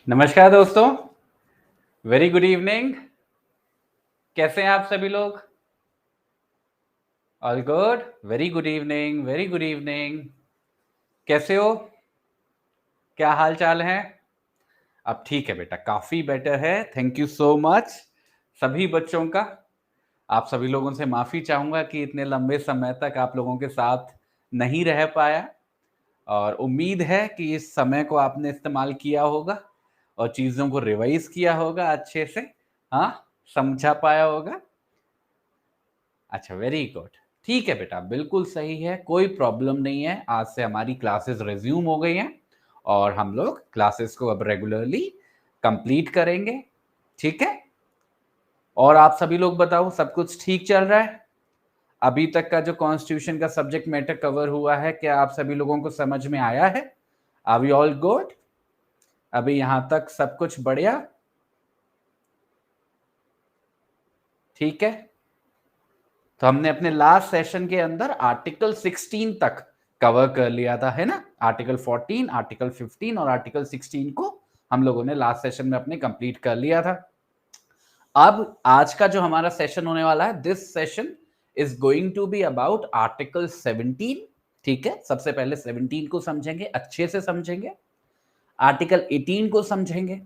नमस्कार दोस्तों, very good evening. कैसे हैं आप सभी लोग? All good, very good evening, very good evening. कैसे हो? क्या हाल चाल है? अब ठीक है बेटा, काफ़ी बेटर है। थैंक यू सो मच सभी बच्चों का। आप सभी लोगों से माफ़ी चाहूँगा कि इतने लंबे समय तक आप लोगों के साथ नहीं रह पाया, और उम्मीद है कि इस समय को आपने इस्तेमाल किया होगा और चीज़ों को रिवाइज़ किया होगा अच्छे से। हाँ, समझा पाया होगा। अच्छा, वेरी गुड। ठीक है बेटा, बिल्कुल सही है, कोई प्रॉब्लम नहीं है। आज से हमारी क्लासेस रिज्यूम हो गई हैं और हम लोग क्लासेस को अब रेगुलरली कंप्लीट करेंगे। ठीक है? और आप सभी लोग बताओ, सब कुछ ठीक चल रहा है? अभी तक का जो कॉन्स्टिट्यूशन का सब्जेक्ट मैटर कवर हुआ है, क्या आप सभी लोगों को समझ में आया है? Are we all good? अभी यहां तक सब कुछ बढ़िया? ठीक है। तो हमने अपने लास्ट सेशन के अंदर आर्टिकल 16 तक कवर कर लिया था, है ना? आर्टिकल 14, आर्टिकल 15 और आर्टिकल 16 को हम लोगों ने लास्ट सेशन में अपने कंप्लीट कर लिया था। अब आज का जो हमारा सेशन होने वाला है, this session is going to be about article 17। ठीक है, सबसे पहले 17 को समझेंगे, अच्छे से समझेंगे। आर्टिकल 18 को समझेंगे।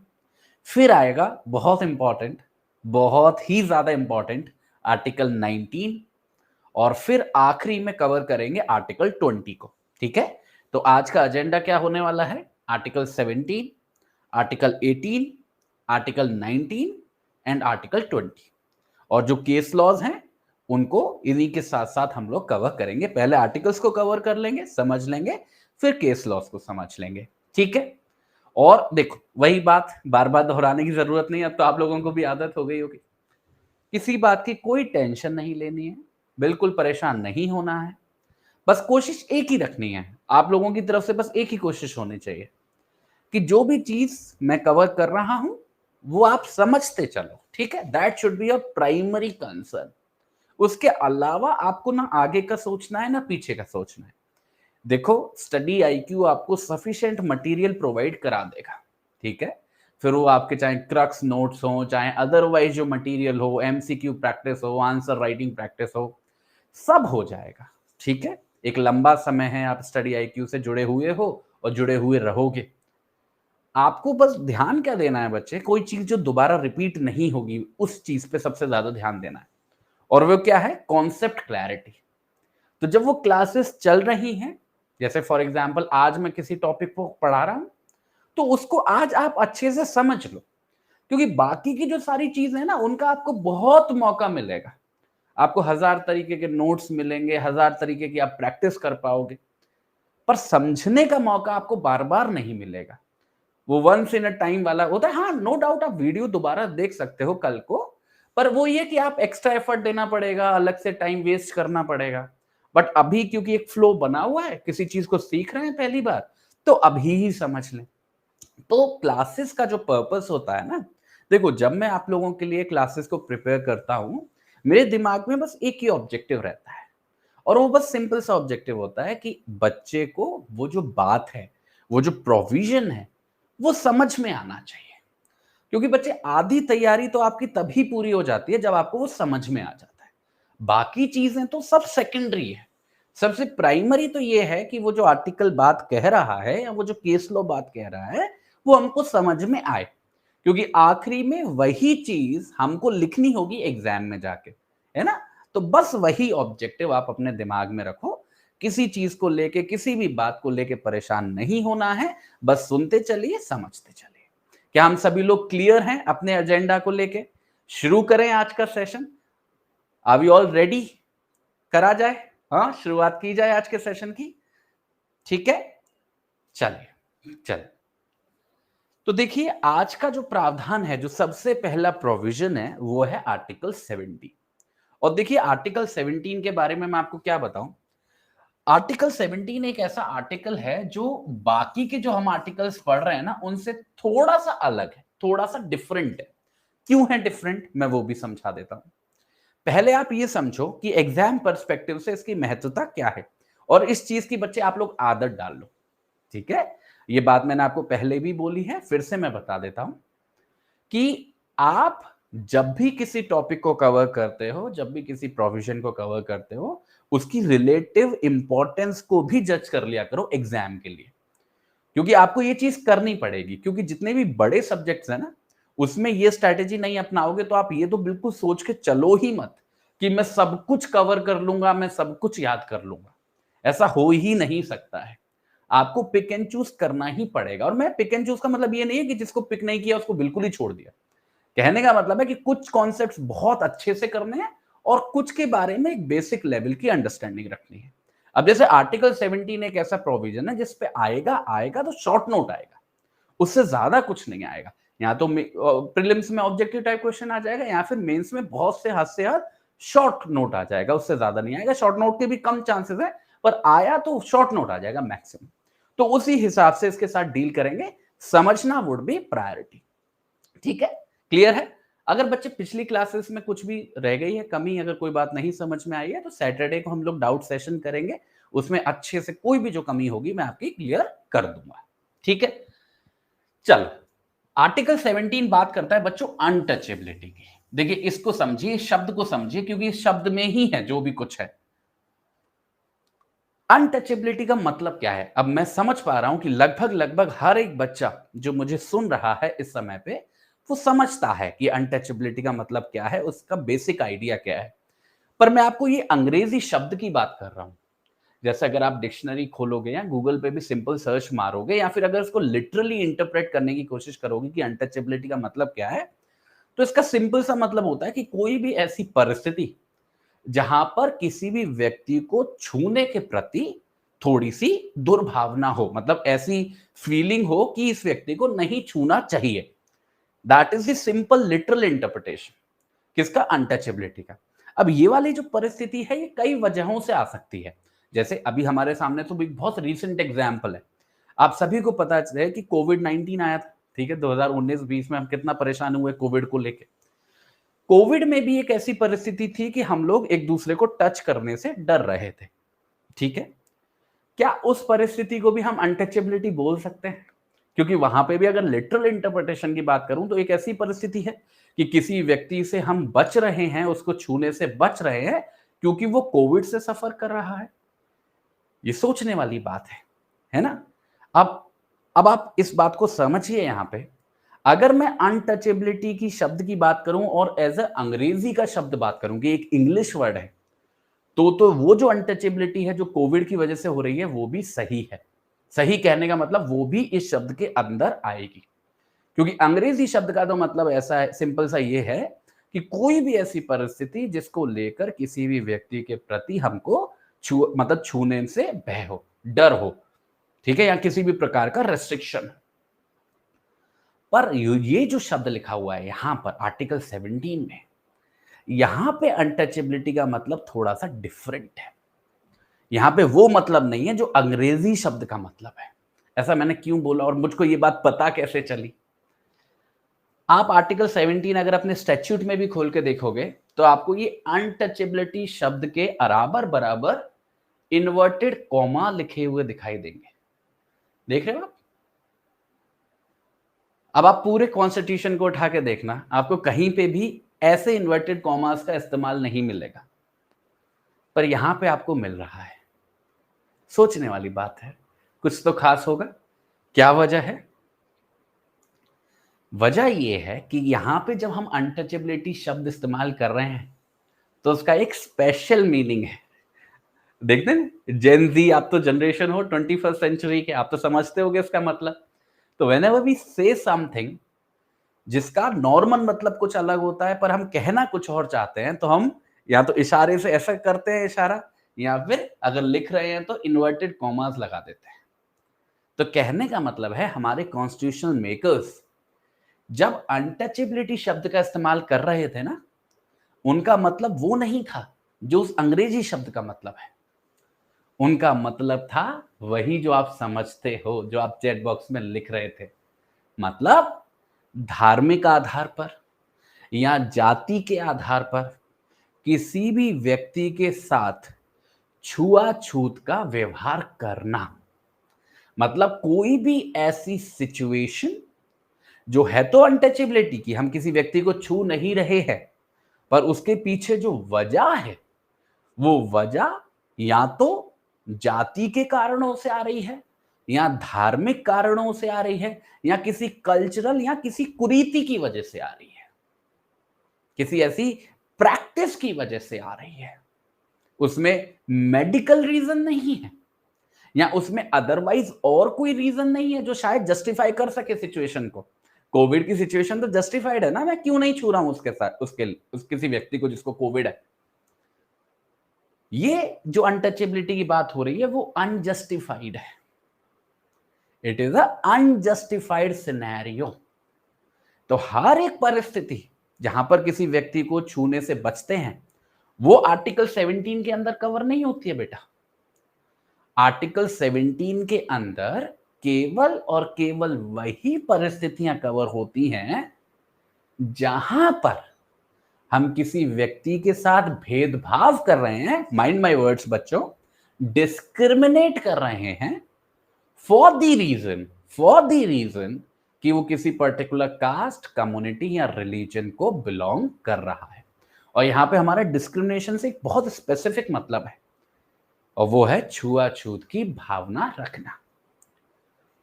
फिर आएगा बहुत इंपॉर्टेंट, बहुत ही ज्यादा इंपॉर्टेंट, आर्टिकल 19। और फिर आखिरी में कवर करेंगे आर्टिकल 20 को। ठीक है, तो आज का एजेंडा क्या होने वाला है? Article 17, article 18, article 19 and article 20। और जो केस लॉज हैं उनको इन्हीं के साथ साथ हम लोग कवर करेंगे। पहले आर्टिकल्स को कवर कर लेंगे, समझ लेंगे, फिर केस लॉज को समझ लेंगे। ठीक है? और देखो, वही बात बार बार दोहराने की जरूरत नहीं, अब तो आप लोगों को भी आदत हो गई होगी। किसी बात की कोई टेंशन नहीं लेनी है, बिल्कुल परेशान नहीं होना है। बस कोशिश एक ही रखनी है, आप लोगों की तरफ से बस एक ही कोशिश होनी चाहिए कि जो भी चीज मैं कवर कर रहा हूं वो आप समझते चलो। ठीक है, that should be a primary concern. उसके अलावा आपको ना आगे का सोचना है ना पीछे का सोचना है। देखो, स्टडी आईक्यू आपको सफिशिएंट मटेरियल प्रोवाइड करा देगा। ठीक है, फिर वो आपके चाहे क्रक्स नोट्स हो, चाहे अदरवाइज जो मटेरियल हो, एमसीक्यू प्रैक्टिस हो, आंसर राइटिंग प्रैक्टिस हो, सब हो जाएगा। ठीक है, एक लंबा समय है आप स्टडी आईक्यू से जुड़े हुए हो और जुड़े हुए रहोगे। आपको बस ध्यान क्या देना है बच्चे, कोई चीज जो दोबारा रिपीट नहीं होगी उस चीज पे सबसे ज्यादा ध्यान देना है। और वो क्या है? Concept clarity. तो जब वो क्लासेस चल रही हैं, जैसे फॉर एग्जांपल आज मैं किसी टॉपिक को पढ़ा रहा हूं, तो उसको आज आप अच्छे से समझ लो, क्योंकि बाकी की जो सारी चीजें हैं ना, उनका आपको बहुत मौका मिलेगा। आपको 1000 तरीके के नोट्स मिलेंगे, 1000 तरीके की आप प्रैक्टिस कर पाओगे, पर समझने का मौका आपको बार बार नहीं मिलेगा। वो वंस इन अ टाइम वाला होता है। हाँ, नो डाउट आप वीडियो दोबारा देख सकते हो कल को, पर वो ये कि आप एक्स्ट्रा एफर्ट देना पड़ेगा, अलग से टाइम वेस्ट करना पड़ेगा। बट अभी क्योंकि एक फ्लो बना हुआ है, किसी चीज को सीख रहे हैं पहली बार, तो अभी ही समझ लें। तो क्लासेस का जो पर्पस होता है ना, देखो, जब मैं आप लोगों के लिए क्लासेस को प्रिपेयर करता हूं, मेरे दिमाग में बस एक ही ऑब्जेक्टिव रहता है, और वो बस सिंपल सा ऑब्जेक्टिव होता है कि बच्चे को वो जो बात है, वो जो प्रोविजन है, वो समझ में आना चाहिए। क्योंकि बच्चे, आधी तैयारी तो आपकी तभी पूरी हो जाती है जब आपको वो समझ में आ जाता है। बाकी चीजें तो सब सेकेंडरी है। सबसे प्राइमरी तो ये है कि वो जो आर्टिकल बात कह रहा है या वो जो केस लॉ बात कह रहा है, वो हमको समझ में आए। क्योंकि आखिरी में वही चीज हमको लिखनी होगी एग्जाम में जाके, है ना? तो बस वही ऑब्जेक्टिव आप अपने दिमाग में रखो। किसी चीज को लेके, किसी भी बात को लेके परेशान नहीं होना है। बस सुनते चलिए, समझते चलिए। क्या हम सभी लोग क्लियर हैं अपने एजेंडा को लेके? शुरू करें आज का session. Are we all ready? करा जाए? हाँ, शुरुआत की जाए आज के सेशन की। ठीक है, चलिए चलिए। तो देखिए, आज का जो प्रावधान है, जो सबसे पहला प्रोविजन है, वो है आर्टिकल 17। और देखिए, आर्टिकल 17 के बारे में मैं आपको क्या बताऊं। आर्टिकल 17 एक ऐसा आर्टिकल है जो बाकी के जो हम आर्टिकल्स पढ़ रहे हैं ना, उनसे थोड़ा सा अलग है, थोड़ा सा डिफरेंट है। क्यों है डिफरेंट, मैं वो भी समझा देता हूं। पहले आप ये समझो कि एग्जाम पर्सपेक्टिव से इसकी महत्वता क्या है, और इस चीज की बच्चे आप लोग आदत डाल लो। ठीक है, ये बात मैंने आपको पहले भी बोली है, फिर से मैं बता देता हूं कि आप जब भी किसी टॉपिक को कवर करते हो, जब भी किसी प्रोविजन को कवर करते हो, उसकी रिलेटिव इंपॉर्टेंस को भी जज कर लिया करो एग्जाम के लिए, क्योंकि आपको ये चीज करनी पड़ेगी। क्योंकि जितने भी बड़े सब्जेक्ट्स हैं ना, उसमें ये स्ट्रैटेजी नहीं अपनाओगे तो आप ये तो बिल्कुल सोच के चलो ही मत कि मैं सब कुछ कवर कर लूंगा, मैं सब कुछ याद कर लूंगा। ऐसा हो ही नहीं सकता है। आपको पिक एंड चूज करना ही पड़ेगा। और मैं पिक एंड चूज का मतलब ये नहीं है कि जिसको पिक नहीं किया उसको बिल्कुल ही छोड़ दिया। कहने का मतलब है कि कुछ कॉन्सेप्ट्स बहुत अच्छे से करने हैं और कुछ के बारे में एक बेसिक लेवल की अंडरस्टैंडिंग रखनी है। अब जैसे आर्टिकल 17 एक ऐसा प्रोविजन है जिस पे आएगा आएगा तो शॉर्ट नोट आएगा, उससे ज्यादा कुछ नहीं आएगा। या तो प्रीलिम्स में ऑब्जेक्टिव टाइप क्वेश्चन आ जाएगा या फिर मेंस में बहुत से हद से हद शॉर्ट नोट आ जाएगा, उससे ज्यादा नहीं आएगा। शॉर्ट नोट के भी कम चांसेस है, पर आया तो शॉर्ट नोट आ जाएगा मैक्सिमम। तो उसी हिसाब से इसके साथ डील करेंगे। समझना वुड बी प्रायोरिटी। ठीक है, क्लियर है? अगर बच्चे पिछली क्लासेस में कुछ भी रह गई है कमी, अगर कोई बात नहीं समझ में आई है, तो सैटरडे को हम लोग डाउट सेशन करेंगे, उसमें अच्छे से कोई भी जो कमी होगी मैं आपकी क्लियर कर दूंगा। ठीक है, चलो आर्टिकल 17 बात करता है बच्चों अनटचेबिलिटी की। देखिए इसको समझिए, शब्द को समझिए, क्योंकि इस शब्द में ही है जो भी कुछ है। अनटचेबिलिटी का मतलब क्या है? अब मैं समझ पा रहा हूं कि लगभग लगभग हर एक बच्चा जो मुझे सुन रहा है इस समय पे, वो समझता है कि अनटचेबिलिटी का मतलब क्या है, उसका बेसिक आइडिया क्या है। पर मैं आपको ये अंग्रेजी शब्द की बात कर रहा हूं। जैसे अगर आप डिक्शनरी खोलोगे या गूगल पे भी सिंपल सर्च मारोगे या फिर अगर इसको लिटरली इंटरप्रेट करने की कोशिश करोगे कि अनटचेबिलिटी का मतलब क्या है, तो इसका सिंपल सा मतलब होता है कि कोई भी ऐसी परिस्थिति जहां पर किसी भी व्यक्ति को छूने के प्रति थोड़ी सी दुर्भावना हो, मतलब ऐसी फीलिंग हो कि इस व्यक्ति को नहीं छूना चाहिए। That is the simple literal interpretation किसका? अनटचेबिलिटी का। अब ये वाली जो परिस्थिति है ये कई वजहों से आ सकती है। जैसे अभी हमारे सामने तो एक बहुत रीसेंट एग्जाम्पल है। आप सभी को पता है कि कोविड-19 आया था, ठीक है, 2019-20 में हम कितना परेशान हुए कोविड को लेके। कोविड में भी एक ऐसी परिस्थिति थी कि हम लोग एक दूसरे को टच करने से डर रहे थे, ठीक है। क्या उस परिस्थिति को भी हम अनटचेबिलिटी बोल सकते हैं? क्योंकि वहां पे भी अगर लिटरल इंटरप्रिटेशन की बात करूं तो एक ऐसी परिस्थिति है कि किसी व्यक्ति से हम बच रहे हैं, उसको छूने से बच रहे हैं क्योंकि वो कोविड से सफर कर रहा है। ये सोचने वाली बात है ना? अब आप इस बात को समझिए। यहां पे अगर मैं अनटचेबिलिटी की शब्द की बात करूं और एज अ अंग्रेजी का शब्द बात करूं कि एक इंग्लिश वर्ड है, तो वो जो अनटचेबिलिटी है जो कोविड की वजह से हो रही है वो भी सही है। सही कहने का मतलब वो भी इस शब्द के अंदर आएगी, क्योंकि अंग्रेजी शब्द का तो मतलब ऐसा है, सिंपल सा ये है कि कोई भी ऐसी परिस्थिति जिसको लेकर किसी भी व्यक्ति के प्रति हमको मतलब छूने से भय हो, डर हो, ठीक है, या किसी भी प्रकार का रेस्ट्रिक्शन। पर ये जो शब्द लिखा हुआ है यहां पर आर्टिकल 17 में, यहां पे अनटचेबिलिटी का मतलब थोड़ा सा डिफरेंट है। यहां पे वो मतलब नहीं है जो अंग्रेजी शब्द का मतलब है। ऐसा मैंने क्यों बोला और मुझको ये बात पता कैसे चली? आप आर्टिकल 17 अगर अपने स्टैट्यूट में भी खोल के देखोगे तो आपको ये अनटचेबिलिटी शब्द के बराबर बराबर इन्वर्टेड कॉमा लिखे हुए दिखाई देंगे। देख रहे हो आप? अब आप पूरे कॉन्स्टिट्यूशन को उठा के देखना, आपको कहीं पे भी ऐसे इन्वर्टेड कॉमास का इस्तेमाल नहीं मिलेगा, पर यहां पे आपको मिल रहा है। सोचने वाली बात है, कुछ तो खास होगा। क्या वजह है? वजह यह है कि यहां पे जब हम अनटचेबिलिटी शब्द इस्तेमाल कर रहे हैं तो उसका एक स्पेशल मीनिंग है। देखते हैं जेन जी, आप तो जनरेशन हो 21st सेंचुरी के, आप तो समझते होगे इसका मतलब। तो व्हेनेवर वी से समथिंग जिसका नॉर्मल मतलब कुछ अलग होता है पर हम कहना कुछ और चाहते हैं, तो हम या तो इशारे से ऐसा करते हैं इशारा, या फिर अगर लिख रहे हैं तो इन्वर्टेड कॉमास लगा देते हैं। तो कहने का मतलब है हमारे कॉन्स्टिट्यूशनल मेकर्स जब अनटचेबिलिटी शब्द का इस्तेमाल कर रहे थे ना, उनका मतलब वो नहीं था जो उस अंग्रेजी शब्द का मतलब है। उनका मतलब था वही जो आप समझते हो, जो आप चैट बॉक्स में लिख रहे थे। मतलब धार्मिक आधार पर या जाति के आधार पर किसी भी व्यक्ति के साथ छुआछूत का व्यवहार करना, मतलब कोई भी ऐसी सिचुएशन जो है तो अनटचेबिलिटी की, हम किसी व्यक्ति को छू नहीं रहे हैं, पर उसके पीछे जो वजह है वो वजह या तो जाति के कारणों से आ रही है, या धार्मिक कारणों से आ रही है, या किसी कल्चरल या किसी कुरीति की वजह से आ रही है, किसी ऐसी प्रैक्टिस की वजह से आ रही है। उसमें मेडिकल रीजन नहीं है, या उसमें अदरवाइज और कोई रीजन नहीं है जो शायद जस्टिफाई कर सके सिचुएशन को। कोविड की सिचुएशन तो जस्टिफाइड है ना, मैं क्यों नहीं छू रहा हूं उसके साथ उस किसी व्यक्ति को जिसको कोविड है। ये जो अनटचेबिलिटी की बात हो रही है वो अनजस्टिफाइड है। It is a unjustified scenario. तो हर एक परिस्थिति जहां पर किसी व्यक्ति को छूने से बचते हैं वो आर्टिकल 17 के अंदर कवर नहीं होती है बेटा। आर्टिकल 17 के अंदर केवल और केवल वही परिस्थितियां कवर होती हैं जहां पर हम किसी व्यक्ति के साथ भेदभाव कर रहे हैं, माइंड माय वर्ड्स बच्चों, डिस्क्रिमिनेट कर रहे हैं फॉर द रीजन कि वो किसी पर्टिकुलर कास्ट, कम्युनिटी या रिलीजन को बिलोंग कर रहा है। और यहां पे हमारा डिस्क्रिमिनेशन से एक बहुत स्पेसिफिक मतलब है, और वो है छुआछूत की भावना रखना।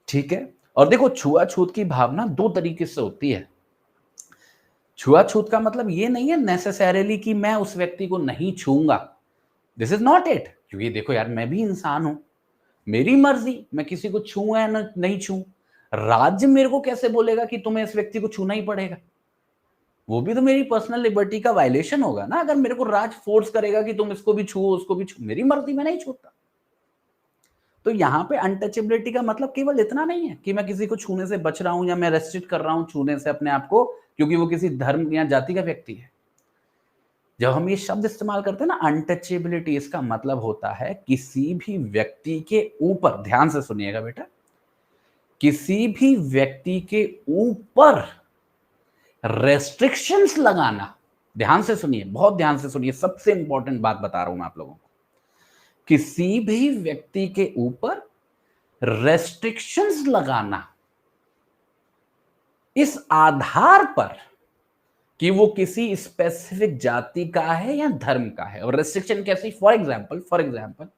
ठीक है, और देखो छुआछूत की भावना दो तरीके से होती है। छुआछूत का मतलब ये नहीं है नेसेसरीली कि मैं उस व्यक्ति को नहीं छूंगा, दिस इज नॉट इट। क्योंकि देखो यार, मैं भी इंसान हूं, मेरी मर्जी, मैं किसी को छू या नहीं छू। राज्य मेरे को कैसे बोलेगा कि तुम्हें इस व्यक्ति को छूना ही पड़ेगा? वो भी तो मेरी पर्सनल लिबर्टी का वायलेशन होगा ना, अगर मेरे को राज्य फोर्स करेगा कि तुम इसको भी छुओ उसको भी छू। मेरी मर्जी, मैं नहीं छूता। तो यहां पे अनटचेबिलिटी का मतलब केवल इतना नहीं है कि मैं किसी को छूने से बच रहा हूं या मैं रेस्ट्रिक्ट कर रहा हूं छूने से अपने आप को क्योंकि वो किसी धर्म या जाति का व्यक्ति है। जब हम ये शब्द इस्तेमाल करते हैं ना अनटचेबिलिटी, इसका मतलब होता है किसी भी व्यक्ति के ऊपर, ध्यान से सुनिएगा बेटा, किसी भी व्यक्ति के ऊपर रेस्ट्रिक्शंस लगाना। ध्यान से सुनिए, बहुत ध्यान से सुनिए, सबसे इंपॉर्टेंट बात बता रहा हूं मैं आप लोगों को। किसी भी व्यक्ति के ऊपर रेस्ट्रिक्शंस लगाना इस आधार पर कि वो किसी स्पेसिफिक जाति का है या धर्म का है। और रेस्ट्रिक्शन कैसी? फॉर एग्जाम्पल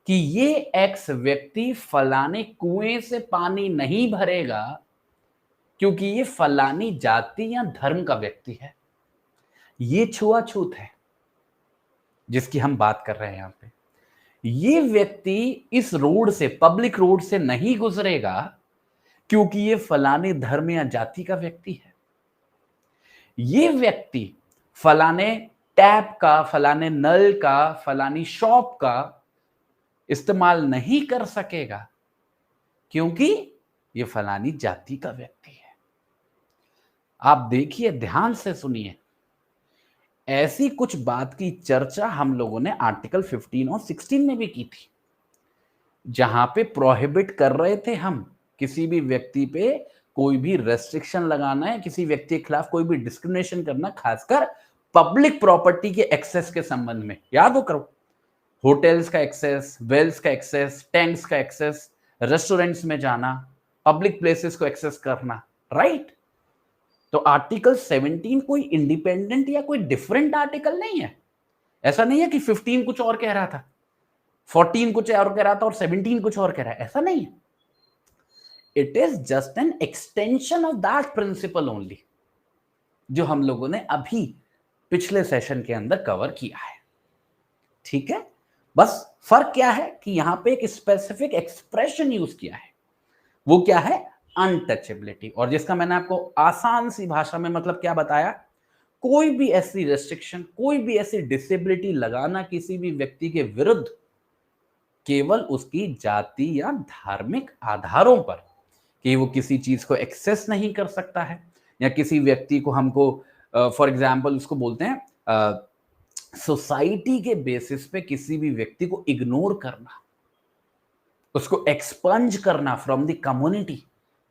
कि ये एक्स व्यक्ति फलाने कुएं से पानी नहीं भरेगा क्योंकि ये फलानी जाति या धर्म का व्यक्ति है। ये छुआछूत है जिसकी हम बात कर रहे हैं यहां पे। ये व्यक्ति इस रोड से, पब्लिक रोड से नहीं गुजरेगा क्योंकि ये फलाने धर्म या जाति का व्यक्ति है। ये व्यक्ति फलाने टैप का, फलाने नल का, फलानी शॉप का इस्तेमाल नहीं कर सकेगा क्योंकि ये फलानी जाति का व्यक्ति है। आप देखिए, ध्यान से सुनिए, ऐसी कुछ बात की चर्चा हम लोगों ने आर्टिकल 15 और 16 में भी की थी, जहां पे प्रोहिबिट कर रहे थे हम किसी भी व्यक्ति पे कोई भी रेस्ट्रिक्शन लगाना है, किसी व्यक्ति के खिलाफ कोई भी डिस्क्रिमिनेशन करना, खासकर पब्लिक प्रॉपर्टी के एक्सेस के संबंध में। याद हो करो, होटल्स का एक्सेस, वेल्स का एक्सेस, टैंक्स का एक्सेस, रेस्टोरेंट्स में जाना, पब्लिक प्लेसेस को एक्सेस करना, राइट? तो आर्टिकल 17 कोई इंडिपेंडेंट या कोई डिफरेंट आर्टिकल नहीं है। ऐसा नहीं है कि 15 कुछ और कह रहा था, 14 कुछ और कह रहा था और 17 कुछ और कह रहा है, ऐसा नहीं है। It is just an extension of that principle only, जो हम लोगों ने अभी पिछले सेशन के अंदर कवर किया है। ठीक है, बस फर्क क्या है कि यहां पे एक स्पेसिफिक एक्सप्रेशन यूज किया है, वो क्या है? अनटचेबिलिटी। और जिसका मैंने आपको आसान सी भाषा में मतलब क्या बताया, कोई भी ऐसी रेस्ट्रिक्शन, कोई भी ऐसी डिसेबिलिटी लगाना किसी भी व्यक्ति के विरुद्ध केवल उसकी जाति या धार्मिक आधारों पर कि वो किसी चीज को एक्सेस नहीं कर सकता है, या किसी व्यक्ति को हमको फॉर एग्जाम्पल उसको बोलते हैं सोसाइटी के बेसिस पे किसी भी व्यक्ति को इग्नोर करना, उसको एक्सपंज करना फ्रॉम द कम्युनिटी,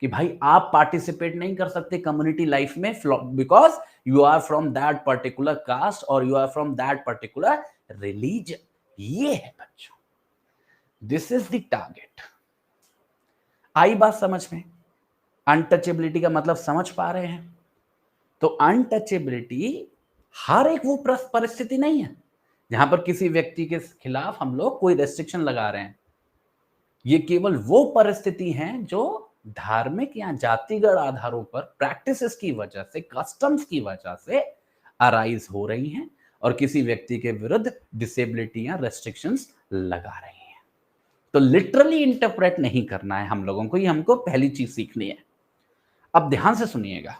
कि भाई आप पार्टिसिपेट नहीं कर सकते कम्युनिटी लाइफ में because you are from that particular caste और you are from that particular religion. ये है बच्चों, दिस इज द टारगेट। आई बात समझ में? अनटचेबिलिटी का मतलब समझ पा रहे हैं? तो अनटचेबिलिटी हर एक वो परिस्थिति नहीं है जहां पर किसी व्यक्ति के खिलाफ हम लोग कोई रेस्ट्रिक्शन लगा रहे हैं। ये केवल वो परिस्थिति हैं जो धार्मिक या जातिगत आधारों पर प्रैक्टिसेस की वजह से, कस्टम्स की वजह से अराइज हो रही हैं और किसी व्यक्ति के विरुद्ध डिसेबिलिटी या रेस्ट्रिक्शंस लगा रही हैं। तो लिटरली इंटरप्रेट नहीं करना है हम लोगों को, ये हमको पहली चीज सीखनी है। अब ध्यान से सुनिएगा,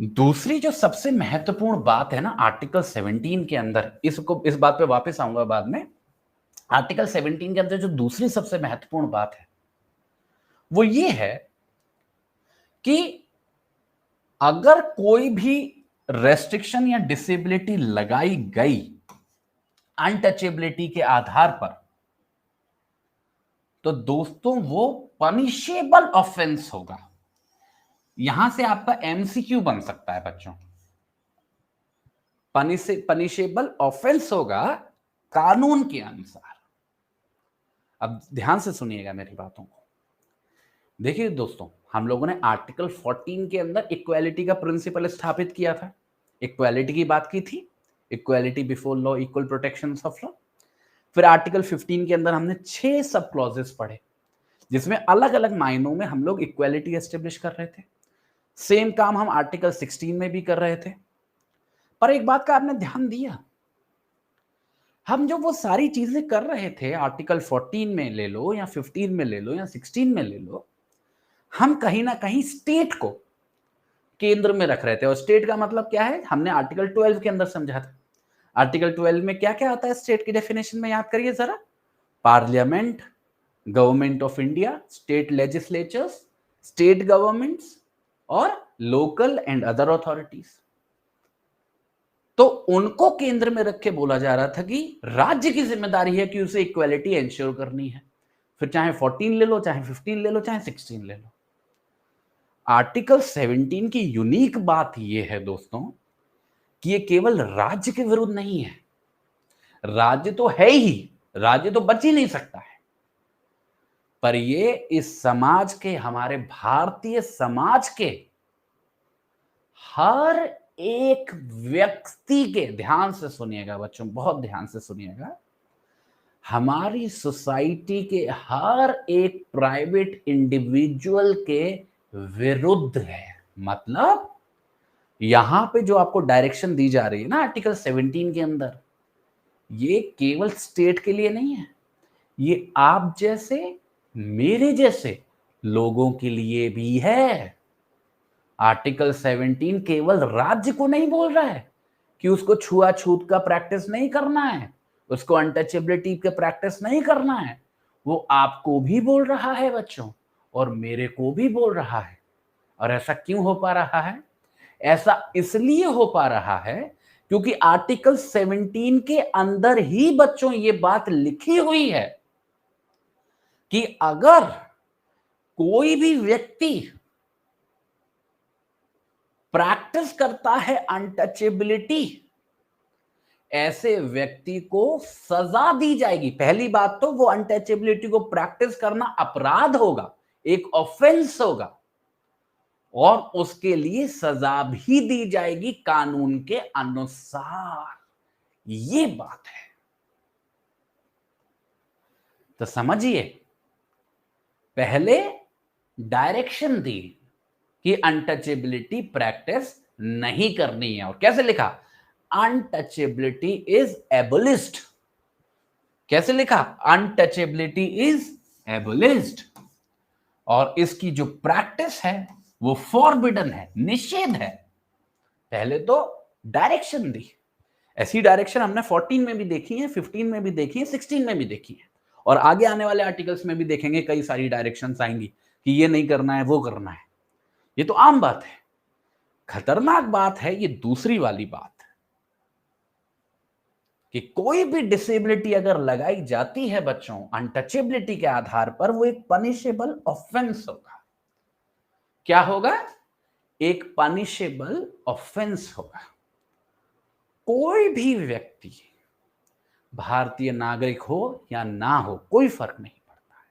दूसरी जो सबसे महत्वपूर्ण बात है ना आर्टिकल 17 के अंदर, इस बात पे वापस आऊंगा बाद में। आर्टिकल 17 के अंदर जो दूसरी सबसे महत्वपूर्ण बात है वो ये है कि अगर कोई भी रेस्ट्रिक्शन या डिसेबिलिटी लगाई गई अनटचेबिलिटी के आधार पर, तो दोस्तों वो पनिशेबल ऑफेंस होगा। यहां से आपका एमसीक्यू बन सकता है बच्चों। पनिशेबल ऑफेंस होगा कानून के अनुसार। अब ध्यान से सुनिएगा मेरी बातों को। देखिए दोस्तों, हम लोगों ने आर्टिकल 14 के अंदर इक्वालिटी का प्रिंसिपल स्थापित किया था, इक्वालिटी की बात की थी, equality before law, equal protection of law. फिर आर्टिकल 15 के अंदर हमने 6 सब क्लॉजेस पढ़े जिसमें अलग अलग मायनों में हम लोग इक्वालिटी एस्टेब्लिश कर रहे थे। सेम काम हम आर्टिकल 16 में भी कर रहे थे। पर एक बात का आपने ध्यान दिया, हम जो वो सारी चीजें कर रहे थे आर्टिकल 14 में ले लो या 15 में ले लो या 16 में ले लो, हम कहीं ना कहीं स्टेट को केंद्र में रख रहे थे। और स्टेट का मतलब क्या है, हमने आर्टिकल 12 के अंदर समझा था। आर्टिकल 12 में क्या क्या आता है स्टेट की डेफिनेशन में, याद करिए जरा। Parliament, government of India, state legislatures, state governments और लोकल एंड अदर अथॉरिटीज। तो उनको केंद्र में रख के बोला जा रहा था कि राज्य की जिम्मेदारी है कि उसे इक्वालिटी एंश्योर करनी है। फिर चाहे 14 ले लो, चाहे 15 ले लो, चाहे 16 ले लो। आर्टिकल 17 की यूनिक बात यह है दोस्तों कि ये केवल राज्य के विरुद्ध नहीं है। राज्य तो है ही, राज्य तो बच ही नहीं सकता है, पर ये इस समाज के, हमारे भारतीय समाज के हर एक व्यक्ति के, ध्यान से सुनिएगा बच्चों, बहुत ध्यान से सुनिएगा, हमारी सोसाइटी के हर एक प्राइवेट इंडिविजुअल के विरुद्ध है। मतलब यहां पे जो आपको डायरेक्शन दी जा रही है ना आर्टिकल 17 के अंदर, ये केवल स्टेट के लिए नहीं है, ये आप जैसे, मेरे जैसे लोगों के लिए भी है। आर्टिकल 17 केवल राज्य को नहीं बोल रहा है कि उसको छुआछूत का प्रैक्टिस नहीं करना है, उसको अनटचेबिलिटी का प्रैक्टिस नहीं करना है, वो आपको भी बोल रहा है बच्चों, और मेरे को भी बोल रहा है। और ऐसा क्यों हो पा रहा है? ऐसा इसलिए हो पा रहा है क्योंकि आर्टिकल 17 के अंदर ही बच्चों ये बात लिखी हुई है कि अगर कोई भी व्यक्ति प्रैक्टिस करता है अनटचेबिलिटी, ऐसे व्यक्ति को सजा दी जाएगी। पहली बात तो वो अनटचेबिलिटी को प्रैक्टिस करना अपराध होगा, एक ऑफेंस होगा, और उसके लिए सजा भी दी जाएगी कानून के अनुसार। ये बात है। तो समझिए, पहले डायरेक्शन दी कि अनटचेबिलिटी प्रैक्टिस नहीं करनी है, और कैसे लिखा, अनटचेबिलिटी इज एबोलिस्ड। कैसे लिखा, अनटचेबिलिटी इज एबोलिस्ड। और इसकी जो प्रैक्टिस है वो फॉरबिडन है, निषेध है। पहले तो डायरेक्शन दी, ऐसी डायरेक्शन हमने 14 में भी देखी है, 15 में भी देखी है, 16 में भी देखी है, और आगे आने वाले आर्टिकल्स में भी देखेंगे कई सारी डायरेक्शंस आएंगी कि ये नहीं करना है, वो करना है। ये तो आम बात है। खतरनाक बात है ये दूसरी वाली बात कि कोई भी डिसेबिलिटी अगर लगाई जाती है बच्चों अनटचेबिलिटी के आधार पर, वो एक पनिशेबल ऑफेंस होगा। क्या होगा? एक पनिशेबल ऑफेंस होगा। कोई भी व्यक्ति, भारतीय नागरिक हो या ना हो, कोई फर्क नहीं पड़ता है,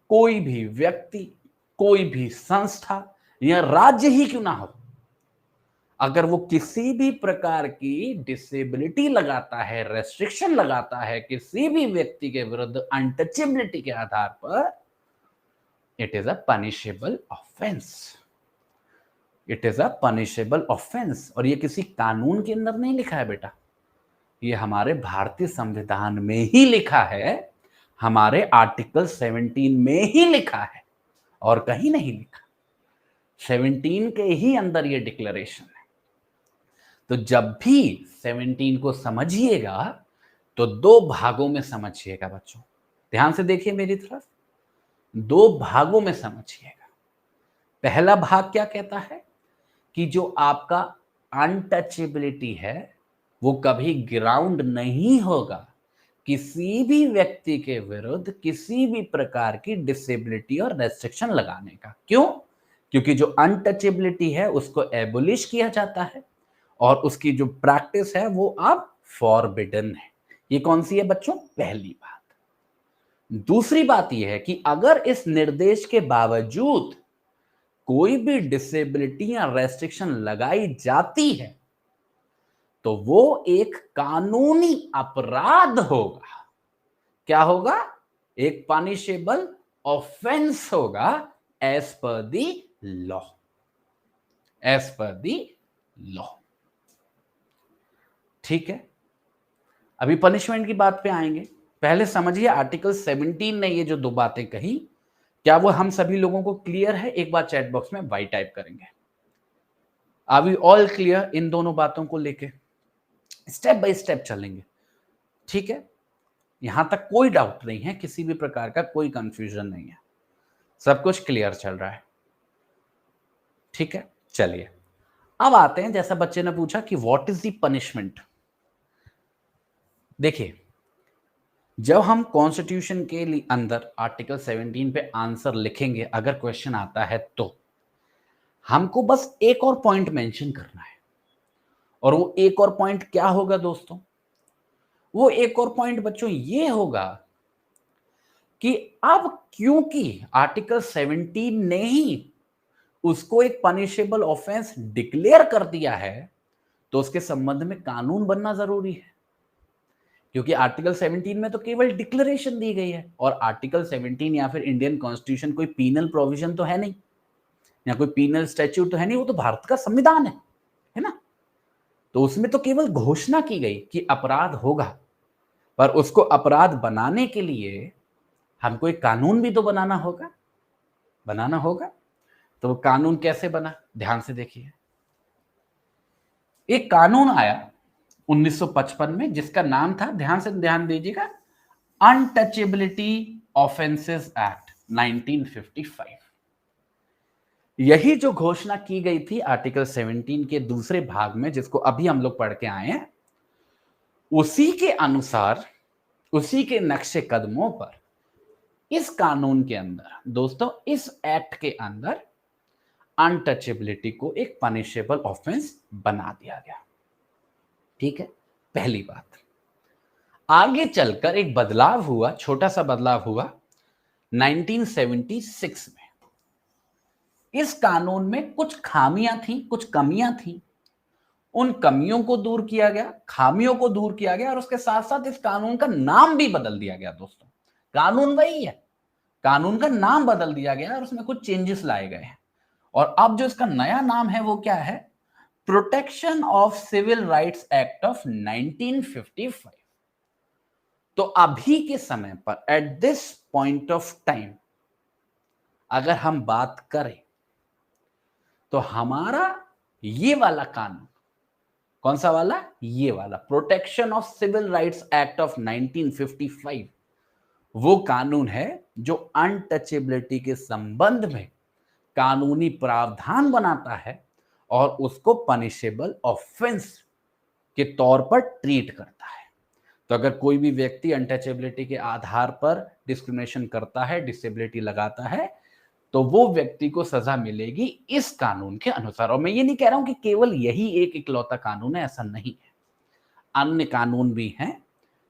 कोई भी व्यक्ति, कोई भी संस्था या राज्य ही क्यों ना हो, अगर वो किसी भी प्रकार की डिसेबिलिटी लगाता है, रेस्ट्रिक्शन लगाता है किसी भी व्यक्ति के विरुद्ध अनटचेबिलिटी के आधार पर, it is a punishable offence. It is a punishable offence. और ये किसी कानून के अंदर नहीं लिखा है बेटा, ये हमारे भारतीय संविधान में ही लिखा है, हमारे आर्टिकल 17 में ही लिखा है, और कहीं नहीं लिखा। 17 के ही अंदर ये डिक्लेरेशन है। तो जब भी 17 को समझिएगा तो दो भागों में समझिएगा बच्चों, ध्यान से देखिए मेरी तरफ, दो भागों में समझिएगा। पहला भाग क्या कहता है कि जो आपका अनटचेबिलिटी है वो कभी ग्राउंड नहीं होगा किसी भी व्यक्ति के विरुद्ध किसी भी प्रकार की डिसेबिलिटी और रेस्ट्रिक्शन लगाने का। क्यों? क्योंकि जो अनटचेबिलिटी है उसको एबोलिश किया जाता है और उसकी जो प्रैक्टिस है वो अब फॉरबिडन है। ये कौन सी है बच्चों? पहली बात। दूसरी बात यह है कि अगर इस निर्देश के बावजूद कोई भी डिसेबिलिटी या रेस्ट्रिक्शन लगाई जाती है तो वो एक कानूनी अपराध होगा। क्या होगा? एक पनिशेबल ऑफेंस होगा as per the law. As per the law. ठीक है, अभी पनिशमेंट की बात पे आएंगे। पहले समझिए आर्टिकल 17 ने ये जो दो बातें कही, क्या वो हम सभी लोगों को क्लियर है? एक बार चैट बॉक्स में वाई टाइप करेंगे। Are we all clear in दोनों बातों को लेके? स्टेप बाय स्टेप चलेंगे, ठीक है? यहां तक कोई डाउट नहीं है, किसी भी प्रकार का कोई कंफ्यूजन नहीं है, सब कुछ क्लियर चल रहा है, ठीक है? चलिए अब आते हैं, जैसा बच्चे ने पूछा कि व्हाट इज द पनिशमेंट। देखिए, जब हम कॉन्स्टिट्यूशन के अंदर आर्टिकल 17 पे आंसर लिखेंगे, अगर क्वेश्चन आता है तो हमको बस एक और पॉइंट मेंशन करना है। और वो एक और पॉइंट क्या होगा दोस्तों? वो एक और पॉइंट बच्चों ये होगा कि अब क्योंकि आर्टिकल 17 ने ही उसको एक पनिशेबल ऑफेंस डिक्लेयर कर दिया है तो उसके संबंध में कानून बनना जरूरी है। क्योंकि आर्टिकल 17 में तो केवल डिक्लेरेशन दी गई है, और आर्टिकल 17 या फिर इंडियन कॉन्स्टिट्यूशन कोई पीनल प्रोविजन तो है नहीं, या कोई पीनल स्टैट्यूट तो है नहीं, वो तो भारत का संविधान है ना। तो उसमें तो केवल घोषणा की गई कि अपराध होगा, पर उसको अपराध बनाने के लिए हमको एक कानून भी तो बनाना होगा। तो वो कानून कैसे बना? ध्यान से देखिए। एक कानून आया 1955 में जिसका नाम था, ध्यान दीजिएगा, अनटचेबिलिटी ऑफेंसेस एक्ट 1955। यही जो घोषणा की गई थी आर्टिकल 17 के दूसरे भाग में, जिसको अभी हम लोग पढ़ के आए हैं, उसी के अनुसार, उसी के नक्शे कदमों पर इस कानून के अंदर दोस्तों, इस एक्ट के अंदर अनटचेबिलिटी को एक पनिशेबल ऑफेंस बना दिया गया। ठीक है, पहली बात। आगे चलकर एक बदलाव हुआ, छोटा सा बदलाव हुआ 1976 में। इस कानून में कुछ खामियां थी, कुछ कमियां थी, उन कमियों को दूर किया गया, खामियों को दूर किया गया, और उसके साथ साथ इस कानून का नाम भी बदल दिया गया दोस्तों। कानून वही है, कानून का नाम बदल दिया गया और उसमें कुछ चेंजेस लाए गए हैं। और अब जो इसका नया नाम है वो क्या है? Protection of civil rights act of 1955। तो अभी के समय पर, at this point of time, अगर हम बात करें तो हमारा ये वाला कानून, कौन सा वाला? ये वाला protection of civil rights act of 1955, वो कानून है जो अनटचेबिलिटी के संबंध में कानूनी प्रावधान बनाता है और उसको पनिशेबल ऑफेंस के तौर पर ट्रीट करता है। तो अगर कोई भी व्यक्ति अनटचेबिलिटी के आधार पर डिस्क्रिमिनेशन करता है, डिसेबिलिटी लगाता है, तो वो व्यक्ति को सजा मिलेगी इस कानून के अनुसार। और मैं ये नहीं कह रहा हूं कि केवल यही एक इकलौता कानून है, ऐसा नहीं है। अन्य कानून भी हैं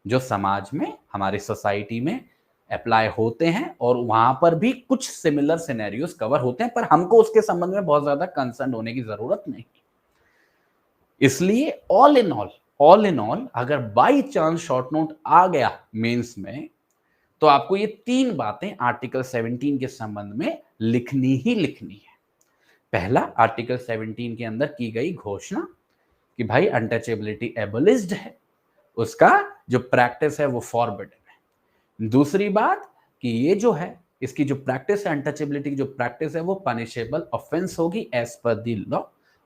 जो समाज में, हमारी सोसाइटी में अप्लाई होते हैं और वहां पर भी कुछ सिमिलर सिनेरियोस कवर होते हैं, पर हमको उसके संबंध में बहुत ज्यादा कंसर्न होने की जरूरत नहीं। इसलिए ऑल इन ऑल अगर बाई चांस शॉर्ट नोट आ गया मेंस में, तो आपको ये 3 बातें आर्टिकल 17 के संबंध में लिखनी ही लिखनी है। पहला, आर्टिकल 17 के अंदर की गई घोषणा कि भाई अनटचेबिलिटी एबोलिश्ड है, उसका जो प्रैक्टिस है वो फॉरबिडन है। दूसरी बात कि ये जो है इसकी जो प्रैक्टिस है, अनटचेबिलिटी की जो प्रैक्टिस है वो पनिशेबल ऑफेंस होगी एज पर द लॉ।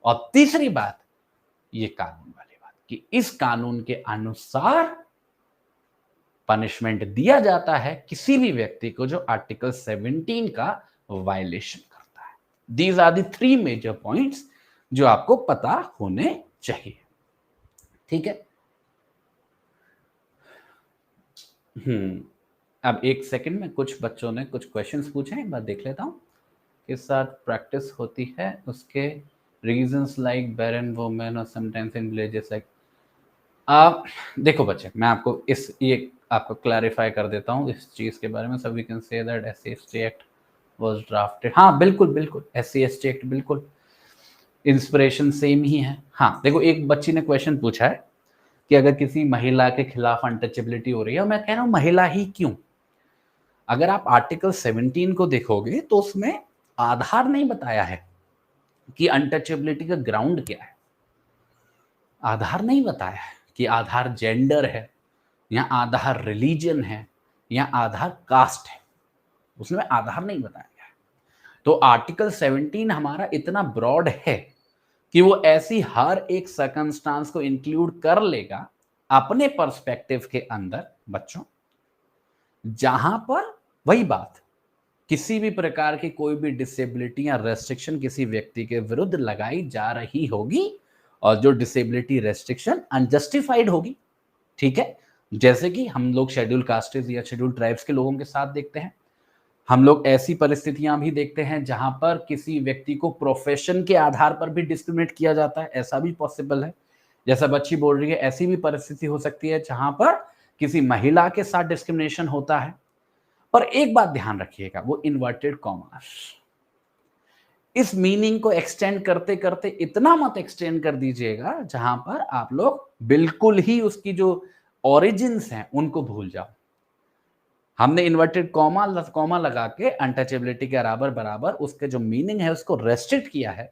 और तीसरी बात, ये कानून वाली बात कि इस कानून के अनुसार पनिशमेंट दिया जाता है किसी भी व्यक्ति को जो आर्टिकल 17 का वायलेशन करता है। These are the 3 major points जो आपको पता होने चाहिए। ठीक है। अब एक सेकंड में कुछ बच्चों ने कुछ क्वेश्चंस पूछे, एक बार देख लेता हूं। किस साथ प्रैक्टिस होती है उसके रीजंस लाइक बैरन वुमेन और समटाइम्स इन विलेजेस लाइक। आप देखो बच्चे, मैं आपको ये आपको क्लैरिफाई कर देता हूँ इस चीज के बारे में। सब we can say that SC/ST act was drafted. हाँ बिल्कुल बिल्कुल, SC/ST एक्ट बिल्कुल इंस्पिरेशन सेम ही है। हाँ देखो, एक बच्ची ने क्वेश्चन पूछा है कि अगर किसी महिला के खिलाफ अनटचेबिलिटी हो रही है, और मैं कह रहा हूं महिला ही क्यों, अगर आप आर्टिकल 17 को देखोगे तो उसमें आधार नहीं बताया है कि अनटचेबिलिटी का ग्राउंड क्या है। आधार नहीं बताया है कि आधार जेंडर है या आधार रिलीजन है या आधार कास्ट है, उसमें आधार नहीं बताया गया है। तो आर्टिकल 17 हमारा इतना ब्रॉड है कि वो ऐसी हर एक सर्कमस्टांस को इंक्लूड कर लेगा अपने पर्सपेक्टिव के अंदर बच्चों, जहां पर वही बात किसी भी प्रकार की कोई भी डिसेबिलिटी या रेस्ट्रिक्शन किसी व्यक्ति के विरुद्ध लगाई जा रही होगी और जो डिसेबिलिटी रेस्ट्रिक्शन अनजस्टिफाइड होगी। ठीक है, जैसे कि हम लोग शेड्यूल कास्टेज या शेड्यूल ट्राइब्स के लोगों के साथ देखते हैं, हम लोग ऐसी परिस्थितियां भी देखते हैं जहां पर किसी व्यक्ति को प्रोफेशन के आधार पर भी डिस्क्रिमिनेट किया जाता है, ऐसा भी पॉसिबल है। जैसा बच्ची बोल रही है, ऐसी भी परिस्थिति हो सकती है जहां पर किसी महिला के साथ डिस्क्रिमिनेशन होता है। पर एक बात ध्यान रखिएगा, वो इन्वर्टेड कॉमास, इस मीनिंग को एक्सटेंड करते करते इतना मत एक्सटेंड कर दीजिएगा जहां पर आप लोग बिल्कुल ही उसकी जो ओरिजिन्स हैं उनको भूल जाओ। हमने इन्वर्टेड कॉमा लगा के अनटचेबिलिटी के बराबर बराबर उसके जो मीनिंग है उसको रेस्ट्रिक्ट किया है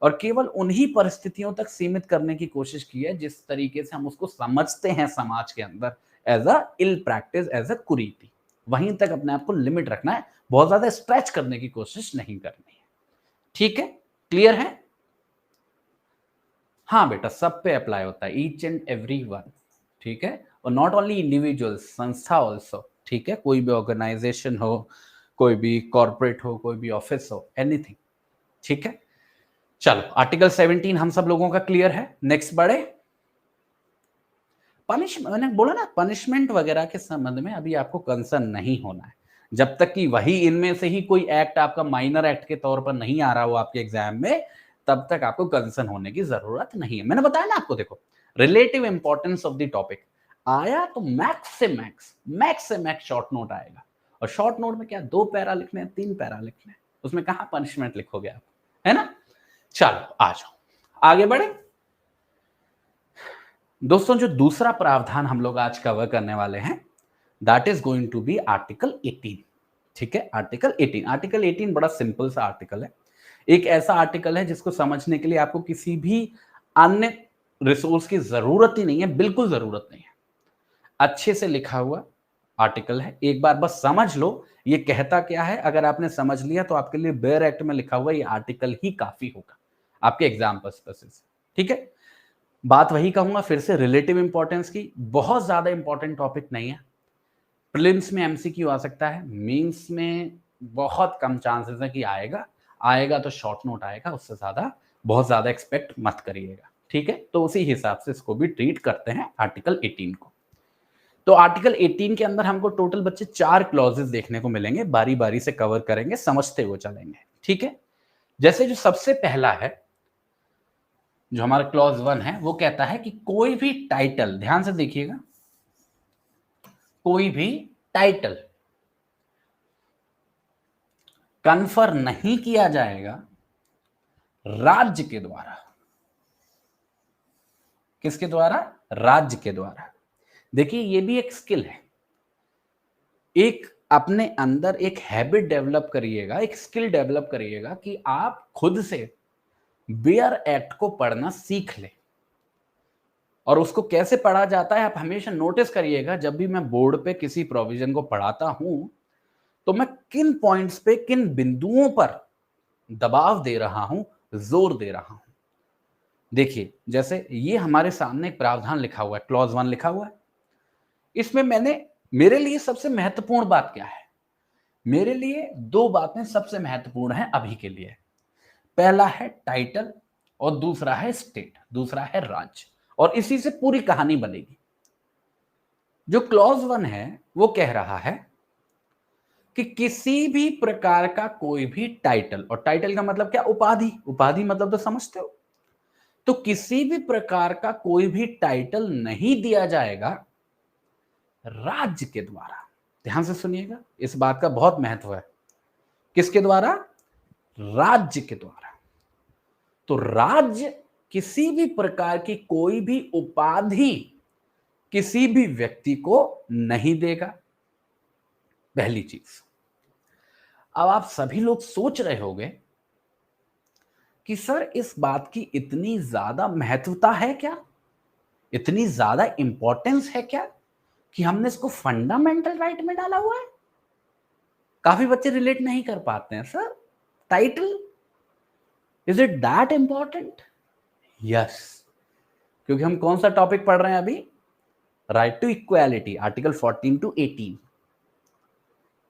और केवल उन्हीं परिस्थितियों तक सीमित करने की कोशिश की है जिस तरीके से हम उसको समझते हैं समाज के अंदर, as a ill practice, as a कुरीति। वहीं तक अपने आप को लिमिट रखना है, बहुत ज्यादा स्ट्रेच करने की कोशिश नहीं करनी है। ठीक है, क्लियर है? हाँ बेटा, सब पे अप्लाई होता है, ईच एंड एवरी वन। ठीक है, और नॉट ओनली इंडिविजुअल्स, संस्था ऑल्सो। ठीक है, कोई भी ऑर्गेनाइजेशन हो, कोई भी कॉर्पोरेट हो, कोई भी ऑफिस हो, एनीथिंग। ठीक है, चलो आर्टिकल 17 हम सब लोगों का क्लियर है। नेक्स्ट बढ़े। पनिशमेंट, मैंने बोला ना, पनिशमेंट वगैरह के संबंध में अभी आपको कंसर्न नहीं होना है जब तक कि वही इनमें से ही कोई एक्ट आपका माइनर एक्ट के तौर पर नहीं आ रहा हो आपके एग्जाम में, तब तक आपको कंसर्न होने की जरूरत नहीं है। मैंने बताया ना आपको, देखो relative importance of the topic आया तो मैक्स से मैक्स शॉर्ट नोट आएगा। और शॉर्ट नोट में क्या 2 पैरा लिखने हैं, 3 पैरा लिखने हैं, उसमें कहां पनिशमेंट लिखोगे आप, है ना। चलो आ जाओ, आगे बढ़े। दोस्तों, जो दूसरा प्रावधान हम लोग आज कवर करने वाले हैं, that is going to be article 18। ठीक है, आर्टिकल 18 बड़ा सिंपल सा आर्टिकल है। एक ऐसा आर्टिकल है जिसको समझने के लिए आपको किसी भी अन्य रिसोर्स की जरूरत ही नहीं है, बिल्कुल जरूरत नहीं है। अच्छे से लिखा हुआ आर्टिकल है, एक बार बस समझ लो ये कहता क्या है। अगर आपने समझ लिया तो आपके लिए बेयर एक्ट में लिखा हुआ ये आर्टिकल ही काफी होगा आपके एग्जाम पर्पस से। ठीक है, बात वही कहूंगा फिर से, रिलेटिव इंपॉर्टेंस की। बहुत ज्यादा इंपॉर्टेंट टॉपिक नहीं है, प्रीलिम्स में एमसीक्यू आ सकता है, मेंस में बहुत कम चांसेस है कि आएगा तो शॉर्ट नोट आएगा, उससे ज्यादा बहुत ज्यादा एक्सपेक्ट मत करिएगा। ठीक है, तो उसी हिसाब से इसको भी ट्रीट करते हैं आर्टिकल 18 को। तो आर्टिकल 18 के अंदर हमको टोटल बच्चे 4 क्लॉजेस देखने को मिलेंगे, बारी बारी से कवर करेंगे, समझते हुए चलेंगे। ठीक है, जैसे जो सबसे पहला है, जो हमारा क्लॉज 1 है, वो कहता है कि कोई भी टाइटल, ध्यान से देखिएगा, कोई भी टाइटल कन्फर नहीं किया जाएगा राज्य के द्वारा। किसके द्वारा? राज्य के द्वारा। देखिए ये भी एक स्किल है, एक अपने अंदर एक हैबिट डेवलप करिएगा, एक स्किल डेवलप करिएगा कि आप खुद से बेयर एक्ट को पढ़ना सीख ले। और उसको कैसे पढ़ा जाता है आप हमेशा नोटिस करिएगा, जब भी मैं बोर्ड पे किसी प्रोविजन को पढ़ाता हूं तो मैं किन पॉइंट्स पे, किन बिंदुओं पर दबाव दे रहा हूं, जोर दे रहा हूं। देखिए जैसे ये हमारे सामने एक प्रावधान लिखा हुआ है, क्लॉज 1 लिखा हुआ है। इसमें मेरे लिए सबसे महत्वपूर्ण बात क्या है? मेरे लिए दो बातें सबसे महत्वपूर्ण हैं अभी के लिए। पहला है टाइटल और दूसरा है स्टेट, दूसरा है राज्य, और इसी से पूरी कहानी बनेगी। जो क्लॉज 1 है वो कह रहा है कि किसी भी प्रकार का कोई भी टाइटल, और टाइटल का मतलब क्या? उपाधि। उपाधि मतलब तो समझते हो। तो किसी भी प्रकार का कोई भी टाइटल नहीं दिया जाएगा राज्य के द्वारा। ध्यान से सुनिएगा, इस बात का बहुत महत्व है। किसके द्वारा? राज्य के द्वारा। तो राज्य किसी भी प्रकार की कोई भी उपाधि किसी भी व्यक्ति को नहीं देगा, पहली चीज। अब आप सभी लोग सोच रहे होंगे कि सर इस बात की इतनी ज्यादा महत्वता है क्या, इतनी ज्यादा इंपॉर्टेंस है क्या कि हमने इसको फंडामेंटल राइट में डाला हुआ है? काफी बच्चे रिलेट नहीं कर पाते हैं। Sir title, is it that important? Yes, क्योंकि हम कौन सा टॉपिक पढ़ रहे हैं अभी? Right to equality, article 14 to 18।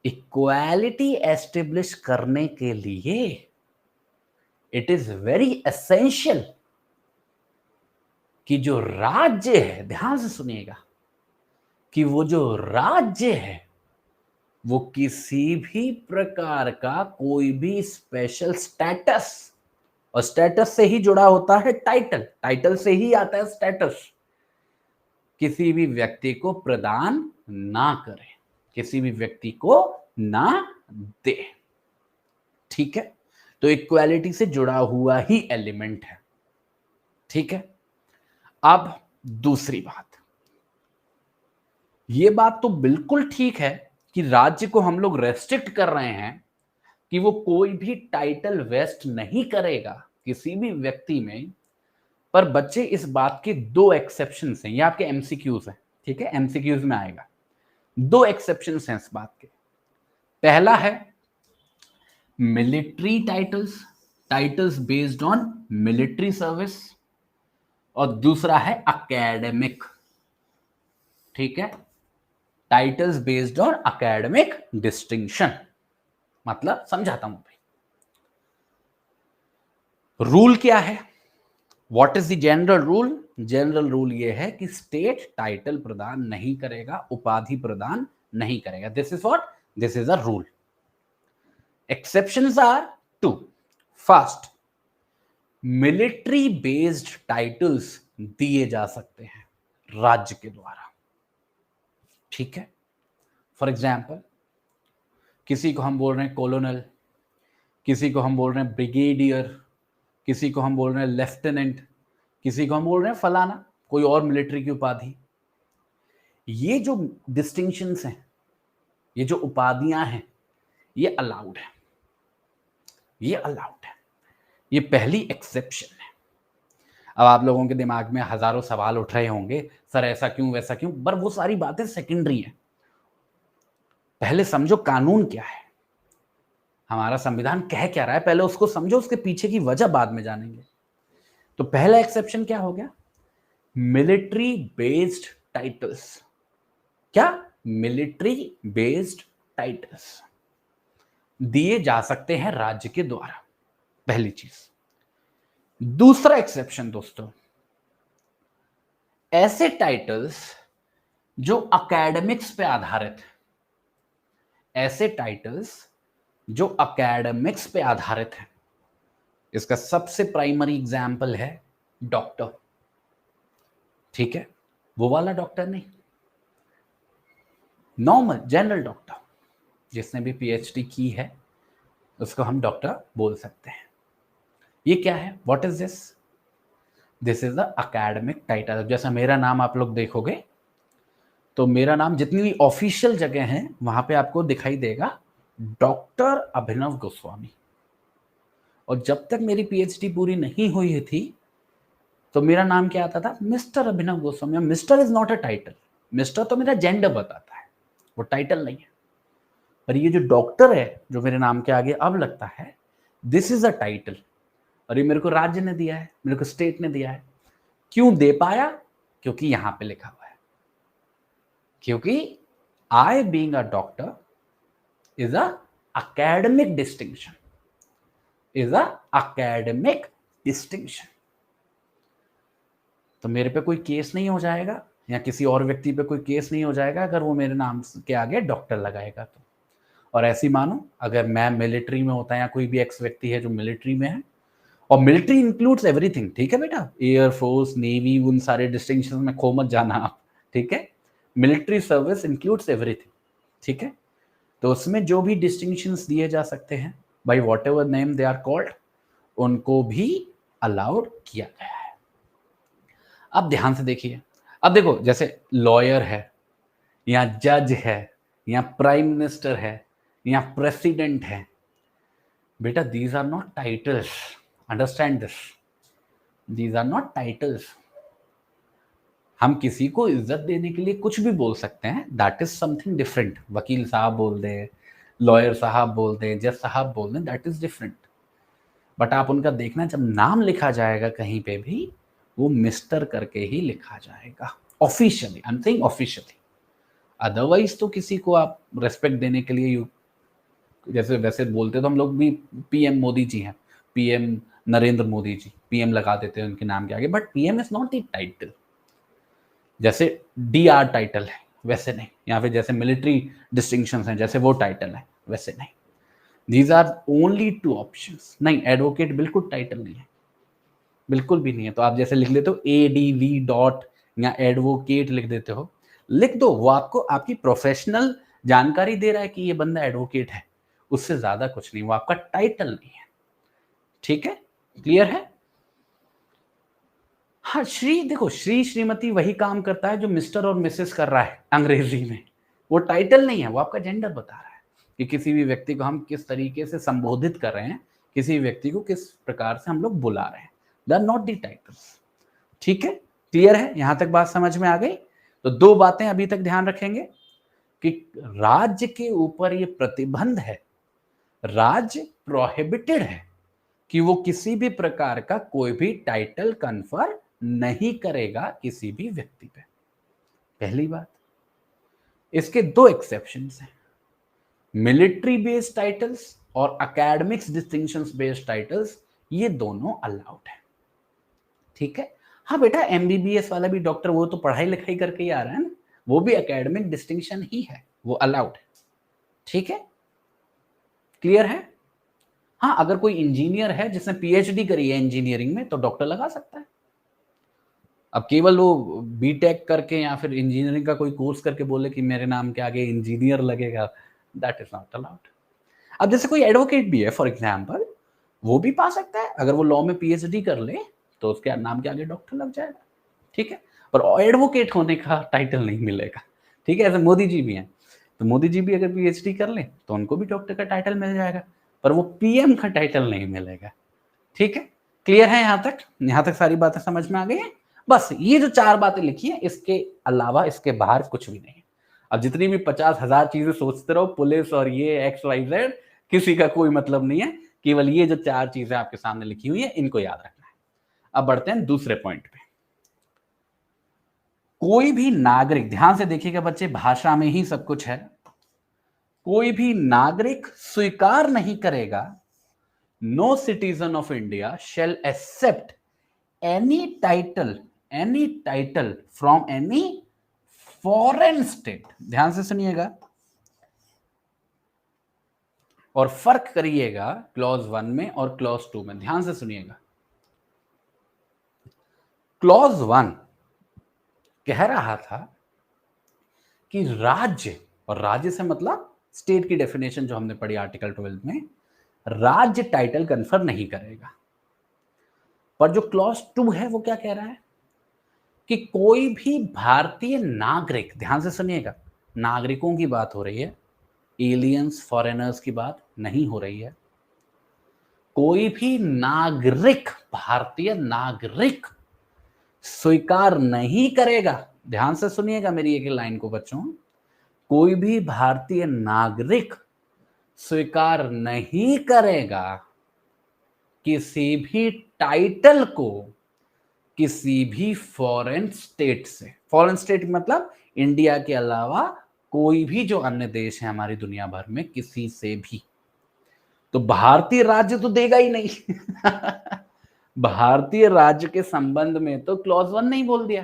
Equality establish करने के लिए इट इज वेरी एसेंशियल कि जो राज्य है, ध्यान से सुनिएगा, कि वो जो राज्य है वो किसी भी प्रकार का कोई भी स्पेशल स्टेटस, और स्टेटस से ही जुड़ा होता है टाइटल, टाइटल से ही आता है स्टेटस, किसी भी व्यक्ति को प्रदान ना करे, किसी भी व्यक्ति को ना दे। ठीक है, तो इक्वालिटी से जुड़ा हुआ ही एलिमेंट है। ठीक है, अब दूसरी बात, ये बात तो बिल्कुल ठीक है कि राज्य को हम लोग रेस्ट्रिक्ट कर रहे हैं कि वो कोई भी टाइटल वेस्ट नहीं करेगा किसी भी व्यक्ति में। पर बच्चे इस बात के दो एक्सेप्शंस हैं, ये आपके एमसीक्यूज हैं। ठीक है, एमसीक्यूज में आएगा। दो एक्सेप्शंस हैं इस बात के। पहला है military titles, titles based on military service, और दूसरा है एकेडमिक। ठीक है, titles based on academic distinction. मतलब समझाता हूं भाई, रूल क्या है? What is the general rule? General rule ये है कि स्टेट टाइटल प्रदान नहीं करेगा, उपाधि प्रदान नहीं करेगा। This is what, this is a rule. Exceptions are two. First, military based titles दिए जा सकते हैं राज्य के द्वारा। ठीक है, फॉर एग्जाम्पल किसी को हम बोल रहे हैं कॉलोनल, किसी को हम बोल रहे हैं ब्रिगेडियर, किसी को हम बोल रहे हैं लेफ्टिनेंट, किसी को हम बोल रहे हैं फलाना, कोई और मिलिट्री की उपाधि। ये जो डिस्टिंक्शंस हैं, ये जो उपाधियां हैं, ये अलाउड है, ये अलाउड है। ये पहली एक्सेप्शन है। अब आप लोगों के दिमाग में हजारों सवाल उठ रहे होंगे, सर ऐसा क्यों, वैसा क्यों? पर वो सारी बातें सेकेंडरी हैं। पहले समझो कानून क्या है, हमारा संविधान कह क्या रहा है, पहले उसको समझो, उसके पीछे की वजह बाद में जानेंगे। तो पहला एक्सेप्शन क्या हो गया? Military based titles. क्या? मिलिट्री बेस्ड टाइटल्स दिए जा सकते हैं राज्य के द्वारा, पहली चीज। दूसरा एक्सेप्शन दोस्तों, ऐसे टाइटल्स जो एकेडमिक्स पे आधारित है, ऐसे टाइटल्स जो एकेडमिक्स पे आधारित है। इसका सबसे प्राइमरी एग्जाम्पल है डॉक्टर। ठीक है, वो वाला डॉक्टर नहीं, नॉर्मल जनरल डॉक्टर जिसने भी पीएचडी की है, उसको हम डॉक्टर बोल सकते हैं। ये क्या है, what is this? This is the academic title. जैसा मेरा नाम आप लोग देखोगे तो मेरा नाम जितनी भी ऑफिशियल जगह है वहां पे आपको दिखाई देगा डॉक्टर अभिनव गोस्वामी। और जब तक मेरी पीएचडी पूरी नहीं हुई थी तो मेरा नाम क्या आता था, mister Abhinav Goswami. Mister is not a title, mister तो मेरा जेंडर बताता है, वो टाइटल नहीं है। पर ये जो डॉक्टर है जो मेरे नाम के आगे अब लगता है, दिस इज अ टाइटल। और ये मेरे को राज्य ने दिया है, मेरे को स्टेट ने दिया है। क्यों दे पाया? क्योंकि यहां पे लिखा हुआ है, क्योंकि I being a doctor is a academic distinction, is a academic distinction। तो मेरे पे कोई केस नहीं हो जाएगा या किसी और व्यक्ति पे कोई केस नहीं हो जाएगा अगर वो मेरे नाम के आगे डॉक्टर लगाएगा तो। और ऐसी मानो अगर मैं मिलिट्री में होता या कोई भी एक्स व्यक्ति है जो मिलिट्री में है, और मिलिट्री इंक्लूड्स एवरीथिंग, ठीक है बेटा, एयरफोर्स, नेवी, उन सारे डिस्टिंक्शन में खो मत जाना आप, ठीक है। मिलिट्री सर्विस इंक्लूड्स एवरीथिंग, ठीक है। तो उसमें जो भी डिस्टिंक्शंस दिए जा सकते हैं by whatever name they are called, उनको भी अलाउड किया गया है। अब ध्यान से देखिए, अब देखो जैसे लॉयर है या जज है या प्राइम मिनिस्टर है या प्रेसिडेंट है, बेटा these are not titles, understand this, these are not titles. हम किसी को इज्जत देने के लिए कुछ भी बोल सकते हैं, दैट इज समथिंग डिफरेंट। वकील साहब बोल दें, लॉयर साहब बोल दें, जज साहब बोल दें, दैट इज डिफरेंट। बट आप उनका देखना, जब नाम लिखा जाएगा कहीं पे भी, वो मिस्टर करके ही लिखा जाएगा officially, I am saying officially. Otherwise तो किसी को आप रेस्पेक्ट देने के लिए जैसे वैसे बोलते तो हम लोग भी, पीएम मोदी जी हैं, पीएम नरेंद्र मोदी जी, पीएम लगा देते हैं उनके नाम के आगे, but PM is not the title. जैसे डीआर टाइटल है वैसे नहीं, या फिर जैसे मिलिट्री डिस्टिंक्शंस हैं जैसे वो टाइटल है वैसे नहीं। These are only two options. नहीं, एडवोकेट बिल्कुल टाइटल नहीं है, बिल्कुल भी नहीं है। तो आप जैसे लिख लेते हो एडीवी डॉट या एडवोकेट लिख देते हो, लिख दो, वो आपको आपकी प्रोफेशनल जानकारी दे रहा है कि ये बंदा एडवोकेट है, उससे ज्यादा कुछ नहीं, वो आपका टाइटल नहीं है, ठीक है, क्लियर है। हाँ, श्री, देखो श्री श्रीमती वही काम करता है जो मिस्टर और मिसेस कर रहा है अंग्रेजी में, वो टाइटल नहीं है, वो आपका जेंडर बता रहा है कि किसी भी व्यक्ति को हम किस तरीके से संबोधित कर रहे हैं, किसी व्यक्ति को किस प्रकार से हम लोग बुला रहे हैं, they are not the titles, ठीक है, क्लियर है, यहां तक बात समझ में आ गई। तो दो बातें अभी तक ध्यान रखेंगे कि राज्य के ऊपर ये प्रतिबंध है, राज्य प्रोहिबिटेड है कि वो किसी भी प्रकार का कोई भी टाइटल कन्फर नहीं करेगा किसी भी व्यक्ति पे, पहली बात। इसके दो एक्सेप्शंस हैं, मिलिट्री बेस्ड टाइटल्स और एकेडमिक्स डिस्टिंक्शंस बेस्ड टाइटल्स, ये दोनों अलाउड है, ठीक है। हाँ बेटा, एमबीबीएस वाला भी डॉक्टर, वो तो पढ़ाई लिखाई करके ही आ रहा है ना, वो भी एकेडमिक डिस्टिंक्शन ही है, वो अलाउड है, ठीक है, क्लियर है। हाँ, अगर कोई इंजीनियर है जिसने पीएचडी करी है इंजीनियरिंग में तो डॉक्टर लगा सकता है। अब केवल वो बीटेक करके या फिर इंजीनियरिंग का कोई कोर्स करके बोले कि मेरे नाम के आगे इंजीनियर लगेगा, दैट इज नॉट अलाउड। अब जैसे कोई एडवोकेट भी है फॉर एग्जाम्पल, वो भी पा सकता है, अगर वो लॉ में पीएचडी कर ले तो उसके नाम के आगे डॉक्टर लग जाएगा, ठीक है, पर एडवोकेट होने का टाइटल नहीं मिलेगा, ठीक है। ऐसे मोदी जी भी हैं, तो मोदी जी भी अगर पीएचडी कर ले तो उनको भी डॉक्टर का टाइटल मिल जाएगा, पर वो पीएम का टाइटल नहीं मिलेगा, ठीक है, क्लियर है। यहां तक सारी बातें समझ में आ गई है। बस ये जो चार बातें लिखी है, इसके अलावा इसके बाहर कुछ भी नहीं है। अब जितनी भी 50,000 चीजें सोचते रहो, पुलिस और ये XYZ, किसी का कोई मतलब नहीं है, केवल ये जो चार चीजें आपके सामने लिखी हुई है इनको याद रखना है। अब बढ़ते हैं दूसरे पॉइंट पे। कोई भी नागरिक, ध्यान से देखिएगा बच्चे, भाषा में ही सब कुछ है, कोई भी नागरिक स्वीकार नहीं करेगा, no citizen of India shall accept any title from any foreign state। ध्यान से सुनिएगा और फर्क करिएगा क्लॉज 1 में और क्लॉज 2 में, ध्यान से सुनिएगा। क्लॉज 1 कह रहा था कि राज्य, और राज्य से मतलब स्टेट की डेफिनेशन जो हमने पढ़ी आर्टिकल 12 में, राज्य टाइटल कन्फर नहीं करेगा। पर जो क्लॉज 2 है वो क्या कह रहा है कि कोई भी भारतीय नागरिक, ध्यान से सुनिएगा, नागरिकों की बात हो रही है, एलियंस फॉरेनर्स की बात नहीं हो रही है। कोई भी नागरिक, भारतीय नागरिक स्वीकार नहीं करेगा, ध्यान से सुनिएगा मेरी एक लाइन को बच्चों, कोई भी भारतीय नागरिक स्वीकार नहीं करेगा किसी भी टाइटल को किसी भी फॉरेन स्टेट से। फॉरेन स्टेट मतलब इंडिया के अलावा कोई भी जो अन्य देश है हमारी दुनिया भर में, किसी से भी। तो भारतीय राज्य तो देगा ही नहीं भारतीय राज्य के संबंध में तो क्लॉज 1 नहीं बोल दिया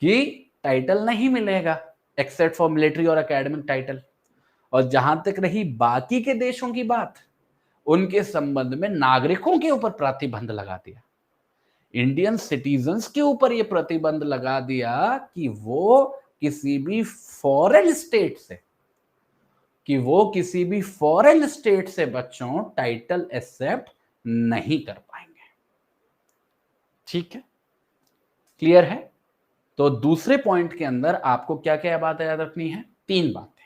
कि टाइटल नहीं मिलेगा एक्सेप्ट फॉर मिलिट्री और एकेडमिक टाइटल। और जहां तक रही बाकी के देशों की बात, उनके संबंध में नागरिकों के ऊपर प्रतिबंध लगा दिया, इंडियन सिटीजन्स के ऊपर यह प्रतिबंध लगा दिया कि वो किसी भी फॉरेन स्टेट से बच्चों टाइटल एक्सेप्ट नहीं कर पाएंगे। ठीक है, क्लियर है? तो दूसरे पॉइंट के अंदर आपको क्या क्या बात याद रखनी है? 3 बातें।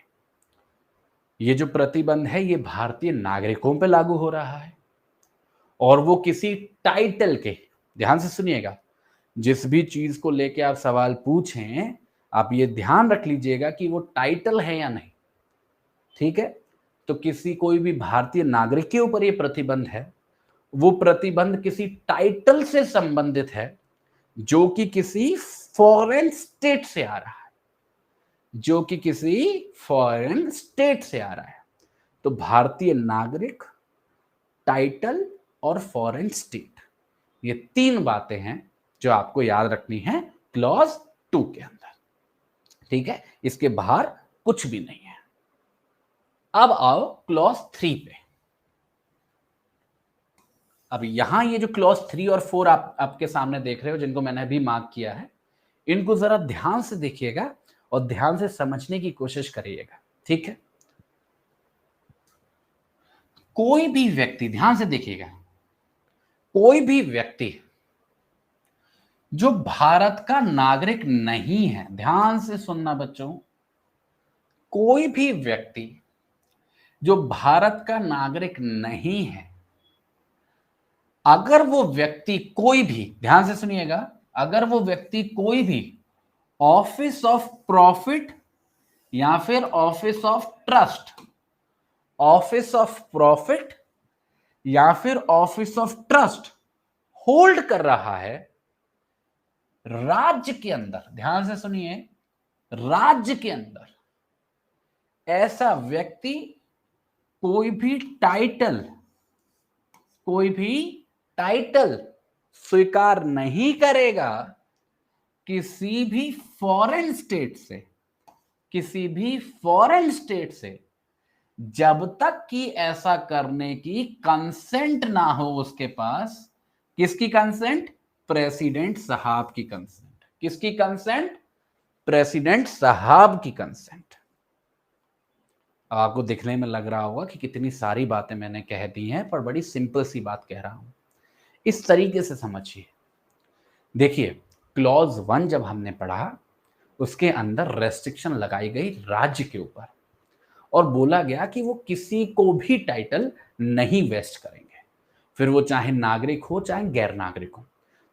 ये जो प्रतिबंध है ये भारतीय नागरिकों पे लागू हो रहा है, और वो किसी टाइटल के, ध्यान से सुनिएगा, जिस भी चीज को लेके आप सवाल पूछें आप ये ध्यान रख लीजिएगा कि वो टाइटल है या नहीं। ठीक है, तो किसी कोई भी भारतीय नागरिक के ऊपर ये प्रतिबंध है, वो प्रतिबंध किसी टाइटल से संबंधित है जो कि किसी फॉरेन स्टेट से आ रहा है, जो कि किसी फॉरेन स्टेट से आ रहा है। तो भारतीय नागरिक, टाइटल और फॉरेन स्टेट, ये 3 बातें हैं जो आपको याद रखनी है क्लॉज 2 के अंदर। ठीक है, इसके बाहर कुछ भी नहीं है। अब आओ क्लॉज 3 पे। अब यहां ये जो क्लॉज 3 और 4 आपके सामने देख रहे हो, जिनको मैंने अभी मार्क किया है, इनको जरा ध्यान से देखिएगा और ध्यान से समझने की कोशिश करिएगा। ठीक है, कोई भी व्यक्ति, ध्यान से देखिएगा, कोई भी व्यक्ति जो भारत का नागरिक नहीं है, ध्यान से सुनना बच्चों, कोई भी व्यक्ति जो भारत का नागरिक नहीं है, अगर वो व्यक्ति कोई भी, ध्यान से सुनिएगा, अगर वो व्यक्ति कोई भी ऑफिस ऑफ प्रॉफिट या फिर office of trust, office of profit या फिर ऑफिस ऑफ ट्रस्ट होल्ड कर रहा है राज्य के अंदर, ध्यान से सुनिए, राज्य के अंदर, ऐसा व्यक्ति कोई भी टाइटल स्वीकार नहीं करेगा किसी भी फॉरेन स्टेट से, किसी भी फॉरेन स्टेट से, जब तक कि ऐसा करने की कंसेंट ना हो उसके पास। किसकी कंसेंट? प्रेसिडेंट साहब की कंसेंट। किसकी कंसेंट? प्रेसिडेंट साहब की कंसेंट। आपको दिखने में लग रहा होगा कि कितनी सारी बातें मैंने कह दी हैं, पर बड़ी सिंपल सी बात कह रहा हूं, इस तरीके से समझिए। देखिए, क्लॉज 1 जब हमने पढ़ा, उसके अंदर रेस्ट्रिक्शन लगाई गई राज्य के ऊपर, और बोला गया कि वो किसी को भी टाइटल नहीं वेस्ट करेंगे, फिर वो चाहे नागरिक हो चाहे गैर नागरिक हो।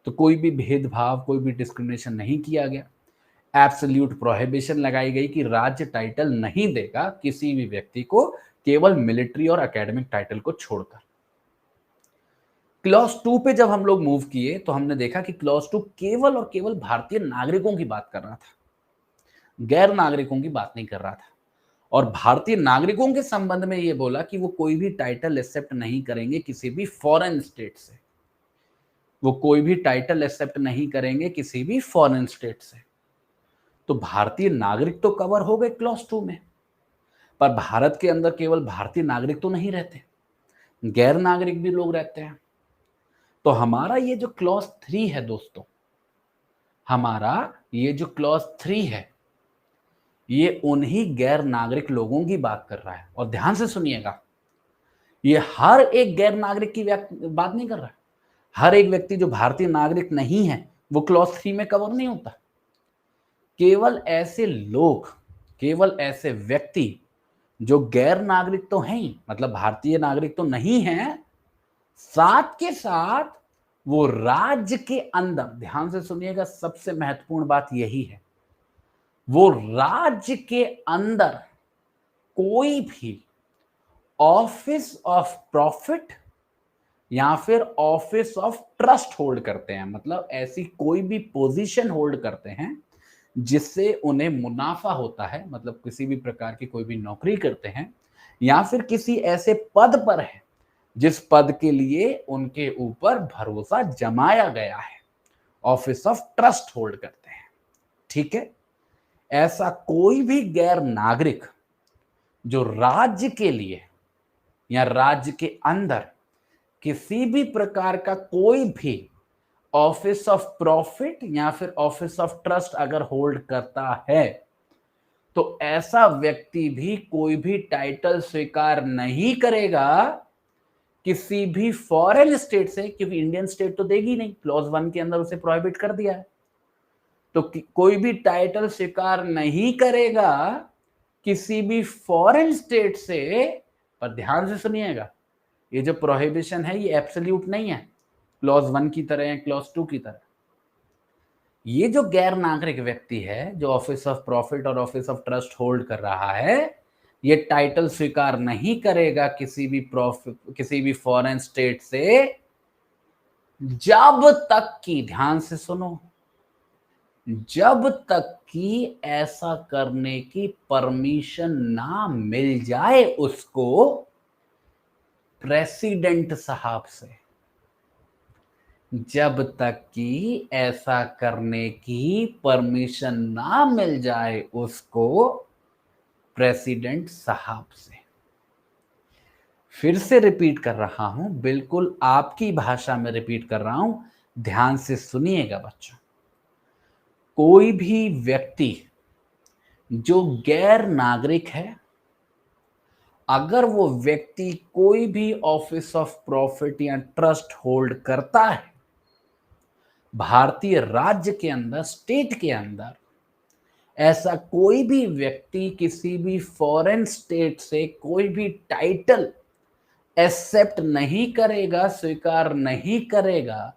तो कोई भी भेदभाव, कोई भी डिस्क्रिमिनेशन नहीं किया गया। एब्सोल्यूट प्रोहिबिशन लगाई गई कि राज्य टाइटल नहीं देगा किसी भी व्यक्ति को, केवल मिलिट्री और एकेडमिक टाइटल को छोड़कर। क्लॉज 2 पे जब हम लोग मूव किए तो हमने देखा कि क्लॉज 2 केवल और केवल भारतीय नागरिकों की बात कर रहा था, गैर नागरिकों की बात नहीं कर रहा था। और भारतीय नागरिकों के संबंध में यह बोला कि वो कोई भी टाइटल एक्सेप्ट नहीं करेंगे किसी भी फॉरेन स्टेट से, वो कोई भी टाइटल एक्सेप्ट नहीं करेंगे किसी भी फॉरेन स्टेट से। तो भारतीय नागरिक तो कवर हो गए क्लॉज 2 में, पर भारत के अंदर केवल भारतीय नागरिक तो नहीं रहते, गैर नागरिक भी लोग रहते हैं। तो हमारा ये जो क्लॉज 3 है दोस्तों, हमारा ये जो क्लॉज 3 है, ये उन्हीं गैर नागरिक लोगों की बात कर रहा है। और ध्यान से सुनिएगा, ये हर एक गैर नागरिक की बात नहीं कर रहा। हर एक व्यक्ति जो भारतीय नागरिक नहीं है वो क्लॉज 3 में कवर नहीं होता। केवल ऐसे लोग, केवल ऐसे व्यक्ति जो गैर नागरिक तो हैं ही, मतलब भारतीय नागरिक तो नहीं है, साथ के साथ वो राज्य के अंदर, ध्यान से सुनिएगा, सबसे महत्वपूर्ण बात यही है, वो राज्य के अंदर कोई भी ऑफिस ऑफ प्रॉफिट या फिर ऑफिस ऑफ ट्रस्ट होल्ड करते हैं, मतलब ऐसी कोई भी पोजीशन होल्ड करते हैं जिससे उन्हें मुनाफा होता है, मतलब किसी भी प्रकार की कोई भी नौकरी करते हैं या फिर किसी ऐसे पद पर है जिस पद के लिए उनके ऊपर भरोसा जमाया गया है, ऑफिस ऑफ ट्रस्ट होल्ड करते हैं। ठीक है, ऐसा कोई भी गैर नागरिक जो राज्य के लिए या राज्य के अंदर किसी भी प्रकार का कोई भी ऑफिस ऑफ प्रॉफिट या फिर ऑफिस ऑफ ट्रस्ट अगर होल्ड करता है तो ऐसा व्यक्ति भी कोई भी टाइटल स्वीकार नहीं करेगा किसी भी फॉरेन स्टेट से, क्योंकि इंडियन स्टेट तो देगी नहीं, क्लॉज 1 के अंदर उसे प्रोहिबिट कर दिया है। तो कोई भी टाइटल स्वीकार नहीं करेगा किसी भी फॉरेन स्टेट से। पर ध्यान से सुनिएगा, ये जो प्रोहिबिशन है ये एब्सोल्यूट नहीं है, क्लॉज 1 की तरह या क्लॉज 2 की तरह। ये जो गैर नागरिक व्यक्ति है जो ऑफिस ऑफ प्रॉफिट और ऑफिस ऑफ ट्रस्ट होल्ड कर रहा है, ये टाइटल स्वीकार नहीं करेगा किसी भी फॉरेन स्टेट से जब तक कि, ध्यान से सुनो, जब तक कि ऐसा करने की परमिशन ना मिल जाए उसको प्रेसिडेंट साहब से। जब तक कि ऐसा करने की परमिशन ना मिल जाए उसको प्रेसिडेंट साहब से। फिर से रिपीट कर रहा हूं, बिल्कुल आपकी भाषा में रिपीट कर रहा हूं, ध्यान से सुनिएगा बच्चों। कोई भी व्यक्ति जो गैर नागरिक है, अगर वो व्यक्ति कोई भी ऑफिस ऑफ प्रॉफिट या ट्रस्ट होल्ड करता है भारतीय राज्य के अंदर, स्टेट के अंदर, ऐसा कोई भी व्यक्ति किसी भी फॉरेन स्टेट से कोई भी टाइटल एक्सेप्ट नहीं करेगा, स्वीकार नहीं करेगा,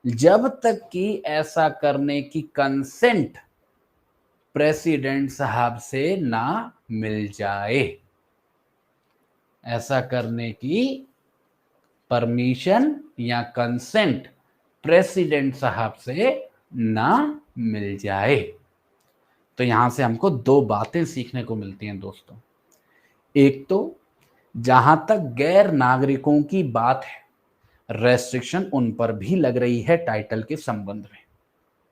जब तक कि ऐसा करने की कंसेंट प्रेसिडेंट साहब से ना मिल जाए। ऐसा करने की परमिशन या कंसेंट प्रेसिडेंट साहब से ना मिल जाए। तो यहां से हमको दो बातें सीखने को मिलती हैं दोस्तों। एक तो जहां तक गैर नागरिकों की बात है, रेस्ट्रिक्शन उन पर भी लग रही है टाइटल के संबंध में।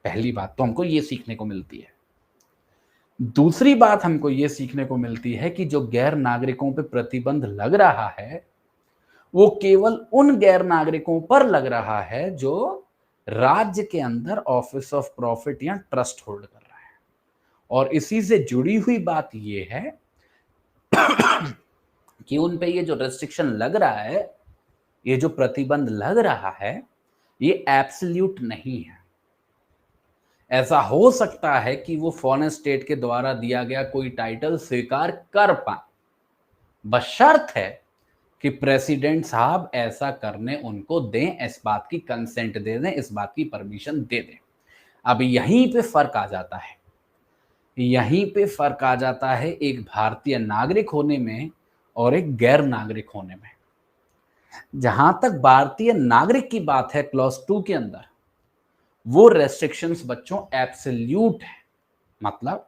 पहली बात तो हमको ये सीखने को मिलती है। दूसरी बात हमको ये सीखने को मिलती है कि जो गैर नागरिकों पे प्रतिबंध लग रहा है वो केवल उन गैर नागरिकों पर लग रहा है जो राज्य के अंदर ऑफिस ऑफ प्रॉफिट या ट्रस्ट होल्ड कर रहा है। और इसी से जुड़ी हुई बात ये है कि उन पे ये जो रेस्ट्रिक्शन लग रहा है, ये जो प्रतिबंध लग रहा है, ये एब्सोल्यूट नहीं है। ऐसा हो सकता है कि वो फॉरेन स्टेट के द्वारा दिया गया कोई टाइटल स्वीकार कर पाए, बशर्त है कि प्रेसिडेंट साहब ऐसा करने उनको दें, इस बात की कंसेंट दे दें, इस बात की परमिशन दे दें। अब यहीं पे फर्क आ जाता है, यहीं पे फर्क आ जाता है एक भारतीय नागरिक होने में और एक गैर नागरिक होने में। जहां तक भारतीय नागरिक की बात है क्लॉज 2 के अंदर, वो रेस्ट्रिक्शंस बच्चों एब्सोल्यूट है। मतलब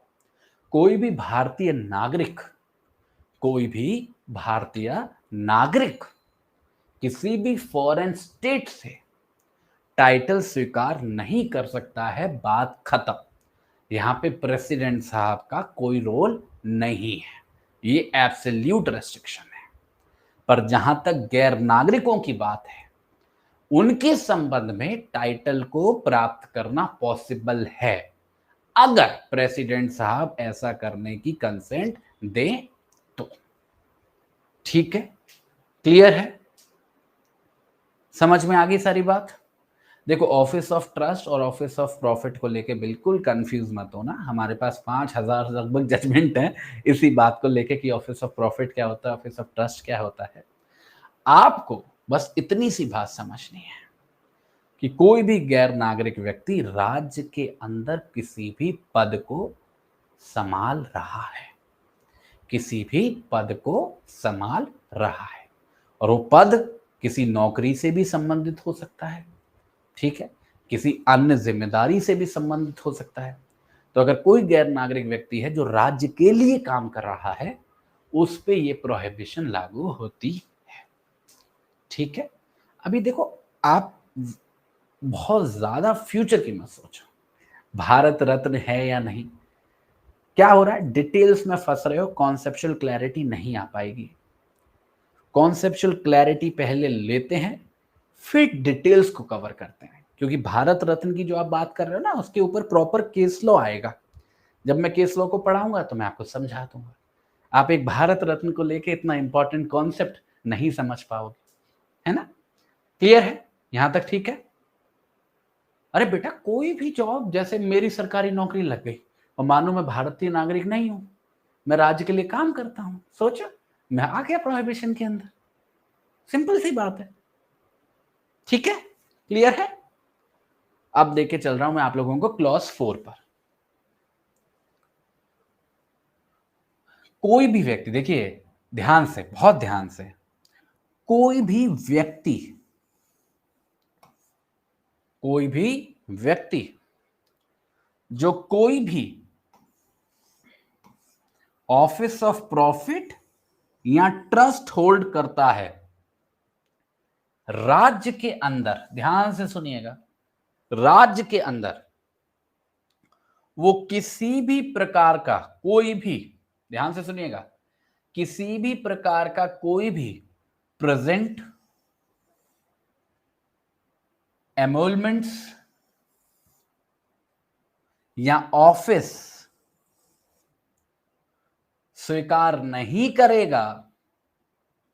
कोई भी भारतीय नागरिक, कोई भी भारतीय नागरिक किसी भी फॉरेन स्टेट से टाइटल स्वीकार नहीं कर सकता है, बात खत्म। यहां पे प्रेसिडेंट साहब का कोई रोल नहीं है, ये एब्सोल्यूट रेस्ट्रिक्शन है। पर जहां तक गैर नागरिकों की बात है, उनके संबंध में टाइटल को प्राप्त करना पॉसिबल है अगर प्रेसिडेंट साहब ऐसा करने की कंसेंट दें तो। ठीक है, क्लियर है? समझ में आ गई सारी बात? देखो, ऑफिस ऑफ ट्रस्ट और ऑफिस ऑफ प्रॉफिट को लेके बिल्कुल कंफ्यूज मत होना। हमारे पास 5000 लगभग जजमेंट है इसी बात को लेके कि ऑफिस ऑफ प्रॉफिट क्या होता है, ऑफिस ऑफ ट्रस्ट क्या होता है। आपको बस इतनी सी बात समझनी है कि कोई भी गैर नागरिक व्यक्ति राज्य के अंदर किसी भी पद को संभाल रहा है, किसी भी पद को संभाल रहा है, और वो पद किसी नौकरी से भी संबंधित हो सकता है, ठीक है, किसी अन्य जिम्मेदारी से भी संबंधित हो सकता है। तो अगर कोई गैर नागरिक व्यक्ति है जो राज्य के लिए काम कर रहा है, उस पे ये प्रोहिबिशन लागू होती है, ठीक है। अभी देखो, आप बहुत ज्यादा फ्यूचर की मत सोचो, भारत रत्न है या नहीं, क्या हो रहा है, डिटेल्स में फंस रहे हो, कॉन्सेप्चुअल क्लैरिटी नहीं आ पाएगी। कॉन्सेप्चुअल क्लैरिटी पहले लेते हैं, फिर डिटेल्स को कवर करते हैं, क्योंकि भारत रत्न की जो आप बात कर रहे हो ना, उसके ऊपर प्रॉपर केस लॉ आएगा। जब मैं केस लॉ को पढ़ाऊंगा तो मैं आपको समझा दूंगा। आप एक भारत रत्न को लेके इतना इंपॉर्टेंट कॉन्सेप्ट नहीं समझ पाओगे, है ना? क्लियर है यहां तक? ठीक है। अरे बेटा, कोई भी जॉब, जैसे मेरी सरकारी नौकरी लग गई और मानो मैं भारतीय नागरिक नहीं हूं, मैं राज्य के लिए काम करता हूं, सोचो मैं आ गया प्रोहिबिशन के अंदर। सिंपल सी बात है, ठीक है, क्लियर है? अब देके चल रहा हूं मैं आप लोगों को क्लॉज 4 पर। कोई भी व्यक्ति, देखिए ध्यान से, बहुत ध्यान से, कोई भी व्यक्ति जो कोई भी ऑफिस ऑफ प्रॉफिट या ट्रस्ट होल्ड करता है राज्य के अंदर, ध्यान से सुनिएगा, राज्य के अंदर, वो किसी भी प्रकार का, कोई भी, ध्यान से सुनिएगा, किसी भी प्रकार का कोई भी प्रेजेंट, एमोलमेंट्स या ऑफिस स्वीकार नहीं करेगा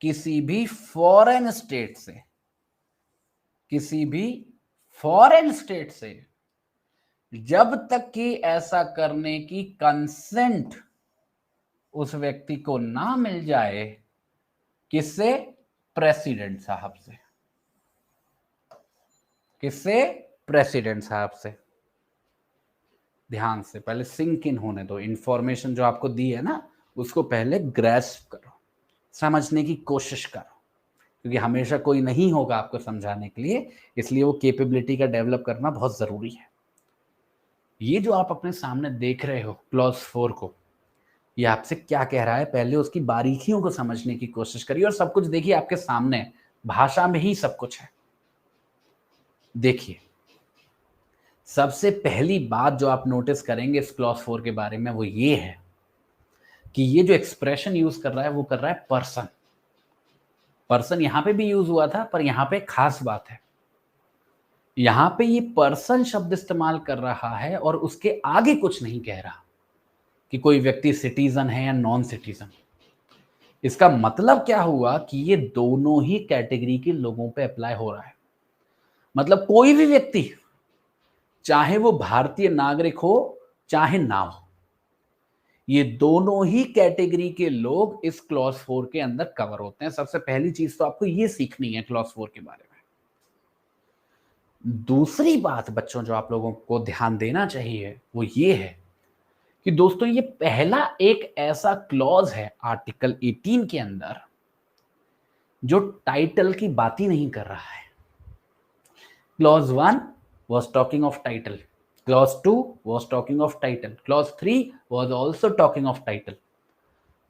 किसी भी फॉरेन स्टेट से, किसी भी फॉरेन स्टेट से, जब तक कि ऐसा करने की कंसेंट उस व्यक्ति को ना मिल जाए, किससे? प्रेसिडेंट साहब से। किससे? प्रेसिडेंट साहब से। ध्यान से, पहले सिंक इन होने दो, इंफॉर्मेशन जो आपको दी है ना, उसको पहले ग्रैस्प करो, समझने की कोशिश करो, क्योंकि हमेशा कोई नहीं होगा आपको समझाने के लिए, इसलिए वो कैपेबिलिटी का डेवलप करना बहुत जरूरी है। ये जो आप अपने सामने देख रहे हो क्लॉज 4 को, ये आपसे क्या कह रहा है, पहले उसकी बारीकियों को समझने की कोशिश करिए, और सब कुछ देखिए आपके सामने, भाषा में ही सब कुछ है। देखिए, सबसे पहली बात जो आप नोटिस करेंगे इस क्लॉज 4 के बारे में, वो ये है कि ये जो एक्सप्रेशन यूज कर रहा है, वो कर रहा है पर्सन। पर्सन यहां पे भी यूज हुआ था, पर यहां पे खास बात है, यहां पे ये पर्सन शब्द इस्तेमाल कर रहा है और उसके आगे कुछ नहीं कह रहा कि कोई व्यक्ति सिटीजन है या नॉन सिटीजन। इसका मतलब क्या हुआ कि ये दोनों ही कैटेगरी के लोगों पे अप्लाई हो रहा है। मतलब कोई भी व्यक्ति, चाहे वो भारतीय नागरिक हो चाहे ना हो, ये दोनों ही कैटेगरी के लोग इस क्लॉज 4 के अंदर कवर होते हैं। सबसे पहली चीज तो आपको ये सीखनी है क्लॉज 4 के बारे में। दूसरी बात बच्चों जो आप लोगों को ध्यान देना चाहिए वो ये है कि दोस्तों, ये पहला एक ऐसा क्लॉज है आर्टिकल 18 के अंदर जो टाइटल की बात ही नहीं कर रहा है। Clause 1 was talking of title, clause 2 was talking of title, clause 3 was also talking of title,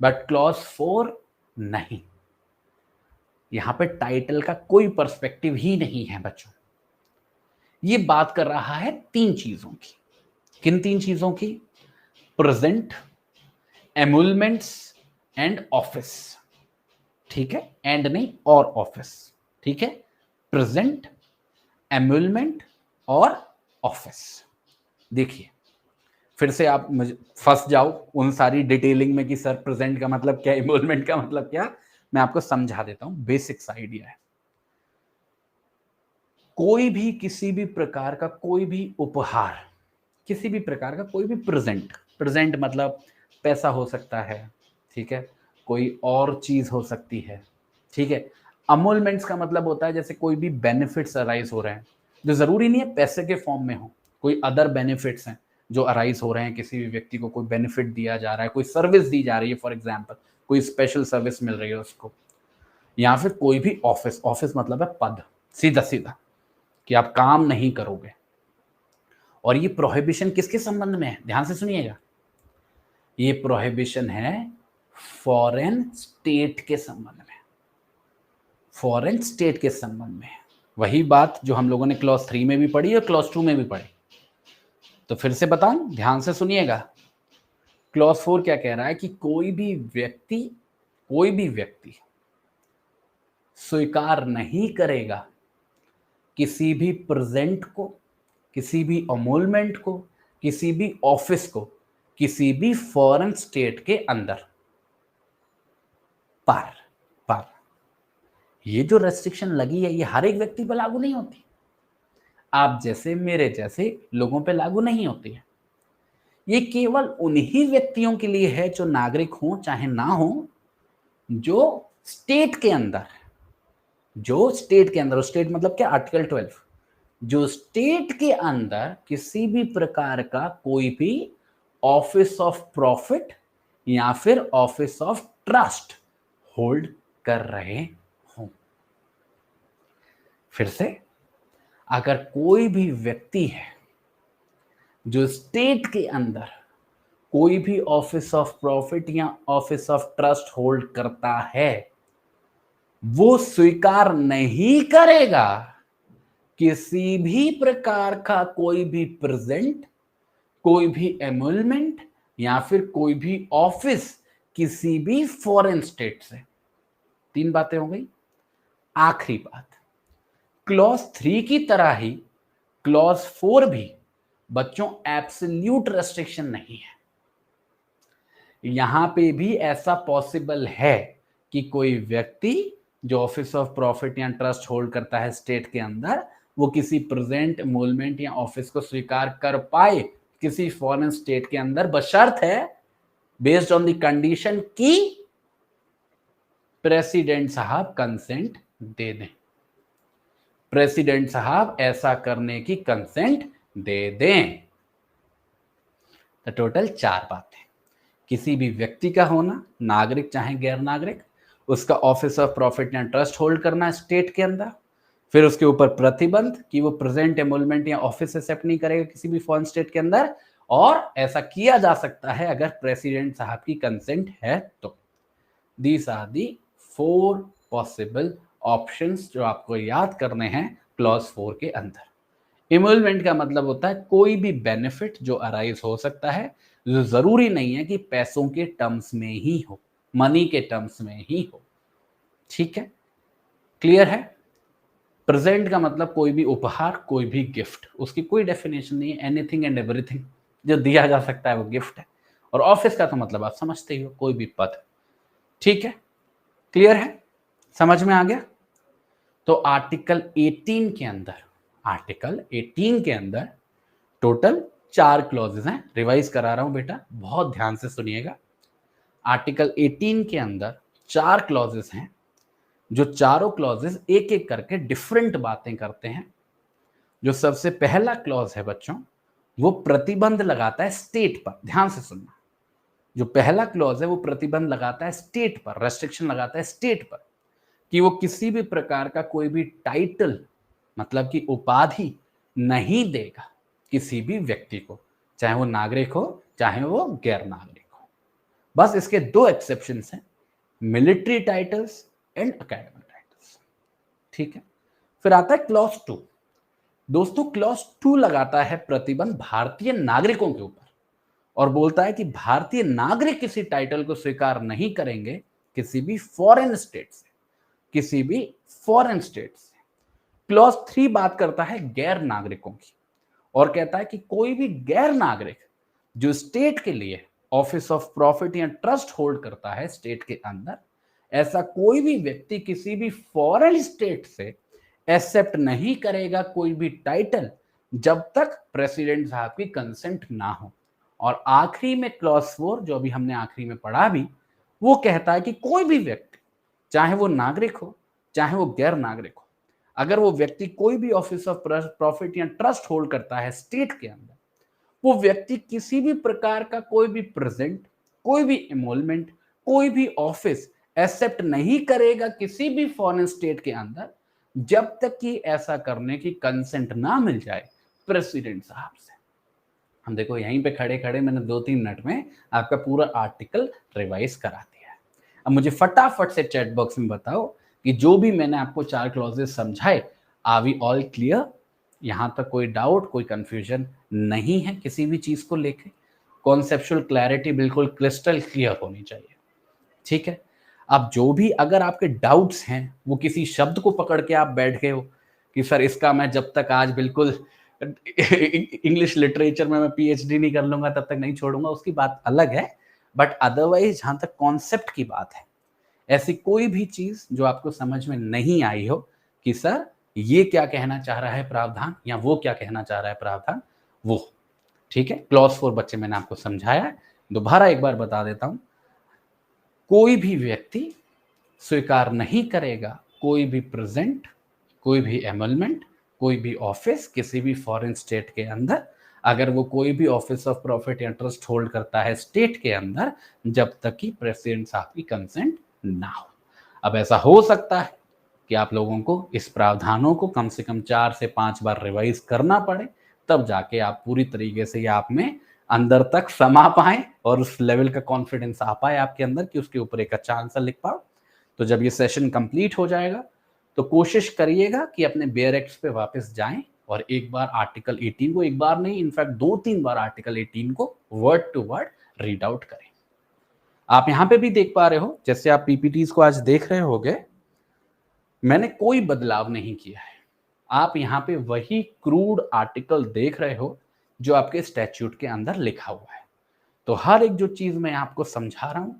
but clause 4 नहीं। यहां पे टाइटल का कोई पर्सपेक्टिव ही नहीं है बच्चों। ये बात कर रहा है 3 चीजों की। किन 3 चीजों की? प्रेजेंट, एमुलमेंट्स एंड ऑफिस, ठीक है, एंड नहीं, और ऑफिस, ठीक है, प्रेजेंट, एमुलमेंट और ऑफिस। देखिए, फिर से आप फंस जाओ उन सारी डिटेलिंग में कि सर प्रेजेंट का मतलब क्या, इमोलमेंट का मतलब क्या, मैं आपको समझा देता हूं, बेसिक्स आइडिया है। कोई भी किसी भी प्रकार का कोई भी उपहार, किसी भी प्रकार का कोई भी प्रेजेंट, प्रेजेंट मतलब पैसा हो सकता है, ठीक है, कोई और चीज हो सकती है, ठीक है। अमोलमेंट्स का मतलब होता है जैसे कोई भी बेनिफिट्स अराइज हो रहे हैं, जो जरूरी नहीं है पैसे के फॉर्म में हो, कोई अदर बेनिफिट्स हैं जो अराइज हो रहे हैं, किसी भी व्यक्ति को कोई बेनिफिट दिया जा रहा है, कोई सर्विस दी जा रही है, फॉर एग्जाम्पल कोई स्पेशल सर्विस मिल रही है उसको, या फिर कोई भी ऑफिस, ऑफिस मतलब है पद, सीधा सीधा कि आप काम नहीं करोगे। और ये प्रोहिबिशन किसके संबंध में है, ध्यान से सुनिएगा, ये प्रोहिबिशन है फॉरेन स्टेट के संबंध में, फॉरेन स्टेट के संबंध में। वही बात जो हम लोगों ने क्लॉज 3 में भी पढ़ी और क्लॉज 2 में भी पढ़ी। तो फिर से बताऊं, ध्यान से सुनिएगा। क्लॉज 4 क्या कह रहा है कि कोई भी व्यक्ति स्वीकार नहीं करेगा किसी भी प्रेजेंट को, किसी भी अमोलमेंट को, किसी भी ऑफिस को, किसी भी फॉरेन स्टेट के अंदर। पर ये जो रेस्ट्रिक्शन लगी है ये हर एक व्यक्ति पर लागू नहीं होती, आप जैसे मेरे जैसे लोगों पे लागू नहीं होती है। ये केवल उन्हीं व्यक्तियों के लिए है जो नागरिक हो चाहे ना हो, जो स्टेट के अंदर, स्टेट मतलब क्या, आर्टिकल 12, जो स्टेट के अंदर किसी भी प्रकार का कोई भी ऑफिस ऑफ प्रॉफिट या फिर ऑफिस ऑफ ट्रस्ट होल्ड कर रहे हो। फिर से, अगर कोई भी व्यक्ति है जो स्टेट के अंदर कोई भी ऑफिस ऑफ प्रॉफिट या ऑफिस ऑफ ट्रस्ट होल्ड करता है, वो स्वीकार नहीं करेगा किसी भी प्रकार का कोई भी प्रेजेंट, कोई भी एमोलमेंट या फिर कोई भी ऑफिस किसी भी फॉरेन स्टेट से। 3 बातें हो गई। आखिरी बात, क्लॉज 3 की तरह ही क्लॉज 4 भी बच्चों एब्सोल्यूट रेस्ट्रिक्शन नहीं है। यहां पे भी ऐसा पॉसिबल है कि कोई व्यक्ति जो ऑफिस ऑफ प्रॉफिट या ट्रस्ट होल्ड करता है स्टेट के अंदर, वो किसी प्रेजेंट एमोलमेंट या ऑफिस को स्वीकार कर पाए किसी फॉरेन स्टेट के अंदर, बशर्त है बेस्ड ऑन द कंडीशन कि प्रेसिडेंट साहब कंसेंट दे दें, प्रेसिडेंट साहब ऐसा करने की कंसेंट दे दें। तो टोटल 4 बातें, किसी भी व्यक्ति का होना, नागरिक चाहे गैर नागरिक, उसका ऑफिस ऑफ प्रॉफिट या ट्रस्ट होल्ड करना स्टेट के अंदर, फिर उसके ऊपर प्रतिबंध कि वो प्रेजेंट एमोलमेंट या ऑफिस एक्सेप्ट नहीं करेगा किसी भी फॉरेन स्टेट के अंदर, और ऐसा किया जा सकता है अगर प्रेसिडेंट साहब की कंसेंट है तो। These are the 4 possible options जो आपको याद करने हैं क्लॉज 4 के अंदर। इमोलमेंट का मतलब होता है कोई भी बेनिफिट जो अराइज हो सकता है, जो जरूरी नहीं है कि पैसों के टर्म्स में ही हो, मनी के टर्म्स में ही हो। ठीक है, क्लियर है। प्रेजेंट का मतलब कोई भी उपहार, कोई भी गिफ्ट, उसकी कोई डेफिनेशन नहीं है, एनीथिंग एंड एवरीथिंग जो दिया जा सकता है वो गिफ्ट है। और ऑफिस का तो मतलब आप समझते ही हो, कोई भी पद। ठीक है, क्लियर है, समझ में आ गया। तो आर्टिकल 18 के अंदर, आर्टिकल 18 के अंदर टोटल 4 क्लॉजेस हैं। रिवाइज करा रहा हूं बेटा, बहुत ध्यान से सुनिएगा। आर्टिकल 18 के अंदर 4 क्लॉजेस हैं, जो चारों क्लॉजेस एक एक करके डिफरेंट बातें करते हैं। जो सबसे पहला क्लॉज है बच्चों, वो प्रतिबंध लगाता है स्टेट पर। ध्यान से सुनना, जो पहला क्लॉज है वो प्रतिबंध लगाता है स्टेट पर, रेस्ट्रिक्शन लगाता है स्टेट पर, कि वो किसी भी प्रकार का कोई भी टाइटल मतलब कि उपाधि नहीं देगा किसी भी व्यक्ति को, चाहे वो नागरिक हो चाहे वो गैर नागरिक हो। बस इसके 2 एक्सेप्शंस हैं, military titles and academic titles. ठीक है, फिर आता है क्लॉज 2। दोस्तों क्लॉज 2 लगाता है प्रतिबंध भारतीय नागरिकों के ऊपर, और बोलता है कि भारतीय नागरिक किसी टाइटल को स्वीकार नहीं करेंगे किसी भी फॉरेन स्टेट से, किसी भी फॉरेन स्टेट से। क्लॉज 3 बात करता है गैर नागरिकों की, और कहता है कि कोई भी गैर नागरिक जो स्टेट के लिए ऑफिस ऑफ प्रॉफिट या ट्रस्ट होल्ड करता है स्टेट के अंदर, ऐसा कोई भी व्यक्ति किसी भी फॉरेन स्टेट से एक्सेप्ट नहीं करेगा कोई भी टाइटल जब तक प्रेसिडेंट साहब की कंसेंट ना हो। और आखिरी में क्लॉज 4 जो अभी हमने आखिरी में पढ़ा भी, वो कहता है कि कोई भी व्यक्ति, चाहे वो नागरिक हो चाहे वो गैर नागरिक हो, अगर वो व्यक्ति कोई भी ऑफिस ऑफ प्रॉफिट या ट्रस्ट होल्ड करता है स्टेट के अंदर, वो व्यक्ति किसी भी प्रकार का कोई भी प्रेजेंट, कोई भी एमोलमेंट, कोई भी ऑफिस एक्सेप्ट नहीं करेगा किसी भी फॉरेन स्टेट के अंदर जब तक कि ऐसा करने की कंसेंट ना मिल जाए प्रेसिडेंट साहब से। हम देखो यहीं पे खड़े खड़े मैंने 2-3 मिनट में आपका पूरा आर्टिकल रिवाइज करा दिया है। अब मुझे फटाफट से चैट बॉक्स में बताओ कि जो भी मैंने आपको 4 क्लॉजेस समझाए, आर वी ऑल क्लियर? यहां तक कोई डाउट, कोई कंफ्यूजन नहीं है किसी भी चीज को लेके? कॉन्सेप्चुअल क्लैरिटी बिल्कुल क्रिस्टल क्लियर होनी चाहिए, ठीक है? अब जो भी अगर आपके डाउट्स हैं, वो किसी शब्द को पकड़ के आप बैठ गए हो कि सर इसका मैं जब तक आज बिल्कुल इंग्लिश लिटरेचर में मैं पीएचडी नहीं कर लूंगा तब तक नहीं छोड़ूंगा, उसकी बात अलग है। बट अदरवाइज जहां तक कॉन्सेप्ट की बात है, ऐसी कोई भी चीज जो आपको समझ में नहीं आई हो कि सर ये क्या कहना चाह रहा है प्रावधान या वो क्या कहना चाह रहा है प्रावधान, वो ठीक है। क्लॉज 4 बच्चे मैंने आपको समझाया है, दोबारा एक बार बता देता हूं। कोई भी व्यक्ति स्वीकार नहीं करेगा कोई भी प्रेजेंट, कोई भी एमलमेंट, कोई भी ऑफिस किसी भी फॉरेन स्टेट के अंदर, अगर वो कोई भी ऑफिस ऑफ प्रॉफिट या ट्रस्ट होल्ड करता है स्टेट के अंदर, जब तक कि प्रेसिडेंट साहब की कंसेंट ना हो। अब ऐसा हो सकता है कि आप लोगों को इस प्रावधानों को कम से कम 4 से 5 बार रिवाइज करना पड़े, तब जाके आप पूरी तरीके से आप में अंदर तक समा पाए और उस लेवल का कॉन्फिडेंस आ पाए आपके अंदर कि उसके ऊपर एक अच्छा आंसर लिख पाओ। तो जब ये सेशन कंप्लीट हो जाएगा तो कोशिश करिएगा कि अपने बेयर एक्ट्स पे वापस जाएं और एक बार आर्टिकल 18 को, एक बार नहीं इनफैक्ट 2-3 बार आर्टिकल 18 को word to word read out करें। आप यहां पे भी देख पा रहे हो, जैसे आप पीपीटीज को आज देख रहे होगे, मैंने कोई बदलाव नहीं किया है। आप यहाँ पे वही क्रूड आर्टिकल देख रहे हो जो आपके स्टैट्यूट के अंदर लिखा हुआ है। तो हर एक जो चीज मैं आपको समझा रहा हूं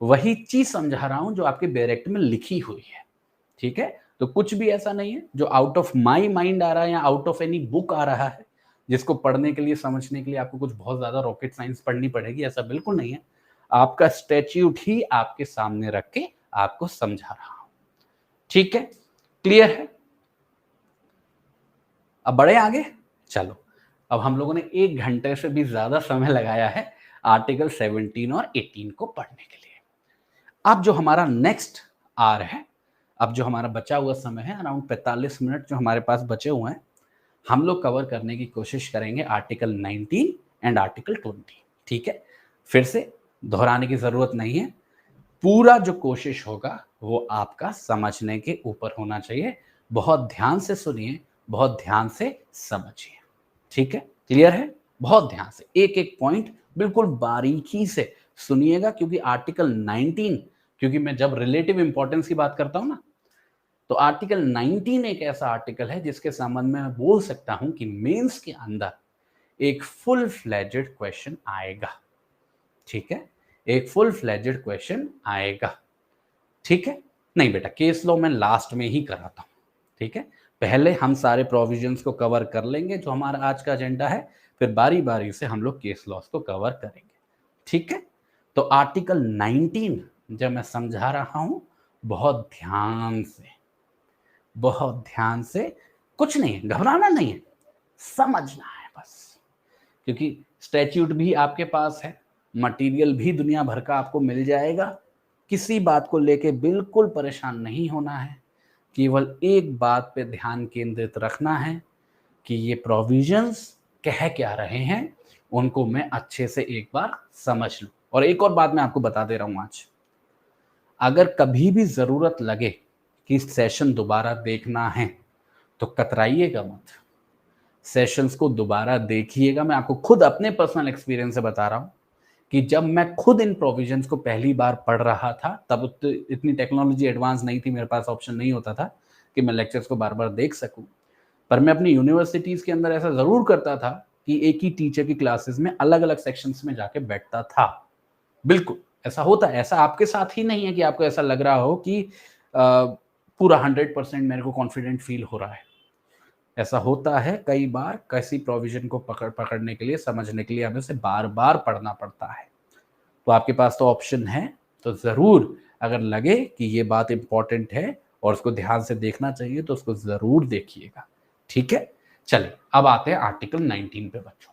वही चीज समझा रहा हूं जो आपके बेयर एक्ट में लिखी हुई है, ठीक है? तो कुछ भी ऐसा नहीं है जो आउट ऑफ माई माइंड आ रहा है या आउट ऑफ एनी बुक आ रहा है जिसको पढ़ने के लिए, समझने के लिए आपको कुछ बहुत ज्यादा रॉकेट साइंस पढ़नी पड़ेगी, ऐसा बिल्कुल नहीं है। आपका स्टैट्यूट ही आपके सामने रख के आपको समझा रहा हूं, ठीक है? क्लियर है? अब बढ़े आगे, चलो। अब हम लोगों ने 1 घंटे से भी ज्यादा समय लगाया है आर्टिकल 17 और 18 को पढ़ने के लिए। अब जो हमारा नेक्स्ट आर है, अब जो हमारा बचा हुआ समय है, अराउंड 45 मिनट जो हमारे पास बचे हुए हैं, हम लोग कवर करने की कोशिश करेंगे आर्टिकल 19 एंड आर्टिकल 20, ठीक है? फिर से दोहराने की जरूरत नहीं है, पूरा जो कोशिश होगा वो आपका समझने के ऊपर होना चाहिए। बहुत ध्यान से सुनिए, बहुत ध्यान से समझिए, ठीक है? क्लियर है? बहुत ध्यान से एक एक पॉइंट बिल्कुल बारीकी से सुनिएगा, क्योंकि आर्टिकल 19, क्योंकि मैं जब रिलेटिव इंपॉर्टेंस की बात करता हूं ना, तो आर्टिकल 19 एक ऐसा आर्टिकल है जिसके संबंध में मैं बोल सकता हूं कि मेंस के अंदर एक फुल फ्लेजेड क्वेश्चन आएगा, ठीक है? एक फुल फ्लेजेड क्वेश्चन आएगा, ठीक है? नहीं बेटा, केस लॉ मैं लास्ट में ही कराता हूं, ठीक है? पहले हम सारे प्रोविजंस को कवर कर लेंगे जो हमारा आज का एजेंडा है, फिर बारी बारी से हम लोग केस लॉस को कवर करेंगे, ठीक है? तो आर्टिकल 19 जब मैं समझा रहा हूं, बहुत ध्यान से, बहुत ध्यान से, कुछ नहीं है, घबराना नहीं है, समझना है बस। क्योंकि स्टैट्यूट भी आपके पास है, मटेरियल भी दुनिया भर का आपको मिल जाएगा, किसी बात को लेके बिल्कुल परेशान नहीं होना है, केवल एक बात पे ध्यान केंद्रित रखना है कि ये प्रोविजंस कह क्या रहे हैं, उनको मैं अच्छे से एक बार समझ लूं। और एक और बात मैं आपको बता दे रहा हूं आज, अगर कभी भी जरूरत लगे कि सेशन दोबारा देखना है तो कतराइएगा मत, सेशंस को दोबारा देखिएगा। मैं आपको खुद अपने पर्सनल एक्सपीरियंस से बता रहा हूं कि जब मैं खुद इन प्रोविजंस को पहली बार पढ़ रहा था, तब इतनी टेक्नोलॉजी एडवांस नहीं थी, मेरे पास ऑप्शन नहीं होता था कि मैं लेक्चर्स को बार बार देख सकूं। पर मैं अपनी यूनिवर्सिटीज के अंदर ऐसा जरूर करता था कि एक ही टीचर की क्लासेस में अलग अलग सेक्शंस में जाके बैठता था, बिल्कुल। ऐसा होता है, ऐसा आपके साथ ही नहीं है कि आपको ऐसा लग रहा हो कि पूरा 100% मेरे को कॉन्फिडेंट फील हो रहा है। ऐसा होता है कई बार, किसी प्रोविजन को पकड़ने के लिए, समझने के लिए हमें से बार-बार पढ़ना पड़ता है। तो आपके पास तो ऑप्शन है, तो ज़रूर अगर लगे कि ये बात इम्पोर्टेंट है और उसको ध्यान से देखना चाहिए तो उसको ज़रूर देखिएगा। ठीक है? चलिए अब आते हैं आर्टिकल 19 पे बच्चों।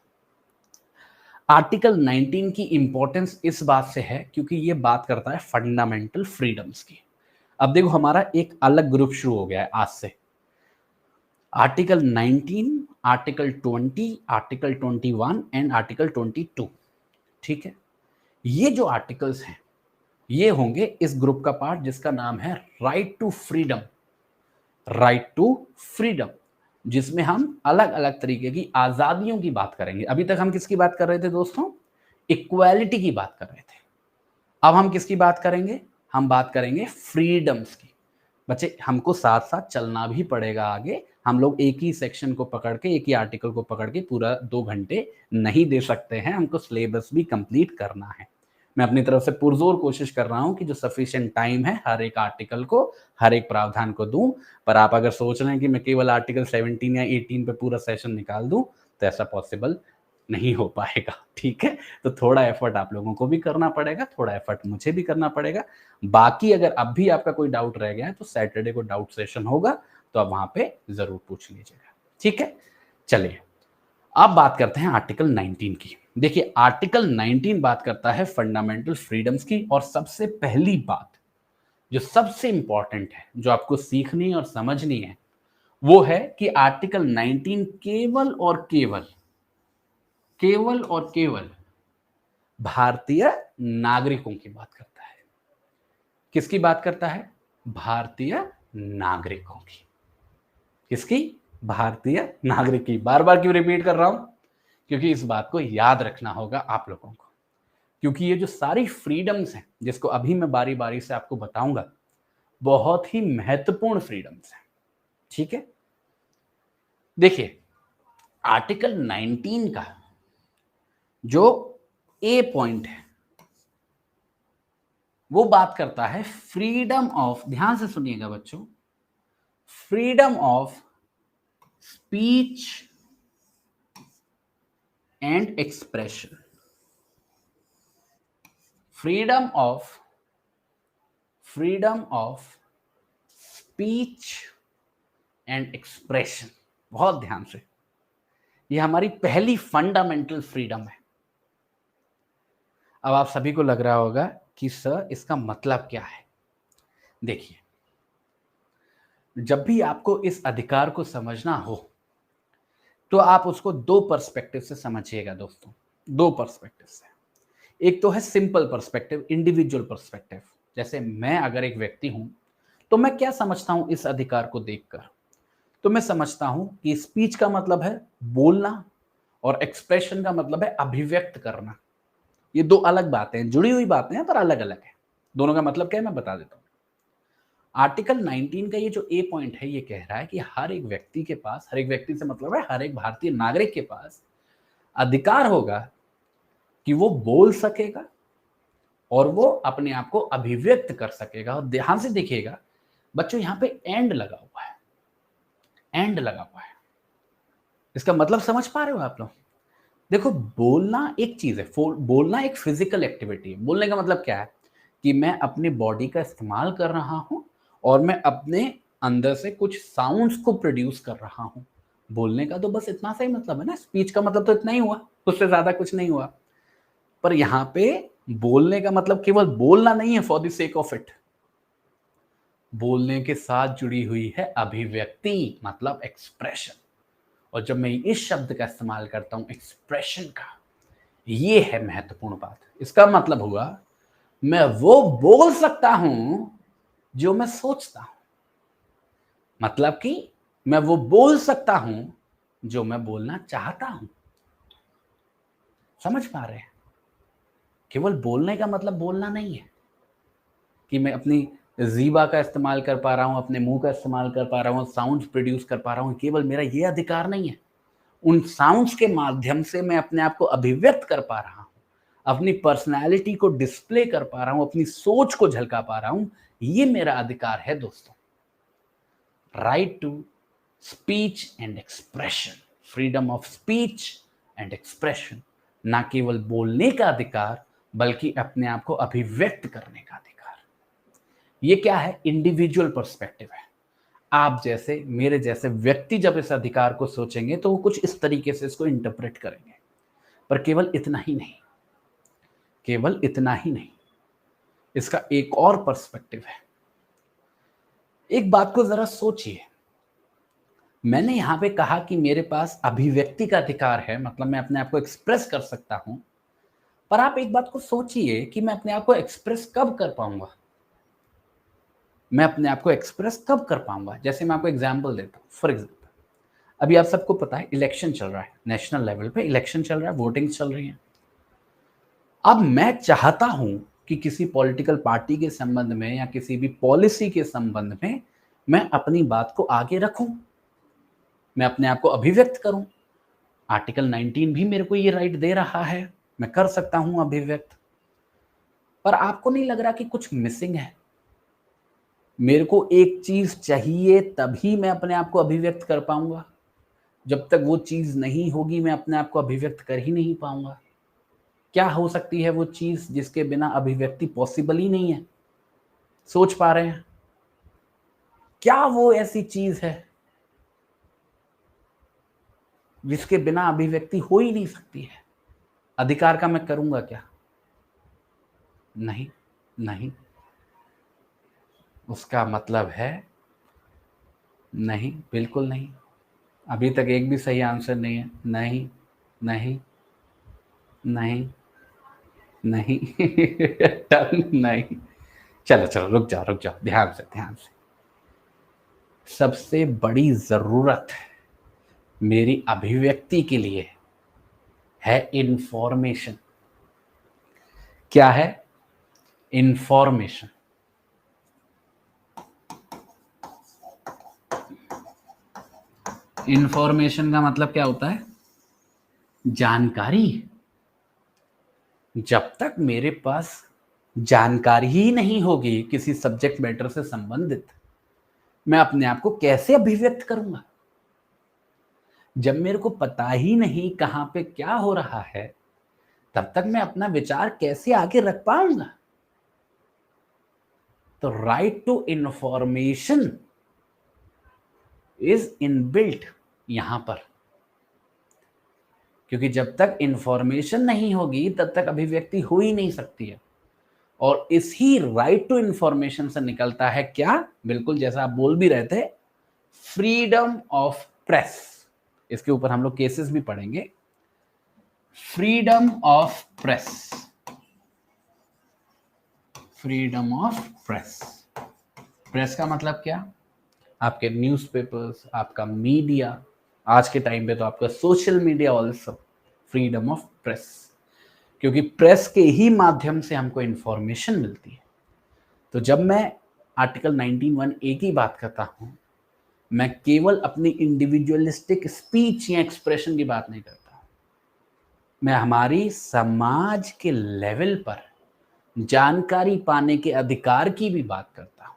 आर्टिकल 19 की इंपॉर्टेंस इस बात से है क्योंकि ये बात करता है फंडामेंटल फ्रीडम्स की। अब देखो हमारा एक अलग ग्रुप शुरू हो गया है आज से। Article 19, article 20, article 21 and article 22। ठीक है, ये जो आर्टिकल्स हैं ये होंगे इस ग्रुप का पार्ट जिसका नाम है right to freedom. Right to freedom, जिसमें हम अलग अलग तरीके की आजादियों की बात करेंगे। अभी तक हम किसकी बात कर रहे थे दोस्तों? इक्वालिटी की बात कर रहे थे। अब हम किसकी बात करेंगे? हम बात करेंगे फ्रीडम्स की। बच्चे हमको साथ साथ चलना भी पड़ेगा आगे। हम लोग एक ही सेक्शन को पकड़ के, एक ही आर्टिकल को पकड़ के पूरा 2 घंटे नहीं दे सकते हैं, हमको सिलेबस भी कंप्लीट करना है। मैं अपनी तरफ से पुरजोर कोशिश कर रहा हूं कि जो सफिशिएंट टाइम है हर एक आर्टिकल को, हर एक प्रावधान को दूं। पर आप अगर सोच रहे हैं कि मैं केवल आर्टिकल 17 या 18 पे पूरा सेशन निकाल दूं तो ऐसा पॉसिबल नहीं हो पाएगा। ठीक है, तो थोड़ा एफर्ट आप लोगों को भी करना पड़ेगा, थोड़ा एफर्ट मुझे भी करना पड़ेगा। बाकी अगर अब भी आपका कोई डाउट रह गया है तो सैटरडे को डाउट सेशन होगा, तो आप वहां पे जरूर पूछ लीजिएगा। ठीक है, चलिए अब बात करते हैं आर्टिकल 19 की। देखिए आर्टिकल 19 बात करता है फंडामेंटल फ्रीडम्स की, और सबसे पहली बात जो सबसे इंपॉर्टेंट है, जो आपको सीखनी और समझनी है, वो है कि आर्टिकल 19 केवल और केवल भारतीय नागरिकों की बात करता है। किसकी बात करता है? भारतीय नागरिकों की। किसकी? भारतीय नागरिक की। बार बार क्यों रिपीट कर रहा हूं? क्योंकि इस बात को याद रखना होगा आप लोगों को, क्योंकि ये जो सारी फ्रीडम्स हैं जिसको अभी मैं बारी बारी से आपको बताऊंगा, बहुत ही महत्वपूर्ण फ्रीडम्स हैं। ठीक है, देखिए आर्टिकल 19 का जो ए पॉइंट है वो बात करता है फ्रीडम ऑफ, ध्यान से सुनिएगा बच्चों, freedom of speech and expression. Freedom of speech and expression, बहुत ध्यान से, ये हमारी पहली फंडामेंटल फ्रीडम है। अब आप सभी को लग रहा होगा कि सर इसका मतलब क्या है। देखिए, जब भी आपको इस अधिकार को समझना हो तो आप उसको दो पर्सपेक्टिव से समझिएगा दोस्तों, दो पर्सपेक्टिव से। एक तो है सिंपल पर्सपेक्टिव, इंडिविजुअल पर्सपेक्टिव। जैसे मैं अगर एक व्यक्ति हूं तो मैं क्या समझता हूं इस अधिकार को देखकर? तो मैं समझता हूं कि स्पीच का मतलब है बोलना और एक्सप्रेशन का मतलब है अभिव्यक्त करना। ये दो अलग बातें हैं, जुड़ी हुई बातें हैं पर अलग अलग है। दोनों का मतलब क्या है मैं बता देता हूं। आर्टिकल 19 का ये जो ए पॉइंट है ये कह रहा है कि हर एक व्यक्ति के पास, हर एक व्यक्ति से मतलब है हर एक भारतीय नागरिक के पास अधिकार होगा कि वो बोल सकेगा और वो अपने आप को अभिव्यक्त कर सकेगा। और ध्यान से देखिएगा बच्चों, यहां पे एंड लगा हुआ है, एंड लगा हुआ है। इसका मतलब समझ पा रहे हो आप लोग? देखो बोलना एक चीज है, बोलना एक फिजिकल एक्टिविटी है। बोलने का मतलब क्या है कि मैं अपनी बॉडी का इस्तेमाल कर रहा हूं और मैं अपने अंदर से कुछ साउंड्स को प्रोड्यूस कर रहा हूं। बोलने का तो बस इतना सा ही मतलब है ना, स्पीच का मतलब तो इतना ही हुआ, उससे ज्यादा कुछ नहीं हुआ। पर यहां पे बोलने का मतलब केवल बोलना नहीं है for the sake of it. बोलने के साथ जुड़ी हुई है अभिव्यक्ति, मतलब एक्सप्रेशन। और जब मैं इस शब्द का इस्तेमाल करता हूं एक्सप्रेशन का, ये है महत्वपूर्ण बात। इसका मतलब हुआ मैं वो बोल सकता हूं जो मैं सोचता हूं, मतलब कि मैं वो बोल सकता हूं जो मैं बोलना चाहता हूं। समझ पा रहे हैं? केवल बोलने का मतलब बोलना नहीं है कि मैं अपनी जीबा का इस्तेमाल कर पा रहा हूं, अपने मुंह का इस्तेमाल कर पा रहा हूं, साउंड्स प्रोड्यूस कर पा रहा हूं। केवल मेरा ये अधिकार नहीं है, उन साउंड्स के माध्यम से मैं अपने आप को अभिव्यक्त कर पा रहा हूं, अपनी पर्सनैलिटी को डिस्प्ले कर पा रहा हूं, अपनी सोच को झलका पा रहा हूं, ये मेरा अधिकार है दोस्तों। Right to speech and expression, freedom of speech and expression, ना केवल बोलने का अधिकार बल्कि अपने आप को अभिव्यक्त करने का अधिकार। ये क्या है? इंडिविजुअल पर्सपेक्टिव है। आप जैसे, मेरे जैसे व्यक्ति जब इस अधिकार को सोचेंगे तो वो कुछ इस तरीके से इसको इंटरप्रेट करेंगे। पर केवल इतना ही नहीं, केवल इतना ही नहीं, इसका एक और पर्सपेक्टिव है। एक बात को जरा सोचिए, मैंने यहां पे कहा कि मेरे पास अभिव्यक्ति का अधिकार है, मतलब मैं अपने आप को एक्सप्रेस कर सकता हूं। पर आप एक बात को सोचिए कि मैं अपने आप को एक्सप्रेस कब कर पाऊंगा? मैं अपने आप को एक्सप्रेस कब कर पाऊंगा? जैसे मैं आपको एग्जांपल देता हूं। फॉर एग्जांपल, अभी आप सबको पता है इलेक्शन चल रहा है, नेशनल लेवल पे इलेक्शन चल रहा है, वोटिंग चल रही है। अब मैं चाहता हूं कि किसी पॉलिटिकल पार्टी के संबंध में या किसी भी पॉलिसी के संबंध में मैं अपनी बात को आगे रखूं, मैं अपने आप को अभिव्यक्त करूं। आर्टिकल 19 भी मेरे को ये राइट दे रहा है, मैं कर सकता हूं अभिव्यक्त। पर आपको नहीं लग रहा कि कुछ मिसिंग है? मेरे को एक चीज चाहिए तभी मैं अपने आप को अभिव्यक्त कर पाऊंगा। जब तक वो चीज नहीं होगी मैं अपने आप को अभिव्यक्त कर ही नहीं पाऊंगा। क्या हो सकती है वो चीज जिसके बिना अभिव्यक्ति पॉसिबल ही नहीं है? सोच पा रहे हैं? क्या वो ऐसी चीज है जिसके बिना अभिव्यक्ति हो ही नहीं सकती है? अधिकार का मैं करूंगा क्या? नहीं, नहीं। उसका मतलब है नहीं, बिल्कुल नहीं। अभी तक एक भी सही आंसर नहीं है। नहीं, नहीं, नहीं, नहीं। टर्न नहीं। चलो चलो, रुक जाओ रुक जाओ, ध्यान से ध्यान से। सबसे बड़ी जरूरत मेरी अभिव्यक्ति के लिए है इंफॉर्मेशन। क्या है? इंफॉर्मेशन। इंफॉर्मेशन का मतलब क्या होता है? जानकारी। जब तक मेरे पास जानकारी ही नहीं होगी किसी सब्जेक्ट मैटर से संबंधित, मैं अपने आप को कैसे अभिव्यक्त करूंगा? जब मेरे को पता ही नहीं कहां पे क्या हो रहा है, तब तक मैं अपना विचार कैसे आगे रख पाऊंगा? तो right to information is inbuilt यहां पर, क्योंकि जब तक इंफॉर्मेशन नहीं होगी तब तक अभिव्यक्ति हो ही नहीं सकती है। और इसी राइट टू इंफॉर्मेशन से निकलता है क्या? बिल्कुल जैसा आप बोल भी रहे थे, फ्रीडम ऑफ प्रेस। इसके ऊपर हम लोग केसेस भी पढ़ेंगे। Freedom of press, freedom of press. Press का मतलब क्या? आपके न्यूज़पेपर्स, आपका मीडिया, आज के टाइम पे तो आपका social media also, freedom of press. क्योंकि प्रेस के ही माध्यम से हमको इंफॉर्मेशन मिलती है। तो जब मैं आर्टिकल 19(1)(a) की बात करता हूं, मैं केवल अपनी इंडिविजुअलिस्टिक स्पीच या एक्सप्रेशन की बात नहीं करता, मैं हमारी समाज के लेवल पर जानकारी पाने के अधिकार की भी बात करता हूं,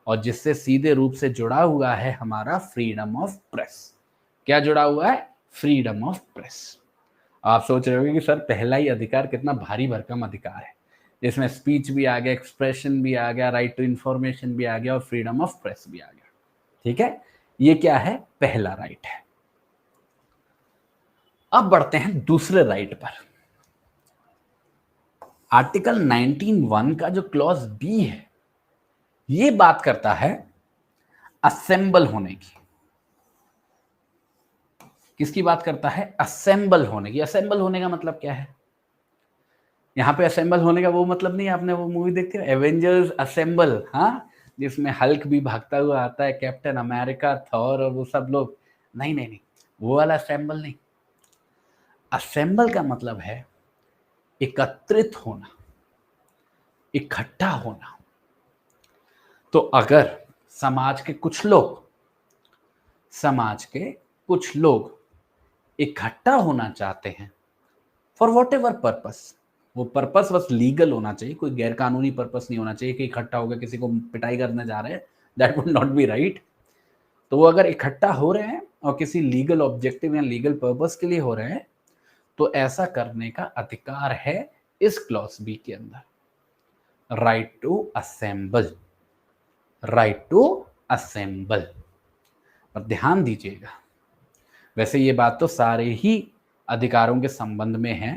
और जिससे सीधे रूप से जुड़ा हुआ है हमारा फ्रीडम ऑफ प्रेस। क्या जुड़ा हुआ है? Freedom of press. आप सोच रहे होंगे कि सर पहला ही अधिकार कितना भारी भरकम अधिकार है, जिसमें स्पीच भी आ गया, एक्सप्रेशन भी आ गया, राइट टू इंफॉर्मेशन भी आ गया और फ्रीडम ऑफ प्रेस भी आ गया। ठीक है, ये क्या है? पहला राइट है। अब बढ़ते हैं दूसरे राइट पर। आर्टिकल 19(1) का जो क्लॉज बी है, ये बात करता है असेंबल होने की। किसकी बात करता है? असेंबल होने की। असेंबल होने का मतलब क्या है? यहाँ पे असेंबल होने का वो मतलब नहीं, आपने वो मूवी देखी है एवेंजर्स असेंबल, हाँ, जिसमें हल्क भी भागता हुआ आता है, कैप्टन अमेरिका, थॉर और वो सब लोग। नहीं नहीं नहीं, वो वाला असेंबल नहीं। असेंबल का मतलब है एकत्रित होना, इकट्ठा होना। तो अगर समाज के कुछ लोग इकट्ठा होना चाहते हैं फॉर वॉट एवर पर्पस, वो पर्पस बस लीगल होना चाहिए, कोई गैर कानूनी पर्पस नहीं होना चाहिए कि इकट्ठा होकर किसी को पिटाई करने जा रहे हैं, that would not be right. तो वो अगर इकट्ठा हो रहे हैं और किसी लीगल ऑब्जेक्टिव या लीगल पर्पस के लिए हो रहे हैं, तो ऐसा करने का अधिकार है इस क्लॉज बी के अंदर, right to assemble, right to assemble. पर ध्यान दीजिएगा, वैसे ये बात तो सारे ही अधिकारों के संबंध में है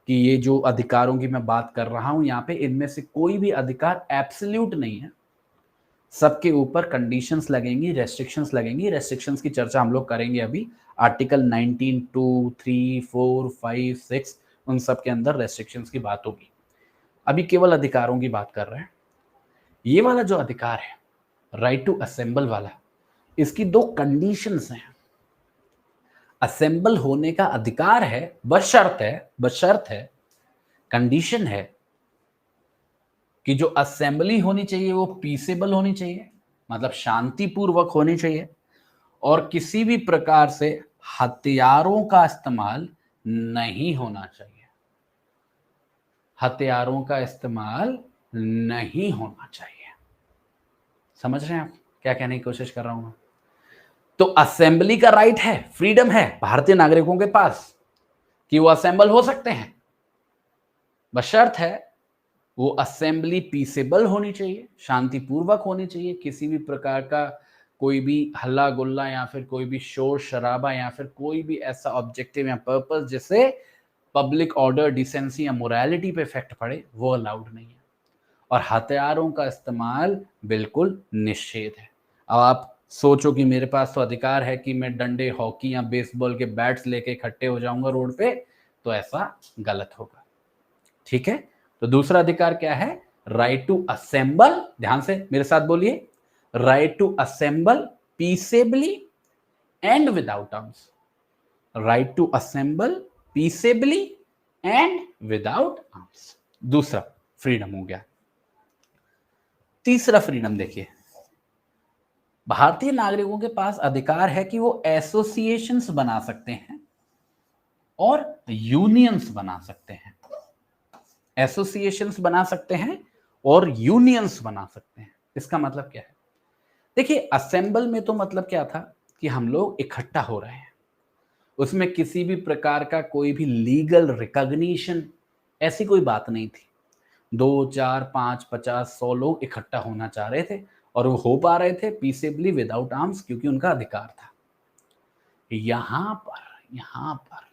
कि ये जो अधिकारों की मैं बात कर रहा हूं यहां पे इनमें से कोई भी अधिकार एब्सोल्यूट नहीं है, सबके ऊपर कंडीशंस लगेंगी, रेस्ट्रिक्शंस लगेंगी। रेस्ट्रिक्शंस की चर्चा हम लोग करेंगे अभी, आर्टिकल 19, 2, 3, 4, 5, 6 उन सब के अंदर रेस्ट्रिक्शंस की बात होगी। अभी केवल अधिकारों की बात कर रहे हैं। ये वाला जो अधिकार है राइट टू असेंबल वाला, इसकी दो कंडीशंस हैं। असेंबल होने का अधिकार है, बशर्त है, कंडीशन है कि जो असेंबली होनी चाहिए वो पीसेबल होनी चाहिए, मतलब शांतिपूर्वक होनी चाहिए, और किसी भी प्रकार से हथियारों का इस्तेमाल नहीं होना चाहिए, हथियारों का इस्तेमाल नहीं होना चाहिए। समझ रहे हैं आप क्या कहने की कोशिश कर रहा हूं मैं? तो असेंबली का राइट है, फ्रीडम है भारतीय नागरिकों के पास कि वो असेंबल हो सकते हैं, बशर्त है वो असेंबली पीसेबल होनी चाहिए, शांतिपूर्वक होनी चाहिए, किसी भी प्रकार का कोई भी हल्ला गुल्ला या फिर कोई भी शोर शराबा या फिर कोई भी ऐसा ऑब्जेक्टिव या पर्पस जिससे पब्लिक ऑर्डर, डिसेंसी या मोरालिटी पे इफेक्ट पड़े, वो अलाउड नहीं है। और हथियारों का इस्तेमाल बिल्कुल निषेध है। अब आप सोचो कि मेरे पास तो अधिकार है कि मैं डंडे, हॉकी या बेसबॉल के बैट्स लेके इकट्ठे हो जाऊंगा रोड पे, तो ऐसा गलत होगा। ठीक है, तो दूसरा अधिकार क्या है? राइट टू असेंबल, ध्यान से मेरे साथ बोलिए, right to assemble peaceably and without arms, right to assemble peaceably and without arms, दूसरा फ्रीडम हो गया। तीसरा फ्रीडम देखिए, भारतीय नागरिकों के पास अधिकार है कि वो एसोसिएशंस बना सकते हैं और यूनियंस बना सकते हैं, एसोसिएशंस बना सकते हैं और यूनियंस बना सकते हैं। इसका मतलब क्या है? देखिए, असेंबल में तो मतलब क्या था कि हम लोग इकट्ठा हो रहे हैं, उसमें किसी भी प्रकार का कोई भी लीगल रिकॉग्निशन ऐसी कोई बात नहीं थी। 2, 4, 5, 50, 100 लोग इकट्ठा होना चाह रहे थे और वो हो पा रहे थे पीसेबली विदाउट आर्म्स, क्योंकि उनका अधिकार था। यहां पर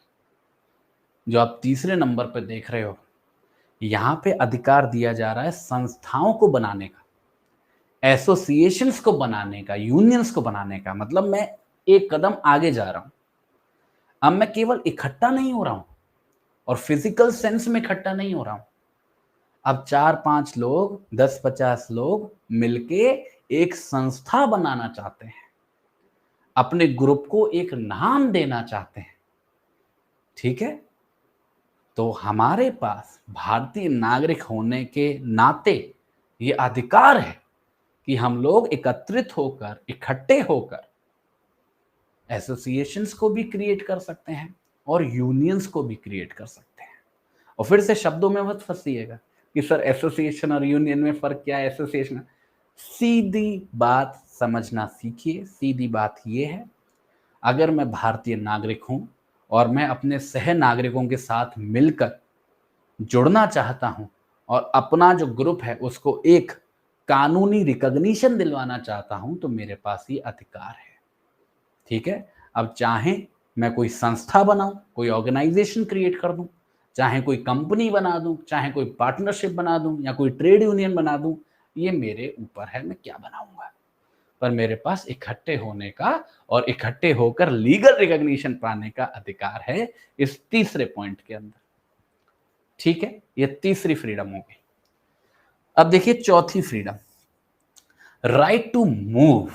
जो आप तीसरे नंबर पर देख रहे हो, यहां पे अधिकार दिया जा रहा है संस्थाओं को बनाने का, एसोसिएशंस को बनाने का, यूनियंस को बनाने का। मतलब मैं एक कदम आगे जा रहा हूं, अब मैं केवल इकट्ठा नहीं हो रहा हूं और फिजिकल सेंस में इकट्ठा नहीं हो रहा हूं, अब 4-5 लोग, 10-50 लोग मिलके एक संस्था बनाना चाहते हैं, अपने ग्रुप को एक नाम देना चाहते हैं। ठीक है, तो हमारे पास भारतीय नागरिक होने के नाते ये अधिकार है कि हम लोग एकत्रित होकर, इकट्ठे होकर एसोसिएशंस को भी क्रिएट कर सकते हैं और यूनियंस को भी क्रिएट कर सकते हैं। और फिर से शब्दों में मत फंसिएगा कि सर एसोसिएशन और यूनियन में फर्क क्या है? एसोसिएशन, सीधी बात समझना सीखिए। सीधी बात यह है, अगर मैं भारतीय नागरिक हूं और मैं अपने सह नागरिकों के साथ मिलकर जुड़ना चाहता हूं और अपना जो ग्रुप है उसको एक कानूनी रिकॉग्निशन दिलवाना चाहता हूं, तो मेरे पास ये अधिकार है। ठीक है, अब चाहे मैं कोई संस्था बनाऊं, कोई ऑर्गेनाइजेशन क्रिएट कर दूं, चाहे कोई कंपनी बना दूं, चाहे कोई पार्टनरशिप बना दूं या कोई ट्रेड यूनियन बना दूं, ये मेरे ऊपर है, मैं क्या बनाऊंगा। पर मेरे पास इकट्ठे होने का और इकट्ठे होकर लीगल रिकॉग्निशन पाने का अधिकार है इस तीसरे पॉइंट के अंदर। ठीक है, ये तीसरी फ्रीडम हो गई। अब देखिए चौथी freedom, right to move,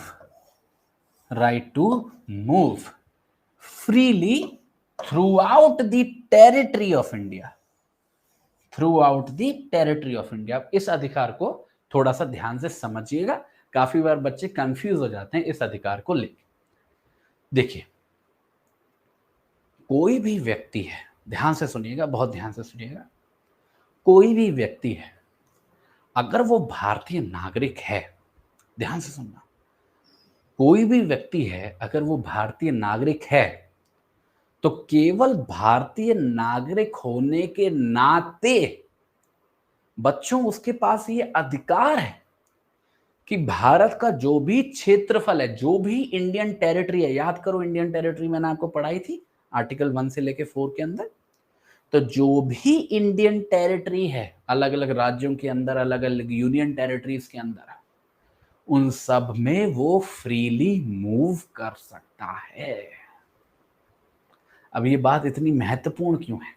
right to move freely throughout the territory of India, throughout the territory of India. इस अधिकार को थोड़ा सा ध्यान से समझिएगा, काफी बार बच्चे कंफ्यूज हो जाते हैं इस अधिकार को लेकर। देखिए, कोई भी व्यक्ति है, ध्यान से सुनिएगा, बहुत ध्यान से सुनिएगा, कोई भी व्यक्ति है, अगर वो भारतीय नागरिक है, ध्यान से सुनना, कोई भी व्यक्ति है अगर वो भारतीय नागरिक है तो केवल भारतीय नागरिक होने के नाते बच्चों उसके पास ये अधिकार है कि भारत का जो भी क्षेत्रफल है, जो भी इंडियन टेरिटरी है, याद करो इंडियन टेरिटरी मैंने आपको पढ़ाई थी आर्टिकल 1 से लेके 4 के अंदर, तो जो भी इंडियन टेरिटरी है, अलग अलग राज्यों के अंदर, अलग अलग यूनियन टेरिटरीज के अंदर, उन सब में वो फ्रीली मूव कर सकता है। अब ये बात इतनी महत्वपूर्ण क्यों है?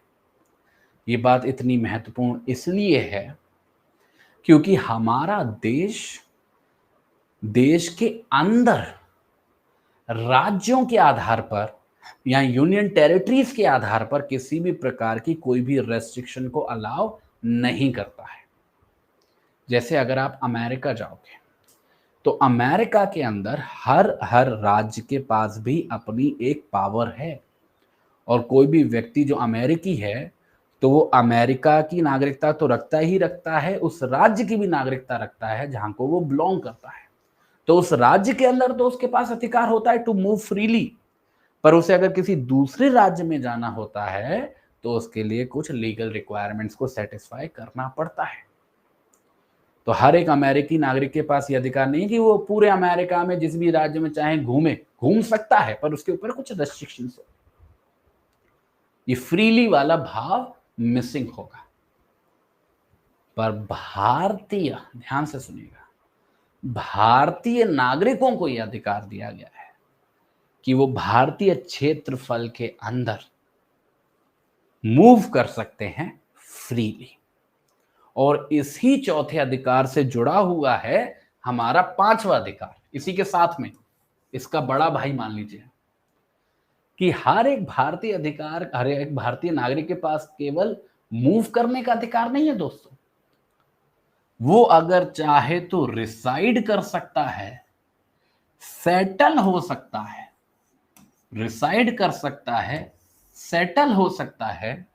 ये बात इतनी महत्वपूर्ण इसलिए है क्योंकि हमारा देश के अंदर राज्यों के आधार पर या यूनियन टेरिटरीज के आधार पर किसी भी प्रकार की कोई भी रेस्ट्रिक्शन को अलाउ नहीं करता है। जैसे अगर आप अमेरिका जाओगे तो अमेरिका के अंदर हर राज्य के पास भी अपनी एक पावर है, और कोई भी व्यक्ति जो अमेरिकी है तो वो अमेरिका की नागरिकता तो रखता ही रखता है, उस राज्य की भी नागरिकता रखता है जहां को वो बिलोंग करता है। तो उस राज्य के अंदर तो उसके पास अधिकार होता है टू मूव फ्रीली, पर उसे अगर किसी दूसरे राज्य में जाना होता है तो उसके लिए कुछ लीगल रिक्वायरमेंट्स को सेटिस्फाई करना पड़ता है। तो हर एक अमेरिकी नागरिक के पास ये अधिकार नहीं है कि वो पूरे अमेरिका में जिस भी राज्य में चाहे घूम सकता है, पर उसके ऊपर कुछ रेस्ट्रिक्शंस हो। ये फ्रीली वाला भाव मिसिंग होगा। पर भारतीय, ध्यान से सुनिएगा, भारतीय नागरिकों को यह अधिकार दिया गया है कि वो भारतीय क्षेत्रफल के अंदर मूव कर सकते हैं फ्रीली। और इसी चौथे अधिकार से जुड़ा हुआ है हमारा पांचवा अधिकार, इसी के साथ में इसका बड़ा भाई मान लीजिए कि हर एक भारतीय नागरिक के पास केवल मूव करने का अधिकार नहीं है दोस्तों, वो अगर चाहे तो रिसाइड कर सकता है, सेटल हो सकता है, रिसाइड कर सकता है, सेटल हो सकता है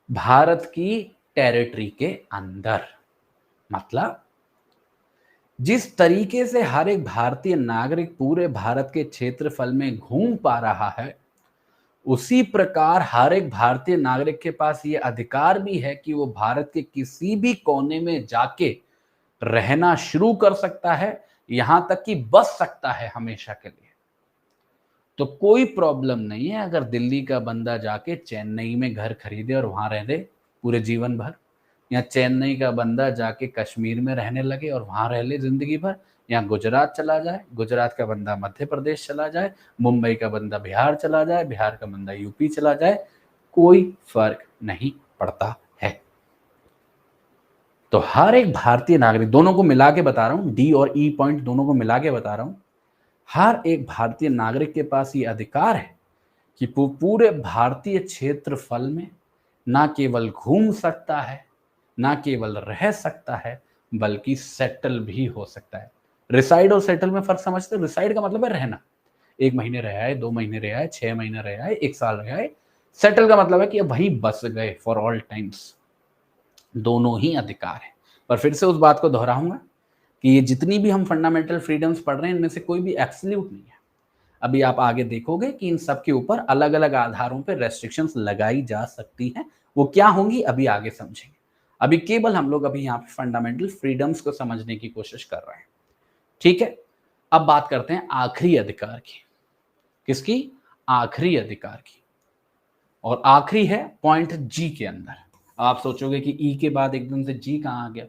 भारत की टेरिटरी के अंदर। मतलब जिस तरीके से हर एक भारतीय नागरिक पूरे भारत के क्षेत्रफल में घूम पा रहा है, उसी प्रकार हर एक भारतीय नागरिक के पास ये अधिकार भी है कि वो भारत के किसी भी कोने में जाके रहना शुरू कर सकता है, यहां तक कि बस सकता है हमेशा के लिए। तो कोई प्रॉब्लम नहीं है अगर दिल्ली का बंदा जाके चेन्नई में घर खरीदे और वहां रह दे पूरे जीवन भर, या चेन्नई का बंदा जाके कश्मीर में रहने लगे और वहां रह ले जिंदगी भर, या गुजरात चला जाए, गुजरात का बंदा मध्य प्रदेश चला जाए, मुंबई का बंदा बिहार चला जाए, बिहार का बंदा यूपी चला जाए, कोई फर्क नहीं पड़ता है। तो हर एक भारतीय नागरिक, दोनों को मिला के बता रहा हूं, डी और ई पॉइंट दोनों को मिला के बता रहा हूं, हर एक भारतीय नागरिक के पास ये अधिकार है कि वो पूरे भारतीय क्षेत्रफल में ना केवल घूम सकता है, ना केवल रह सकता है, बल्कि सेटल भी हो सकता है। रिसाइड और सेटल में फर्क समझते हो? रिसाइड का मतलब है रहना, 1 महीने रह आए, 2 महीने रह आए, 6 महीने रह आए, 1 साल रह आए। सेटल का मतलब है कि अब वहीं बस गए फॉर ऑल टाइम्स। दोनों ही अधिकार है। पर फिर से उस बात को दोहराऊंगा कि ये जितनी भी हम फंडामेंटल फ्रीडम्स पढ़ रहे हैं इनमें से कोई भी एब्सोल्यूट नहीं है। अभी आप आगे देखोगे कि इन सब के ऊपर अलग अलग आधारों पर रेस्ट्रिक्शंस लगाई जा सकती हैं। वो क्या होंगी अभी आगे समझेंगे। अभी केवल हम लोग अभी यहाँ पे फंडामेंटल फ्रीडम्स को समझने की कोशिश कर रहे हैं। ठीक है, अब बात करते हैं आखिरी अधिकार की। किसकी? आखिरी अधिकार की। और आखिरी है पॉइंट जी के अंदर। आप सोचोगे कि ई के बाद एकदम से जी कहां आ गया,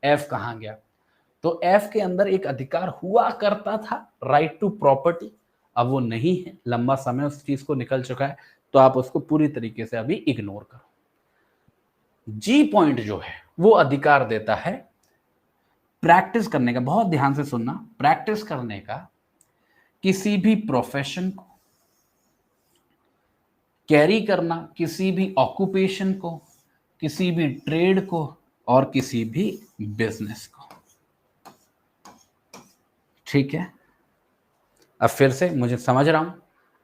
एफ कहां गया? तो एफ के अंदर एक अधिकार हुआ करता था, राइट टू प्रॉपर्टी। अब वो नहीं है, लंबा समय उस चीज को निकल चुका है, तो आप उसको पूरी तरीके से अभी इग्नोर करो। जी पॉइंट जो है वो अधिकार देता है प्रैक्टिस करने का, बहुत ध्यान से सुनना, प्रैक्टिस करने का किसी भी प्रोफेशन को, कैरी करना किसी भी ऑक्यूपेशन को, किसी भी ट्रेड को, और किसी भी बिजनेस को। ठीक है, अब फिर से, मुझे समझ रहा हूं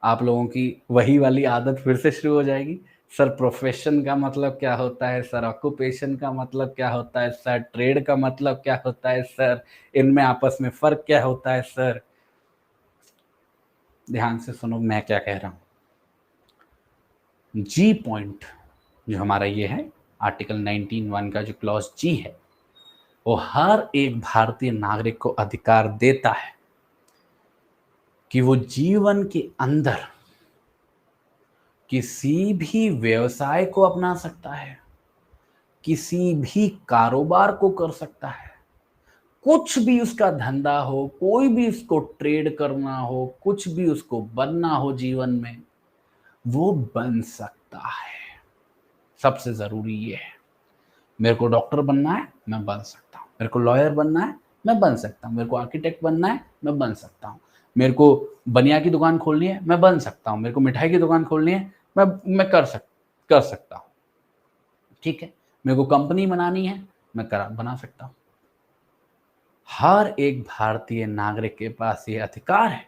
आप लोगों की वही वाली आदत फिर से शुरू हो जाएगी, सर प्रोफेशन का मतलब क्या होता है सर, ऑक्यूपेशन का मतलब क्या होता है सर, ट्रेड का मतलब क्या होता है सर, इनमें आपस में फर्क क्या होता है सर। ध्यान से सुनो मैं क्या कह रहा हूं। जी पॉइंट जो हमारा ये है आर्टिकल 19(1) का जो क्लॉज जी है, वो हर एक भारतीय नागरिक को अधिकार देता है कि वो जीवन के अंदर किसी भी व्यवसाय को अपना सकता है, किसी भी कारोबार को कर सकता है, कुछ भी उसका धंधा हो, कोई भी उसको ट्रेड करना हो, कुछ भी उसको बनना हो जीवन में, वो बन सकता है। सबसे जरूरी ये है, मेरे को डॉक्टर बनना है मैं बन सकता हूँ, मेरे को लॉयर बनना है मैं बन सकता हूँ, मेरे को आर्किटेक्ट बनना है मैं बन सकता हूँ, मेरे को बनिया की दुकान खोलनी है मैं बन सकता हूँ, मेरे को मिठाई की दुकान खोलनी है मैं कर सकता हूँ। ठीक है, मेरे को कंपनी बनानी है मैं बना सकता हूँ। हर एक भारतीय नागरिक के पास ये अधिकार है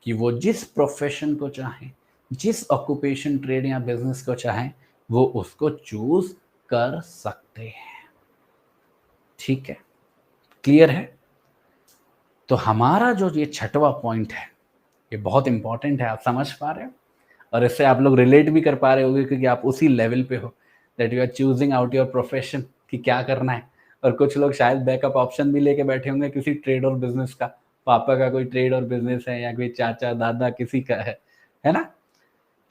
कि वो जिस प्रोफेशन को चाहे, जिस ऑक्यूपेशन ट्रेड या बिजनेस को चाहे, वो उसको चूज कर सकते हैं। ठीक है, क्लियर है। तो हमारा जो ये छठवां पॉइंट है ये बहुत इंपॉर्टेंट है, आप समझ पा रहे हो और इससे आप लोग रिलेट भी कर पा रहे होगे क्योंकि आप उसी लेवल पे हो, that you are choosing out your profession कि क्या करना है। और कुछ लोग शायद बैकअप ऑप्शन भी लेके बैठे होंगे किसी ट्रेड और बिजनेस का, पापा का कोई ट्रेड और बिजनेस है या कोई चाचा दादा किसी का है ना।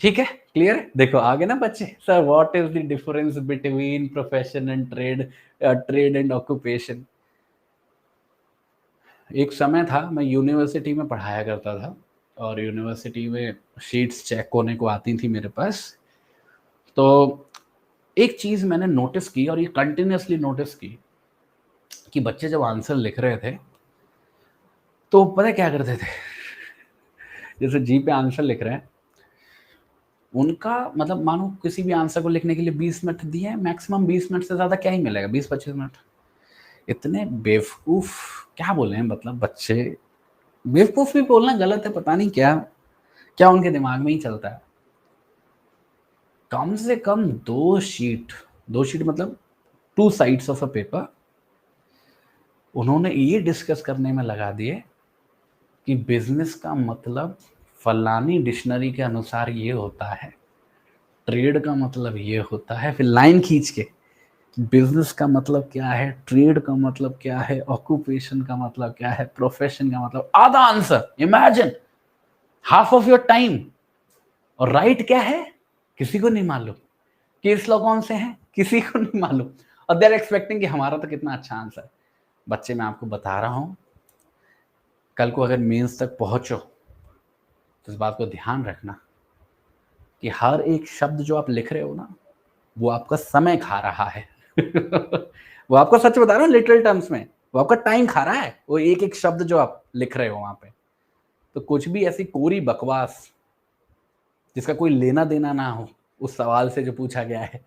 ठीक है, क्लियर है। देखो आगे ना बच्चे, sir what is the difference between profession and trade and occupation. एक समय था मैं यूनिवर्सिटी में पढ़ाया करता था और यूनिवर्सिटी में शीट्स चेक होने को आती थी मेरे पास। तो एक चीज मैंने नोटिस की और ये कंटिन्यूसली नोटिस की कि बच्चे जब आंसर लिख रहे थे तो पता है क्या करते थे जैसे जी पे आंसर लिख रहे हैं, उनका मतलब मानो किसी भी आंसर को लिखने के लिए 20 मिनट दिए हैं, मैक्सिमम 20 मिनट से ज्यादा क्या ही मिलेगा, 20-25 मिनट। इतने बेवकूफ, क्या बोले हैं मतलब बच्चे, बेवकूफ भी बोलना गलत है, पता नहीं क्या क्या उनके दिमाग में ही चलता है। कम से कम 2 शीट मतलब 2 साइड्स ऑफ अ पेपर उन्होंने ये डिस्कस करने में लगा दिए कि बिजनेस का मतलब फलानी डिक्शनरी के अनुसार ये होता है, ट्रेड का मतलब ये होता है, फिर लाइन खींच के बिजनेस का मतलब क्या है, ट्रेड का मतलब क्या है, ऑक्यूपेशन का मतलब क्या है, प्रोफेशन का मतलब, आधा answer. Imagine, half of your time. और राइट क्या है किसी को नहीं मालूम, केस लॉ कौन से हैं किसी को नहीं मालूम, और दे आर एक्सपेक्टिंग कि हमारा तो कितना अच्छा आंसर है। बच्चे मैं आपको बता रहा हूं, कल को अगर मेंस तक पहुंचो तो इस बात को ध्यान रखना कि हर एक शब्द जो आप लिख रहे हो ना, वो आपका समय खा रहा है वो आपका, सच बता रहा हूं लिटरल टर्म्स में, वो आपका टाइम खा रहा है, वो एक एक शब्द जो आप लिख रहे हो वहां पे। तो कुछ भी ऐसी कोरी बकवास जिसका कोई लेना देना ना हो उस सवाल से जो पूछा गया है,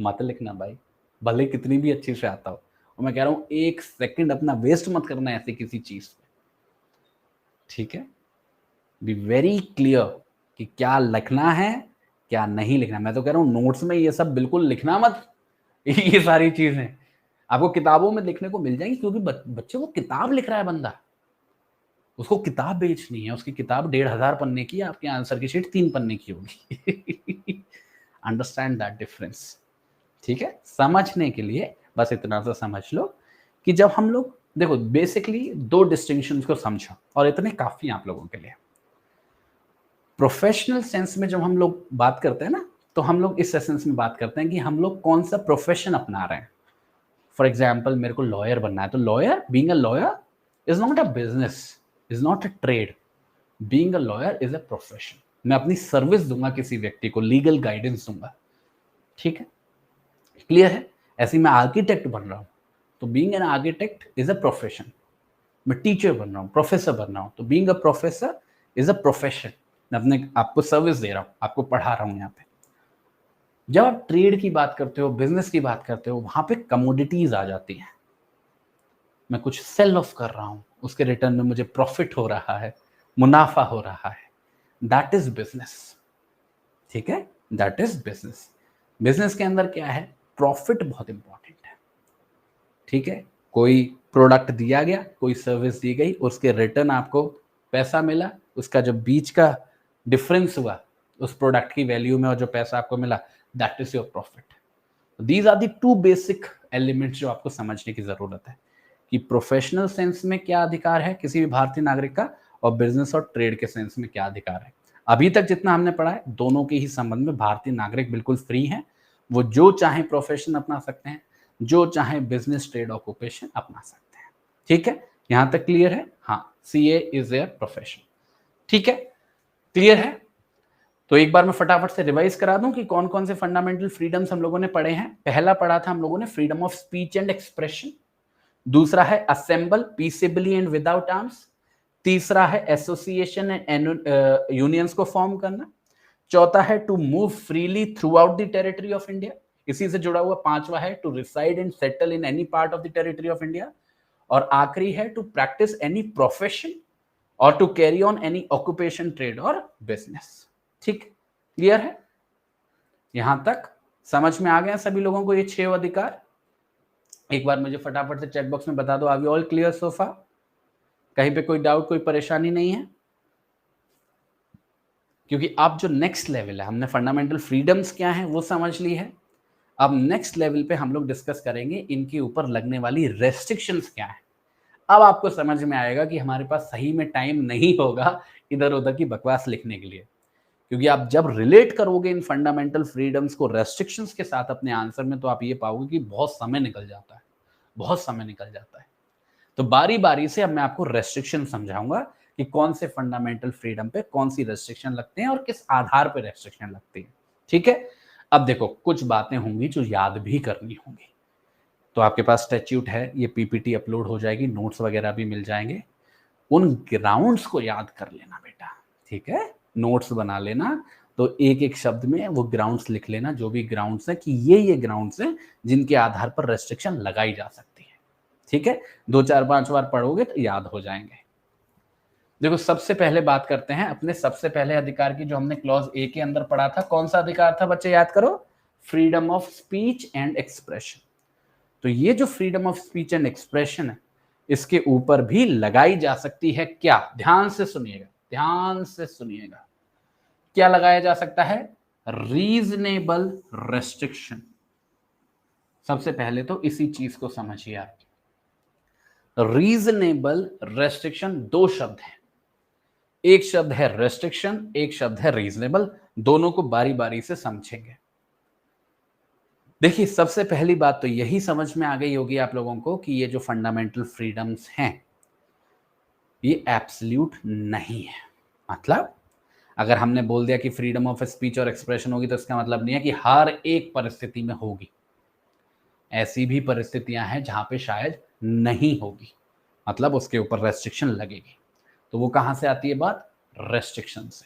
मत लिखना भाई, भले कितनी भी अच्छी से आता हो। और मैं कह रहा हूं 1 सेकंड अपना वेस्ट मत करना ऐसी किसी चीज पे। ठीक है, बी वेरी क्लियर कि क्या लिखना है क्या नहीं लिखना। मैं तो कह रहा हूं नोट्स में ये सब बिल्कुल लिखना मत ये सारी चीजें आपको किताबों में लिखने को मिल जाएंगी, क्योंकि बच्चे वो किताब लिख रहा है बंदा, उसको किताब बेचनी है, उसकी किताब 1,500 पन्ने की है, आपके आंसर की शीट 3 पन्ने की होगी अंडरस्टैंड दैट डिफरेंस। ठीक है, समझने के लिए बस इतना सा समझ लो कि जब हम लोग देखो बेसिकली 2 डिस्टिंक्शंस को समझो और इतने काफी हैं आप लोगों के लिए। प्रोफेशनल सेंस में जब हम लोग बात करते हैं ना, तो हम लोग इस सेंस में बात करते हैं कि हम लोग कौन सा प्रोफेशन अपना रहे हैं। फॉर एग्जाम्पल मेरे को लॉयर बनना है, तो lawyer, being a lawyer is not a business, is not a trade, being a lawyer is a profession. मैं अपनी सर्विस दूंगा किसी व्यक्ति को, लीगल गाइडेंस दूंगा। ठीक है, क्लियर है। ऐसे ही मैं आर्किटेक्ट बन रहा हूं, तो being an architect is a profession. मैं टीचर बन रहा हूँ, प्रोफेसर बन रहा हूँ, तो being a professor is a profession. मैं अपने आपको सर्विस दे रहा हूँ, आपको पढ़ा रहा हूँ यहाँ पे। जब आप ट्रेड की बात करते हो, बिजनेस की बात करते हो, वहां पे कमोडिटीज आ जाती हैं। मैं कुछ सेल ऑफ कर रहा हूँ, उसके रिटर्न में मुझे प्रॉफिट हो रहा है, मुनाफा हो रहा है, दैट इज बिजनेस। ठीक है, दैट इज बिजनेस। बिजनेस के अंदर क्या है, प्रॉफिट बहुत इंपॉर्टेंट है। ठीक है, कोई प्रोडक्ट दिया गया, कोई सर्विस दी गई, उसके रिटर्न आपको पैसा मिला, उसका जो बीच का डिफरेंस हुआ उस प्रोडक्ट की वैल्यू में और जो पैसा आपको मिला, that is your profit. These are the two basic elements जो आपको समझने की जरूरत है कि प्रोफेशनल सेंस में क्या अधिकार है किसी भी भारतीय नागरिक का, और बिजनेस और ट्रेड के सेंस में क्या अधिकार है। अभी तक जितना हमने पढ़ा है, दोनों के ही संबंध में भारतीय नागरिक बिल्कुल फ्री हैं। वो जो चाहे प्रोफेशन अपना सकते हैं, जो चाहे बिजनेस ट्रेड ऑक्यूपेशन अपना सकते हैं। ठीक है, यहां तक क्लियर है? हाँ, सीए इज एयर प्रोफेशन। ठीक है, क्लियर है? तो एक बार मैं फटाफट से रिवाइज करा दूं कि कौन कौन से फंडामेंटल फ्रीडम्स हम लोगों ने पढ़े हैं। पहला पढ़ा था हम लोगों ने freedom of speech and expression. दूसरा है assemble peaceably and without arms. तीसरा है एसोसिएशन एंड यूनियंस को फॉर्म करना। चौथा है to move freely throughout the territory of India. इसी से जुड़ा हुआ पांचवा है to reside and settle in any part of the territory of India. और आखिरी है टू प्रैक्टिस एनी प्रोफेशन और to carry on any occupation, trade और बिजनेस। ठीक, क्लियर है? यहां तक समझ में आ गया सभी लोगों को ये 6 अधिकार? एक बार मुझे फटाफट से चैट बॉक्स में बता दो, are we all clear so far? कहीं पे कोई डाउट, कोई परेशानी नहीं है? क्योंकि अब जो नेक्स्ट लेवल है, हमने फंडामेंटल फ्रीडम्स क्या है वो समझ ली है। अब नेक्स्ट लेवल पे हम लोग डिस्कस करेंगे इनके ऊपर लगने वाली रेस्ट्रिक्शंस क्या है। अब आपको समझ में आएगा कि हमारे पास सही में टाइम नहीं होगा इधर उधर की बकवास लिखने के लिए, क्योंकि आप जब रिलेट करोगे इन फंडामेंटल फ्रीडम्स को रेस्ट्रिक्शंस के साथ अपने आंसर में, तो आप ये पाओगे कि बहुत समय निकल जाता है, बहुत समय निकल जाता है। तो बारी बारी से अब मैं आपको रेस्ट्रिक्शन समझाऊंगा कि कौन से फंडामेंटल फ्रीडम पे कौन सी रेस्ट्रिक्शन लगते हैं और किस आधार पे रेस्ट्रिक्शन लगती है। ठीक है, अब देखो कुछ बातें होंगी जो याद भी करनी होंगी। तो आपके पास स्टैट्यूट है, ये पीपीटी अपलोड हो जाएगी, नोट्स वगैरह भी मिल जाएंगे। उन ग्राउंड्स को याद कर लेना बेटा। ठीक है, नोट्स बना लेना, तो एक एक शब्द में वो ग्राउंड्स लिख लेना, जो भी ग्राउंड्स हैं कि ये ग्राउंड्स हैं जिनके आधार पर रेस्ट्रिक्शन लगाई जा सकती है। ठीक है, 2 4 5 बार पढ़ोगे तो याद हो जाएंगे। देखो सबसे पहले बात करते हैं अपने सबसे पहले अधिकार की, जो हमने क्लॉज ए के अंदर पढ़ा था। कौन सा अधिकार था बच्चे, याद करो? Freedom of speech and expression. तो ये जो freedom of speech and expression है, इसके ऊपर भी लगाई जा सकती है क्या? ध्यान से सुनिएगा, ध्यान से सुनिएगा। क्या लगाया जा सकता है? Reasonable restriction. सबसे पहले तो इसी चीज को समझिए आप। रीजनेबल रेस्ट्रिक्शन, दो शब्द हैं, एक शब्द है रेस्ट्रिक्शन, एक शब्द है रीजनेबल। दोनों को बारी बारी से समझेंगे। देखिए सबसे पहली बात तो यही समझ में आ गई होगी आप लोगों को कि ये जो फंडामेंटल फ्रीडम्स हैं ये एब्सोल्यूट नहीं है। मतलब अगर हमने बोल दिया कि फ्रीडम ऑफ स्पीच और एक्सप्रेशन होगी, तो इसका मतलब नहीं है कि हर एक परिस्थिति में होगी। ऐसी भी परिस्थितियां हैं जहां पे शायद नहीं होगी, मतलब उसके ऊपर रेस्ट्रिक्शन लगेगी। तो वो कहां से आती है बात? रेस्ट्रिक्शन से।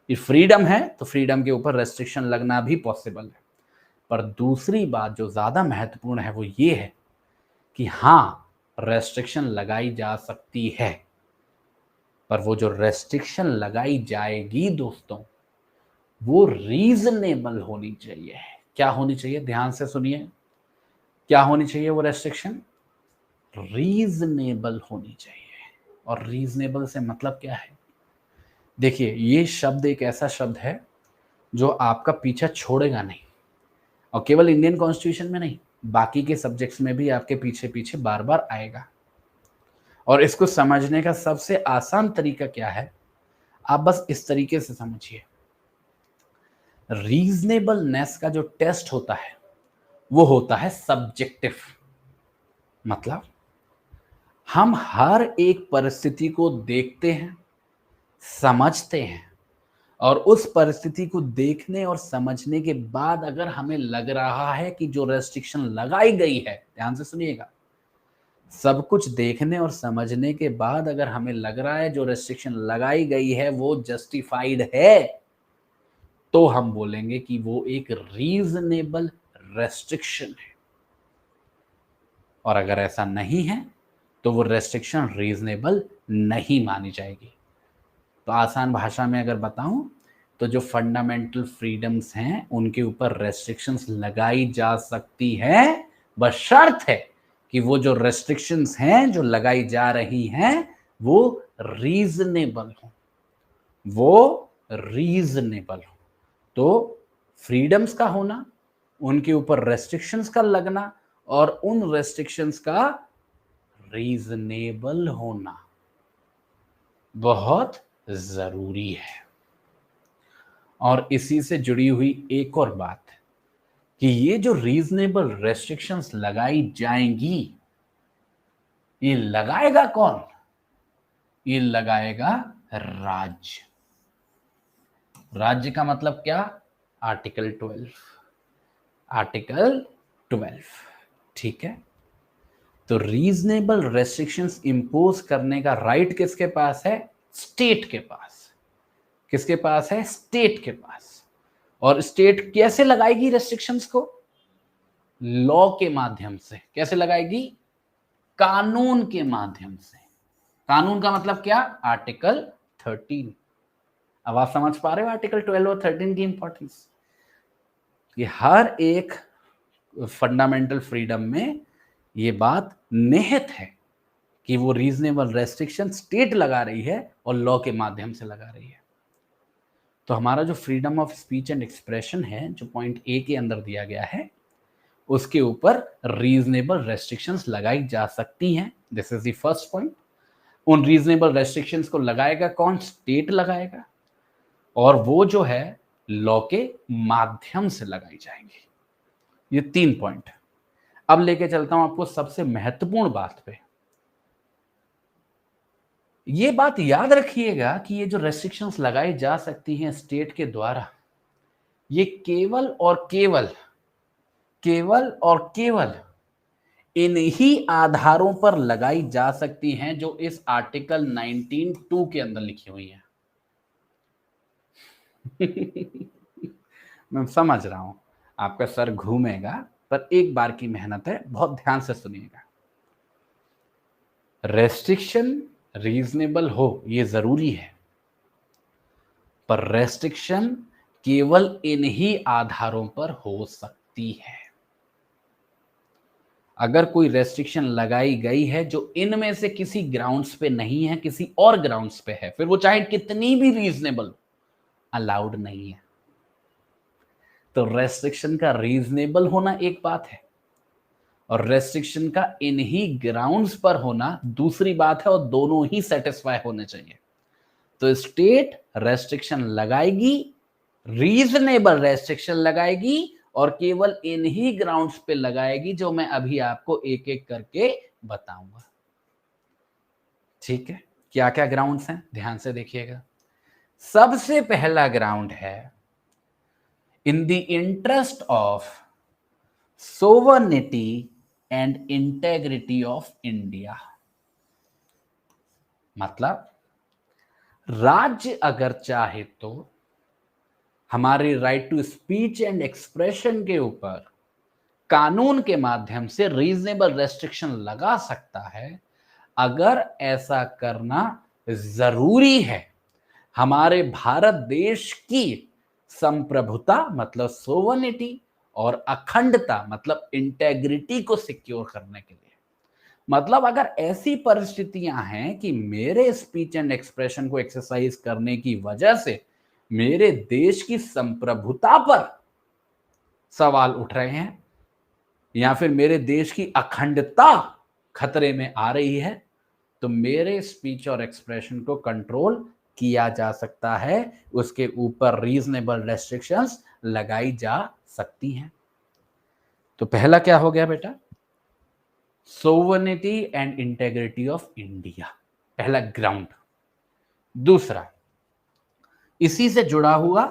ये फ्रीडम है तो फ्रीडम के ऊपर रेस्ट्रिक्शन लगना भी पॉसिबल है। पर दूसरी बात जो ज्यादा महत्वपूर्ण है वो ये है कि हाँ, रेस्ट्रिक्शन लगाई जा सकती है, पर वो जो रेस्ट्रिक्शन लगाई जाएगी दोस्तों, वो रीजनेबल होनी चाहिए। क्या होनी चाहिए? ध्यान से सुनिए, क्या होनी चाहिए वो रेस्ट्रिक्शन? रीजनेबल होनी चाहिए। और रीजनेबल से मतलब क्या है? देखिए ये शब्द एक ऐसा शब्द है जो आपका पीछा छोड़ेगा नहीं, और केवल इंडियन कॉन्स्टिट्यूशन में नहीं, बाकी के सब्जेक्ट्स में भी आपके पीछे पीछे बार बार आएगा। और इसको समझने का सबसे आसान तरीका क्या है? आप बस इस तरीके से समझिए, रीजनेबलनेस का जो टेस्ट होता है वो होता है सब्जेक्टिव। मतलब हम हर एक परिस्थिति को देखते हैं, समझते हैं, और उस परिस्थिति को देखने और समझने के बाद अगर हमें लग रहा है कि जो रेस्ट्रिक्शन लगाई गई है, ध्यान से सुनिएगा, सब कुछ देखने और समझने के बाद अगर हमें लग रहा है जो रेस्ट्रिक्शन लगाई गई है वो जस्टिफाइड है, तो हम बोलेंगे कि वो एक रीजनेबल रेस्ट्रिक्शन है। और अगर ऐसा नहीं है तो वो रेस्ट्रिक्शन रीजनेबल नहीं मानी जाएगी। तो आसान भाषा में अगर बताऊं तो जो फंडामेंटल फ्रीडम्स हैं उनके ऊपर रेस्ट्रिक्शंस लगाई जा सकती हैं, बशर्त है कि वो जो रेस्ट्रिक्शंस हैं जो लगाई जा रही हैं वो रीजनेबल हो, वो रीजनेबल हो। तो फ्रीडम्स का होना, उनके ऊपर रेस्ट्रिक्शंस का लगना और उन रेस्ट्रिक्शंस का रीजनेबल होना बहुत जरूरी है। और इसी से जुड़ी हुई एक और बात कि ये जो रीजनेबल रेस्ट्रिक्शंस लगाई जाएंगी, ये लगाएगा कौन? ये लगाएगा राज्य। राज्य का मतलब क्या? आर्टिकल 12। आर्टिकल 12, ठीक है। तो रीजनेबल रेस्ट्रिक्शंस इंपोज करने का राइट किसके पास है? स्टेट के पास। किसके पास है? स्टेट के पास। और स्टेट कैसे लगाएगी रेस्ट्रिक्शंस को? लॉ के माध्यम से। कैसे लगाएगी? कानून के माध्यम से। कानून का मतलब क्या? आर्टिकल 13। अब आप समझ पा रहे हो आर्टिकल 12 और 13 की इंपॉर्टेंस। ये हर एक फंडामेंटल फ्रीडम में ये बात निहित है कि वो रीजनेबल रेस्ट्रिक्शन स्टेट लगा रही है और लॉ के माध्यम से लगा रही है। तो हमारा जो freedom of speech and expression है, जो पॉइंट ए के अंदर दिया गया है, उसके ऊपर रीजनेबल रेस्ट्रिक्शंस लगाई जा सकती हैं। This is the first point. उन रीजनेबल रेस्ट्रिक्शंस को लगाएगा कौन? स्टेट लगाएगा, और वो जो है लॉ के माध्यम से लगाई जाएंगी। ये 3 पॉइंट। अब लेके चलता हूं आपको सबसे महत्वपूर्ण बात पे। ये बात याद रखिएगा कि ये जो रेस्ट्रिक्शंस लगाई जा सकती हैं स्टेट के द्वारा, ये केवल और केवल इन्हीं आधारों पर लगाई जा सकती हैं जो इस आर्टिकल 19(2) के अंदर लिखी हुई हैं। मैं समझ रहा हूं आपका सर घूमेगा, पर एक बार की मेहनत है, बहुत ध्यान से सुनिएगा। रेस्ट्रिक्शन रीजनेबल हो ये जरूरी है, पर रेस्ट्रिक्शन केवल इन्हीं आधारों पर हो सकती है। अगर कोई रेस्ट्रिक्शन लगाई गई है जो इनमें से किसी ग्राउंड्स पे नहीं है, किसी और ग्राउंड्स पे है, फिर वो चाहे कितनी भी रीजनेबल, अलाउड नहीं है। तो रेस्ट्रिक्शन का रीजनेबल होना एक बात है, और रेस्ट्रिक्शन का इन्हीं ग्राउंड्स पर होना दूसरी बात है, और दोनों ही सेटिस्फाई होने चाहिए। तो स्टेट रेस्ट्रिक्शन लगाएगी, रीजनेबल रेस्ट्रिक्शन लगाएगी, और केवल इन्हीं ग्राउंड्स पे लगाएगी जो मैं अभी आपको एक एक करके बताऊंगा। ठीक है, क्या क्या ग्राउंड्स हैं ध्यान से देखिएगा। सबसे पहला ग्राउंड है in the interest of sovereignty and integrity of India. मतलब राज्य अगर चाहे तो हमारे right to speech and expression के ऊपर कानून के माध्यम से रीजनेबल रेस्ट्रिक्शन लगा सकता है, अगर ऐसा करना जरूरी है हमारे भारत देश की संप्रभुता मतलब सोवर्निटी और अखंडता मतलब इंटेग्रिटी को सिक्योर करने के लिए। मतलब अगर ऐसी परिस्थितियां हैं कि मेरे स्पीच एंड एक्सप्रेशन को एक्सरसाइज करने की वजह से मेरे देश की संप्रभुता पर सवाल उठ रहे हैं, या फिर मेरे देश की अखंडता खतरे में आ रही है, तो मेरे स्पीच और एक्सप्रेशन को कंट्रोल किया जा सकता है, उसके ऊपर रीजनेबल रेस्ट्रिक्शंस लगाई जा सकती हैं। तो पहला क्या हो गया बेटा? Sovereignty and integrity of India, पहला ग्राउंड। दूसरा, इसी से जुड़ा हुआ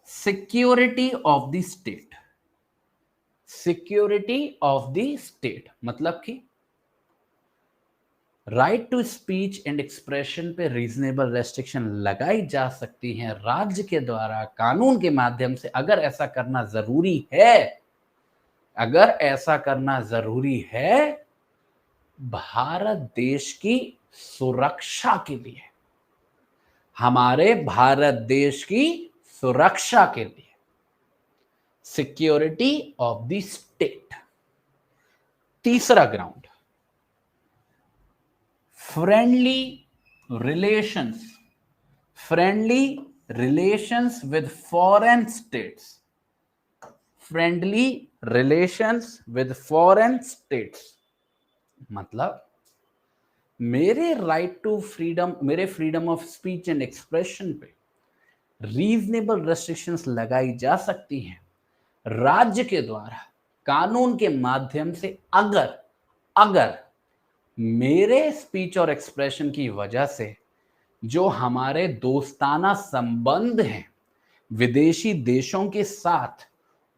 security of the state. Security of the state मतलब कि right to speech and expression पे रीजनेबल रेस्ट्रिक्शन लगाई जा सकती हैं राज्य के द्वारा कानून के माध्यम से, अगर ऐसा करना जरूरी है। अगर ऐसा करना जरूरी है भारत देश की सुरक्षा के लिए, हमारे भारत देश की सुरक्षा के लिए, सिक्योरिटी ऑफ द स्टेट। तीसरा ground, friendly relations, friendly relations with foreign states, friendly relations with foreign states. मतलब मेरे राइट टू फ्रीडम, मेरे freedom of speech and expression पे रीजनेबल रेस्ट्रिक्शंस लगाई जा सकती हैं राज्य के द्वारा कानून के माध्यम से, अगर मेरे स्पीच और एक्सप्रेशन की वजह से जो हमारे दोस्ताना संबंध हैं विदेशी देशों के साथ,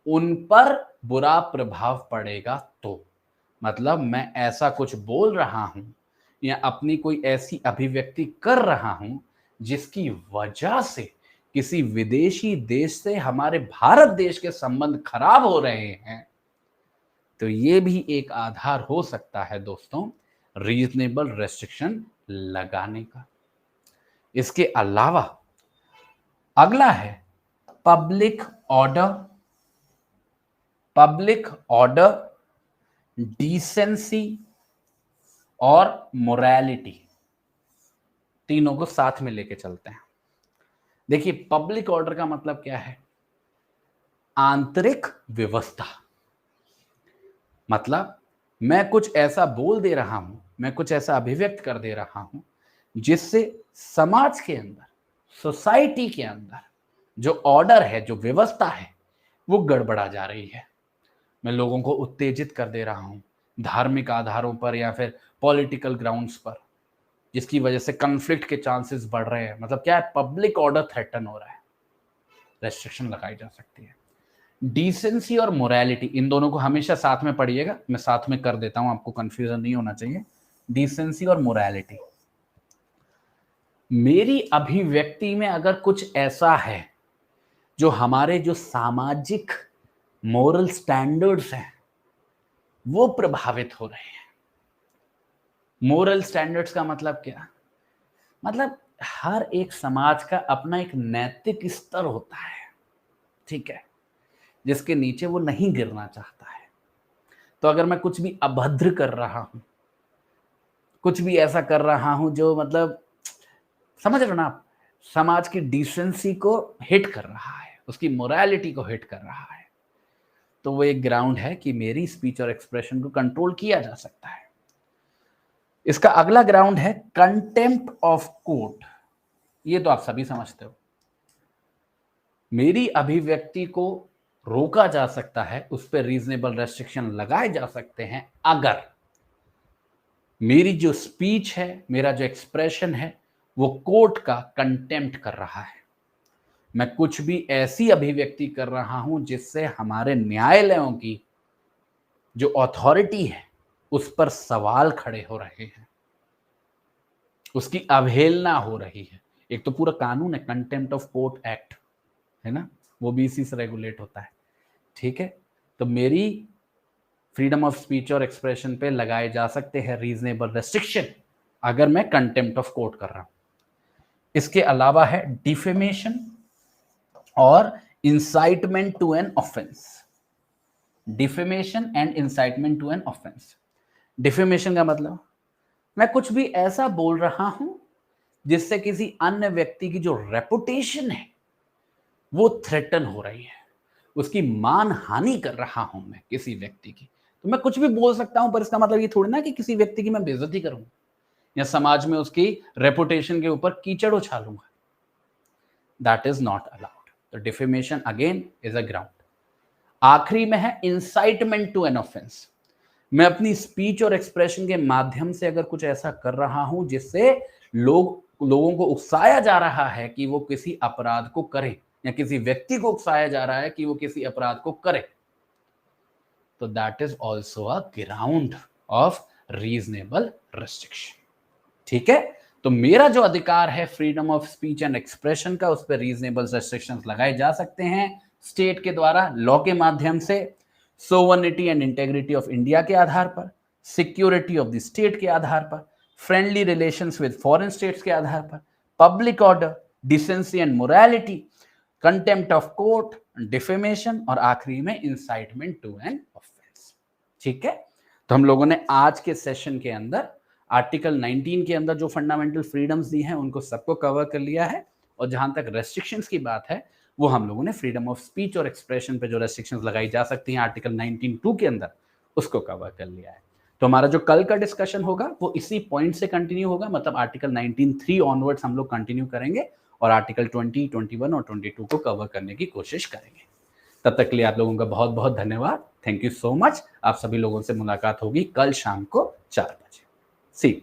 उन पर बुरा प्रभाव पड़ेगा। तो मतलब मैं ऐसा कुछ बोल रहा हूं या अपनी कोई ऐसी अभिव्यक्ति कर रहा हूं जिसकी वजह से किसी विदेशी देश से हमारे भारत देश के संबंध खराब हो रहे हैं, तो ये भी एक आधार हो सकता है दोस्तों रीजनेबल रेस्ट्रिक्शन लगाने का। इसके अलावा अगला है पब्लिक ऑर्डर, डिसेंसी और मोरालिटी। तीनों को साथ में लेके चलते हैं। देखिए, पब्लिक ऑर्डर का मतलब क्या है? आंतरिक व्यवस्था। मतलब मैं कुछ ऐसा बोल दे रहा हूं, मैं कुछ ऐसा अभिव्यक्त कर दे रहा हूं जिससे समाज के अंदर, सोसाइटी के अंदर जो ऑर्डर है, जो व्यवस्था है, वो गड़बड़ा जा रही है। मैं लोगों को उत्तेजित कर दे रहा हूं धार्मिक आधारों पर या फिर पॉलिटिकल ग्राउंड्स पर, जिसकी वजह से कॉन्फ्लिक्ट के चांसेस बढ़ रहे हैं। मतलब क्या है? पब्लिक ऑर्डर थ्रेटन हो रहा है, रेस्ट्रिक्शन लगाई जा सकती है। डिसेंसी और मोरालिटी, इन दोनों को हमेशा साथ में पढ़िएगा, मैं साथ में कर देता हूं, आपको कंफ्यूजन नहीं होना चाहिए। डिसेंसी और मोरालिटी, मेरी अभिव्यक्ति में अगर कुछ ऐसा है जो हमारे जो सामाजिक मोरल स्टैंडर्ड्स हैं वो प्रभावित हो रहे हैं। मोरल स्टैंडर्ड्स का मतलब क्या? मतलब हर एक समाज का अपना एक नैतिक स्तर होता है, ठीक है, जिसके नीचे वो नहीं गिरना चाहता है। तो अगर मैं कुछ भी अभद्र कर रहा हूं, कुछ भी ऐसा कर रहा हूं जो मतलब, समझ रहे हो ना आप, समाज की डिसेंसी को हिट कर रहा है, उसकी मोरालिटी को हिट कर रहा है, तो वो एक ग्राउंड है कि मेरी स्पीच और एक्सप्रेशन को कंट्रोल किया जा सकता है। इसका अगला ग्राउंड है कंटेम्प्ट ऑफ कोर्ट। ये तो आप सभी समझते हो, मेरी अभिव्यक्ति को रोका जा सकता है, उस पर रीजनेबल रेस्ट्रिक्शन लगाए जा सकते हैं अगर मेरी जो स्पीच है, मेरा जो एक्सप्रेशन है, वो कोर्ट का कंटेम्प्ट कर रहा है। मैं कुछ भी ऐसी अभिव्यक्ति कर रहा हूं जिससे हमारे न्यायालयों की जो अथॉरिटी है उस पर सवाल खड़े हो रहे हैं, उसकी अवहेलना हो रही है। एक तो पूरा कानून है, कंटेम्प्ट ऑफ कोर्ट एक्ट है ना, वो भी इसी से रेगुलेट होता है, ठीक है। तो मेरी फ्रीडम ऑफ स्पीच और एक्सप्रेशन पे लगाए जा सकते हैं रीजनेबल रेस्ट्रिक्शन अगर मैं कंटेम्प्ट ऑफ कोर्ट कर रहा हूं। इसके अलावा है डिफेमेशन और incitement to an offence. Defamation and incitement to an offence. Defamation का मतलब मैं कुछ भी ऐसा बोल रहा हूं जिससे किसी अन्य व्यक्ति की जो रेपुटेशन है वो थ्रेटन हो रही है, उसकी मान हानि कर रहा हूं मैं किसी व्यक्ति की। तो मैं कुछ भी बोल सकता हूं, पर इसका मतलब ये थोड़ी ना कि किसी व्यक्ति की मैं बेइज्जती करूं या समाज में उसकी रेपुटेशन के ऊपर कीचड़ उछालूंगा। That is not allowed. तो defamation again is a ground. आखिरी में है इंसाइटमेंट टू एन ऑफेंस। मैं अपनी स्पीच और एक्सप्रेशन के माध्यम से अगर कुछ ऐसा कर रहा हूं जिससे लोगों को उकसाया जा रहा है कि वो किसी अपराध को करे, या किसी व्यक्ति को उकसाया जा रहा है कि वो किसी अपराध को करे, तो that is also a ground of reasonable restriction, ठीक है। तो मेरा जो अधिकार है freedom of speech and expression का, उस पर रीजनेबल रेस्ट्रिक्शंस लगाए जा सकते हैं स्टेट के द्वारा, लॉ के माध्यम से, sovereignty and integrity of India के आधार पर, सिक्योरिटी ऑफ द स्टेट के आधार पर, friendly relations with foreign states के आधार पर, public order, decency and morality. Contempt of court, defamation और आखिरी में इंसाइटमेंट टू एन ऑफेंस। ठीक है, तो हम लोगों ने आज के सेशन के अंदर आर्टिकल 19 के अंदर जो फंडामेंटल फ्रीडम्स दी हैं उनको सबको कवर कर लिया है, और जहां तक रेस्ट्रिक्शंस की बात है वो हम लोगों ने फ्रीडम ऑफ स्पीच और एक्सप्रेशन पे जो रेस्ट्रिक्शंस लगाई जा सकती हैं आर्टिकल 19(2) के अंदर उसको कवर कर लिया है। तो हमारा जो कल का डिस्कशन होगा वो इसी पॉइंट से कंटिन्यू होगा, मतलब आर्टिकल 19(3) ऑनवर्ड्स हम लोग कंटिन्यू करेंगे और आर्टिकल 20, 21 और 22 को कवर करने की कोशिश करेंगे। तब तक के लिए आप लोगों का बहुत बहुत धन्यवाद। Thank you so much. आप सभी लोगों से मुलाकात होगी कल शाम को 4 बजे। सी